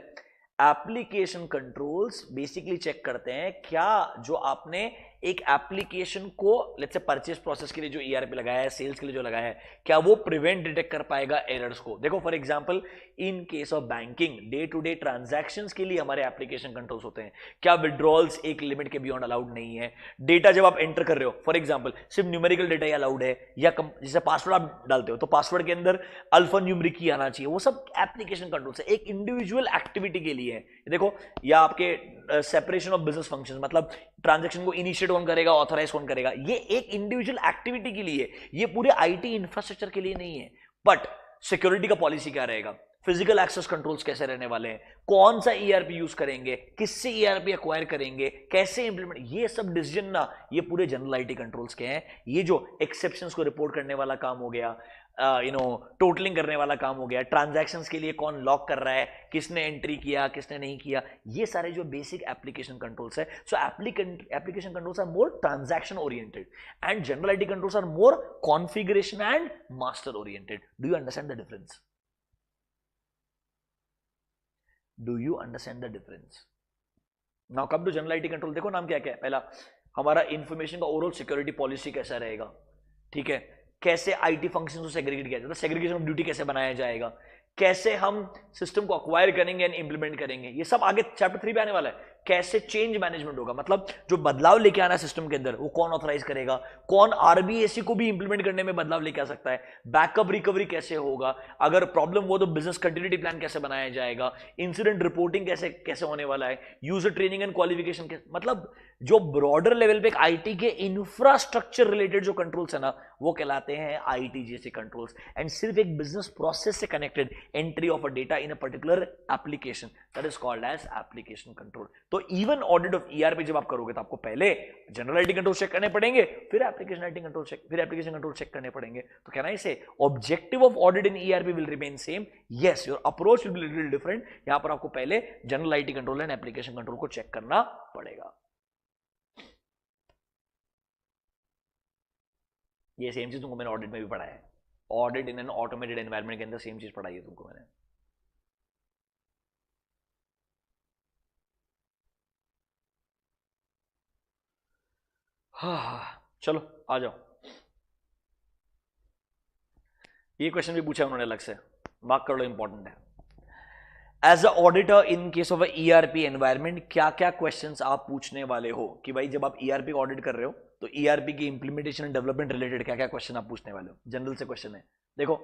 S1: एप्लीकेशन कंट्रोल्स बेसिकली चेक करते हैं क्या जो आपने एक एप्लीकेशन को लेट्स से परचेस प्रोसेस के लिए जो ईआरपी लगाया है, सेल्स के लिए जो लगाया है, क्या वो प्रिवेंट डिटेक्ट कर पाएगा एरर्स को। देखो for example in case of banking day to day transactions के लिए हमारे एप्लीकेशन कंट्रोल्स होते हैं, क्या विड्रॉल्स एक लिमिट के बियॉन्ड अलाउड नहीं है, डेटा जब आप एंटर कर रहे हो फॉर एग्जांपल सिर्फ न्यूमेरिकल डेटा ही अलाउड है, या जैसे पासवर्ड आप डालते हो तो पासवर्ड के अंदर अल्फा न्यूमेरिक ही आना चाहिए, वो सब एप्लीकेशन कंट्रोल्स है, एक इंडिविजुअल एक्टिविटी के लिए है। देखो या आपके सेपरेशन ऑफ बिजनेस फंक्शंस, मतलब ट्रांजैक्शन को इनिशिएट कौन करेगा, ऑथराइज कौन करेगा, ये एक इंडिविजुअल एक्टिविटी के लिए, ये पूरे आईटी इंफ्रास्ट्रक्चर के लिए नहीं है। बट सिक्योरिटी का पॉलिसी क्या रहेगा, फिजिकल एक्सेस कंट्रोल्स कैसे रहने वाले हैं, कौन सा ईआरपी यूज करेंगे, किससे ईआरपी एक्वायर करेंगे, कैसे इंप्लीमेंट, ये सब डिसीजन ना ये पूरे जनरल आईटी कंट्रोल्स के हैं। ये जो एक्सेप्शंस को रिपोर्ट करने वाला काम हो गया, टोटलिंग करने वाला काम हो गया, ट्रांजैक्शंस के लिए कौन लॉक कर रहा है, किसने एंट्री किया किसने नहीं किया, ये सारे जो बेसिक एप्लीकेशन कंट्रोल्स है। So application controls are more transaction oriented and general IT controls are more configuration and master oriented. Do you understand the difference? Do you understand the difference? Now come to general IT control. देखो नाम क्या क्या है, पहला हमारा information का overall security policy कैसा रहेगा, ठीक है, कैसे आईटी फंक्शंस को सेग्रीगेट किया जाता है, सेग्रीगेशन ऑफ ड्यूटी कैसे बनाया जाएगा, कैसे हम सिस्टम को अक्वायर करेंगे एंड इंप्लीमेंट करेंगे, ये सब आगे चैप्टर 3 पे आने वाला है। कैसे चेंज मैनेजमेंट होगा, मतलब जो बदलाव लेके आना है सिस्टम के अंदर वो कौन ऑथराइज करेगा, कौन आरबीएससी को भी इंप्लीमेंट करने में बदलाव लेके आ सकता है, बैकअप रिकवरी कैसे होगा, अगर प्रॉब्लम हो तो बिजनेस कंटिन्यूटी प्लान कैसे बनाया जाएगा, इंसिडेंट रिपोर्टिंग कैसे कैसे होने वाला है, यूजर ट्रेनिंग एंड क्वालिफिकेशन कैसे, मतलब जो ब्रॉडर लेवल पे आईटी के इंफ्रास्ट्रक्चर रिलेटेड जो कंट्रोल्स है ना वो कहलाते हैं आईटी जैसे कंट्रोल्स। एंड सिर्फ एक बिजनेस प्रोसेस से connected entry of a data in a particular application that is called as application control. तो तो इवन ऑडिट ऑफ ईआरपी जब आप करोगे तो आपको पहले जनरल आईटी कंट्रोल चेक करने पड़ेंगे, फिर एप्लीकेशन आईटी कंट्रोल चेक, फिर एप्लीकेशन कंट्रोल चेक करने पड़ेंगे. तो कहना इसे objective of audit in ERP will remain same. Yes, your approach will be little different. यहां पर आपको पहले general IT control and application control को चेक करना पड़ेगा. ये सेम चीज तुमको मैंने ऑडिट में भी पढ़ा है. Audit in an automated environment के अंदर सेम चीज पढ़ाई है तुमको मैंने. हाँ चलो आ जाओ. ये क्वेश्चन भी पूछा उन्होंने अलग से, मार्क कर लो, इंपॉर्टेंट है. As a auditor in case of ERP environment क्या क्या क्वेश्चंस आप पूछने वाले हो कि भाई जब आप ईआरपी का ऑडिट कर रहे हो तो ईआरपी की इंप्लीमेंटेशन एंड डेवलपमेंट रिलेटेड क्या क्या क्वेश्चन आप पूछने वाले हो. जनरल से क्वेश्चन है. देखो,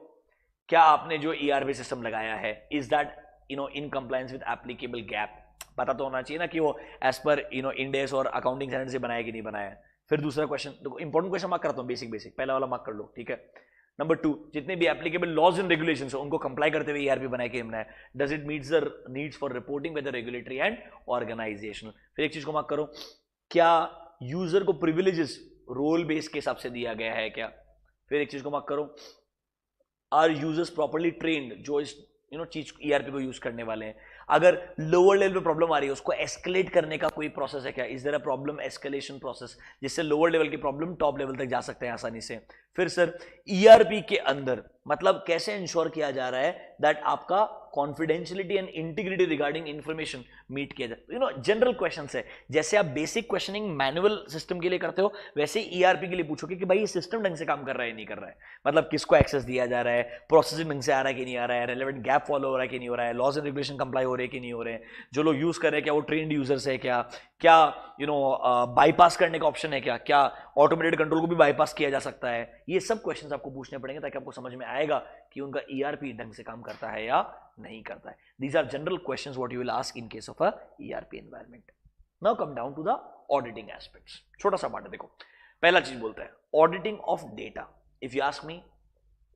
S1: क्या आपने जो ईआरपी सिस्टम लगाया है is that in compliance with applicable gap. पता तो होना चाहिए ना कि वो एज पर इंड एस और अकाउंटिंग स्टैंडर्ड से बनाया कि नहीं बनाया. फिर दूसरा क्वेश्चन, देखो इंपॉर्टेंट क्वेश्चन मार्क करता हूं, बेसिक पहला वाला मार्क कर लो, ठीक है. नंबर 2, जितने भी एप्लीकेबल लॉज एंड रेगुलेशंस उनको कंप्लाई करते हुए ईआरपी बनाया कि हमने, does it meets the needs for reporting with the regulatory and organizational. फिर एक चीज को मार्क करो, क्या यूजर को प्रिविलेजेस रोल बेस के हिसाब से दिया गया है क्या. फिर एक चीज को मार्क करो, आर यूजर्स प्रॉपर्ली ट्रेन्ड जो इस चीज ईआरपी को यूज करने वाले हैं. अगर लोअर लेवल पे प्रॉब्लम आ रही है उसको एस्केलेट करने का कोई प्रोसेस है क्या, is there a problem escalation process जिससे लोअर लेवल की प्रॉब्लम टॉप लेवल तक जा सकते हैं आसानी से. फिर सर ईआरपी के अंदर मतलब कैसे इंश्योर किया जा रहा है दैट आपका confidentiality and integrity regarding information meet किया जाए. जनरल क्वेश्चन है, जैसे आप बेसिक क्वेश्चनिंग मैनुअल सिस्टम के लिए करते हो वैसे ईआरपी के लिए पूछोगे कि भाई ये सिस्टम ढंग से काम कर रहा है नहीं कर रहा है. मतलब किसको एक्सेस दिया जा रहा है, प्रोसेसिंग ढंग से आ रहा है कि नहीं आ रहा है, रेलेवेंट गैप फॉलो हो रहा है कि नहीं हो रहा है, लॉज एंड रेगुलेशन कंप्लाई हो रहे हैं कि नहीं हो रहे हैं, जो लोग यूज कर रहे हैं क्या वो ट्रेंड यूजर्स है क्या, क्या बाईपास करने का ऑप्शन है क्या ऑटोमेटेड कंट्रोल को भी बाईपास किया जा सकता है. ये सब क्वेश्चंस आपको पूछने पड़ेंगे ताकि आपको समझ में आएगा कि उनका ईआरपी ढंग से काम करता है या नहीं करता है. These are general questions what you will ask in case of a ERP environment. Now come down to the auditing aspects. छोटा सा पार्ट है, देखो पहला चीज बोलता है auditing of data. If you ask मी,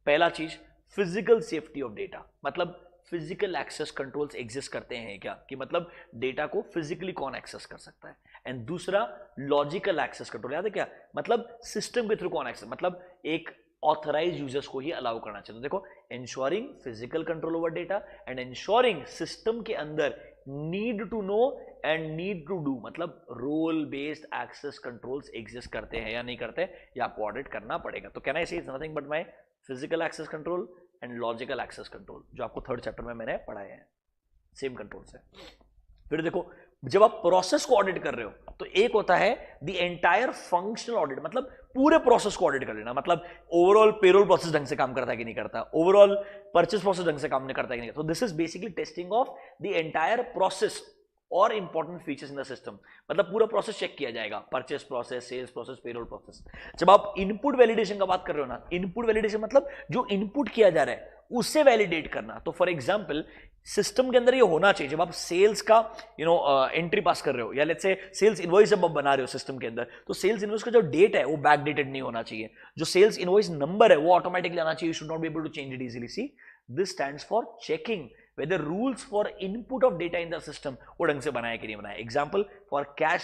S1: पहला चीज फिजिकल सेफ्टी ऑफ डेटा, मतलब फिजिकल एक्सेस कंट्रोल्स एग्जिस्ट करते हैं क्या, कि मतलब डेटा को फिजिकली कौन एक्सेस कर सकता है. एंड दूसरा लॉजिकल एक्सेस कंट्रोल, याद है क्या, मतलब सिस्टम के थ्रू कौन एक्सेस, मतलब एक ऑथराइज यूजर्स को ही अलाउ करना चाहिए. तो देखो, ensuring physical control over data and ensuring system के अंदर need to know and need to do, मतलब role based access controls exist करते हैं या नहीं करते, या आपको ऑडिट करना पड़ेगा. तो कहना है nothing but my physical access control and logical access control, जो आपको थर्ड चैप्टर में मैंने पढ़ाए हैं, सेम कंट्रोल से. फिर देखो, जब आप प्रोसेस को ऑडिट कर रहे हो तो एक होता है द एंटायर फंक्शनल ऑडिट, मतलब पूरे प्रोसेस को ऑडिट कर लेना, मतलब ओवरऑल पेरोल प्रोसेस ढंग से काम करता है कि नहीं करता, ओवरऑल परचेस प्रोसेस ढंग से काम नहीं करता है कि नहीं. तो this is basically testing of the entire process और important features in the system, मतलब पूरा प्रोसेस चेक किया जाएगा, purchase process, sales process, payroll process. जब आप इनपुट वैलिडेशन का बात कर रहे हो ना, इनपुट वैलिडेशन मतलब जो इनपुट किया जा रहा है उससे वैलिडेट करना. तो फॉर एग्जांपल सिस्टम के अंदर ये होना चाहिए, जब आप सेल्स का एंट्री पास कर रहे हो या लेट्स से सेल्स इनवॉइस जब आप बना रहे हो सिस्टम के अंदर, तो सेल्स इनवॉइस का जो डेट है वो बैक डेटेड नहीं होना चाहिए. जो सेल्स इनवॉइस नंबर है वो ऑटोमेटिकली आना चाहिए. You should not be able to change it easily. See, this stands for checking whether rules for input of data in the system वो ढंग से बनाया कि नहीं बनाया. Example, for cash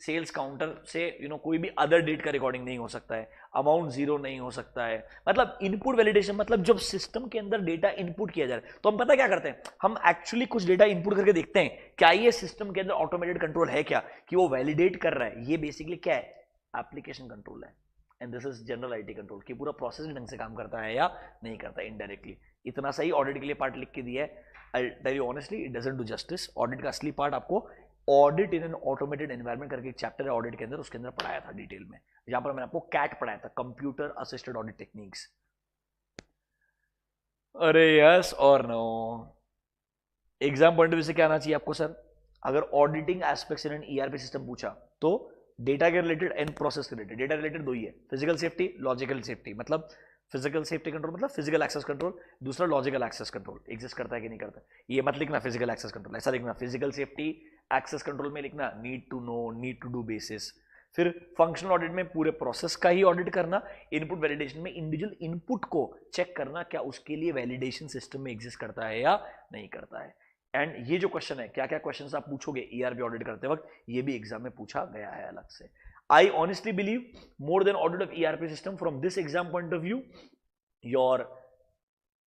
S1: sales counter से कोई भी अदर डेट का रिकॉर्डिंग नहीं हो सकता है, अमाउंट जीरो नहीं हो सकता है. मतलब इनपुट वैलिडेशन, मतलब जब सिस्टम के अंदर डेटा इनपुट किया जा रहा है तो हम पता क्या करते हैं, हम एक्चुअली कुछ डेटा इनपुट करके देखते हैं क्या ये सिस्टम के अंदर ऑटोमेटेड कंट्रोल है क्या, कि वो वैलिडेट कर रहा है. ये बेसिकली क्या है, एप्लीकेशन कंट्रोल है. And this is general IT control, कि पूरा प्रोसेस ढंग से काम करता है या नहीं करता इनडायरेक्टली. इतना सही ऑडिट के लिए पार्ट लिख के दिया है. I'll tell you honestly, it doesn't do justice. Audit का असली पार्ट आपको audit in an automated environment करके एक चैप्टर है ऑडिट के अंदर, उसके अंदर पढ़ाया था डिटेल में, जहां पर मैंने आपको कैट पढ़ाया था, कंप्यूटर असिस्टेड ऑडिट टेक्निक्स. अरे यस और no, exam point of view से क्या आना चाहिए आपको सर, अगर auditing aspects in an ERP system पूछा तो डेटा के रिलेटेड एंड प्रोसेस के रिलेटेड. डेटा रिलेटेड दो ही है, फिजिकल सेफ्टी, लॉजिकल सेफ्टी. मतलब फिजिकल सेफ्टी कंट्रोल मतलब फिजिकल एक्सेस कंट्रोल, दूसरा लॉजिकल एक्सेस कंट्रोल एग्जिस्ट करता है कि नहीं करता. ये मत लिखना फिजिकल एक्सेस कंट्रोल, ऐसा लिखना फिजिकल सेफ्टी एक्सेस कंट्रोल में लिखना need to know, need to do basis. फिर फंक्शनल ऑडिट में पूरे प्रोसेस का ही ऑडिट करना. इनपुट वैलिडेशन में इंडिविजुअल इनपुट को चेक करना क्या उसके लिए वैलिडेशन सिस्टम में एग्जिस्ट करता है या नहीं करता है. एंड ये जो क्वेश्चन है, क्या क्या क्वेश्चंस आप पूछोगे ईआरपी ऑडिट करते वक्त, ये भी एग्जाम में पूछा गया है अलग से. I honestly believe more than audit of ERP system from this exam point of view, your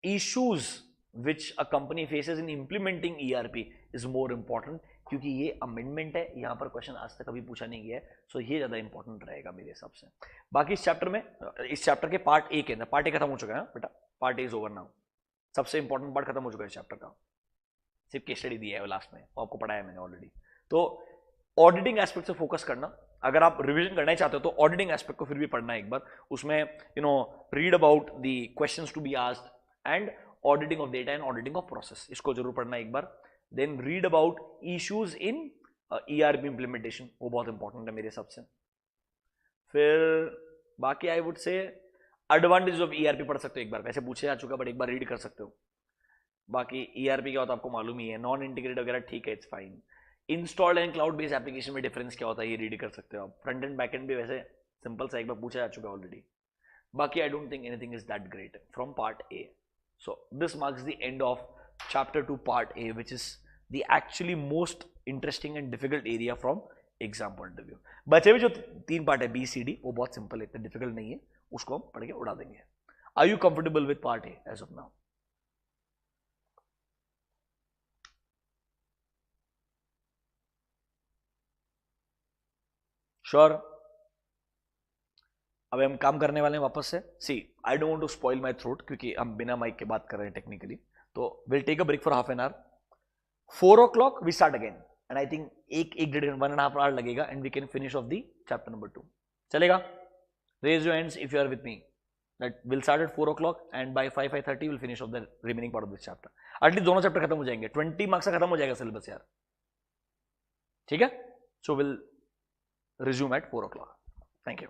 S1: issues which a company faces in implementing ERP is more important, क्योंकि ये अमेंडमेंट है, यहां पर क्वेश्चन आज तक कभी पूछा नहीं गया है, सो ये ज्यादा इंपॉर्टेंट रहेगा मेरे हिसाब से. बाकी इस चैप्टर में, इस चैप्टर के पार्ट ए के अंदर, पार्ट ए खत्म हो चुका है बेटा, part A is over now. सबसे इंपॉर्टेंट पार्ट खत्म हो चुका है इस चैप्टर का, सिर्फ केस स्टडी दिया है लास्ट में, आपको पढ़ाया मैंने ऑलरेडी. तो ऑडिटिंग एस्पेक्ट से फोकस करना, अगर आप रिवीजन करना ही चाहते हो तो ऑडिटिंग एस्पेक्ट को फिर भी पढ़ना है एक बार. उसमें read about the questions to be asked and auditing of data and auditing of process, इसको जरूर पढ़ना एक बार. Then read about issues in ERP implementation, वो बहुत इंपॉर्टेंट है मेरे हिसाब से. फिर बाकी I would say advantage of ERP पढ़ सकते हो एक बार, वैसे पूछे जा चुका बट एक बार रीड कर सकते हो. बाकी ईआरपी क्या होता है आपको मालूम ही है, नॉन इंटीग्रेटेड वगैरह ठीक है, it's fine. Installed and cloud based application में डिफरेंस क्या होता है ये रीड कर सकते हो आप. फ्रंट एंड बैक एंड भी वैसे सिंपल सा एक बार पूछा जा चुका है ऑलरेडी. बाकी I don't think anything is that great from part A. So this marks the end of chapter 2 part A, which is the actually most interesting and difficult area from exam point of view. बचे हुए जो 3 part है B C D, वो बहुत simple है, इतना difficult नहीं है, उसको हम पढ़ के उड़ा देंगे. Are you comfortable with part A as of now? Sure. अब हम काम करने वाले हैं वापस से. See I don't want to spoil my throat, क्योंकि हम बिना माइक के बात कर रहे हैं टेक्निकली, तो will take a break for half an hour. 4 o'clock we start again, and I think एक 1.5 आवर लगेगा, and we can finish off the chapter number 2. चलेगा? Raise your hands if you are with me. That will start at 4 o'clock and by 5:30 will finish off the remaining part of this chapter. At least दोनों chapter खत्म हो जाएंगे, 20 marks का खत्म हो जाएगा syllabus यार. ठीक है? So will resume at 4 o'clock. Thank you.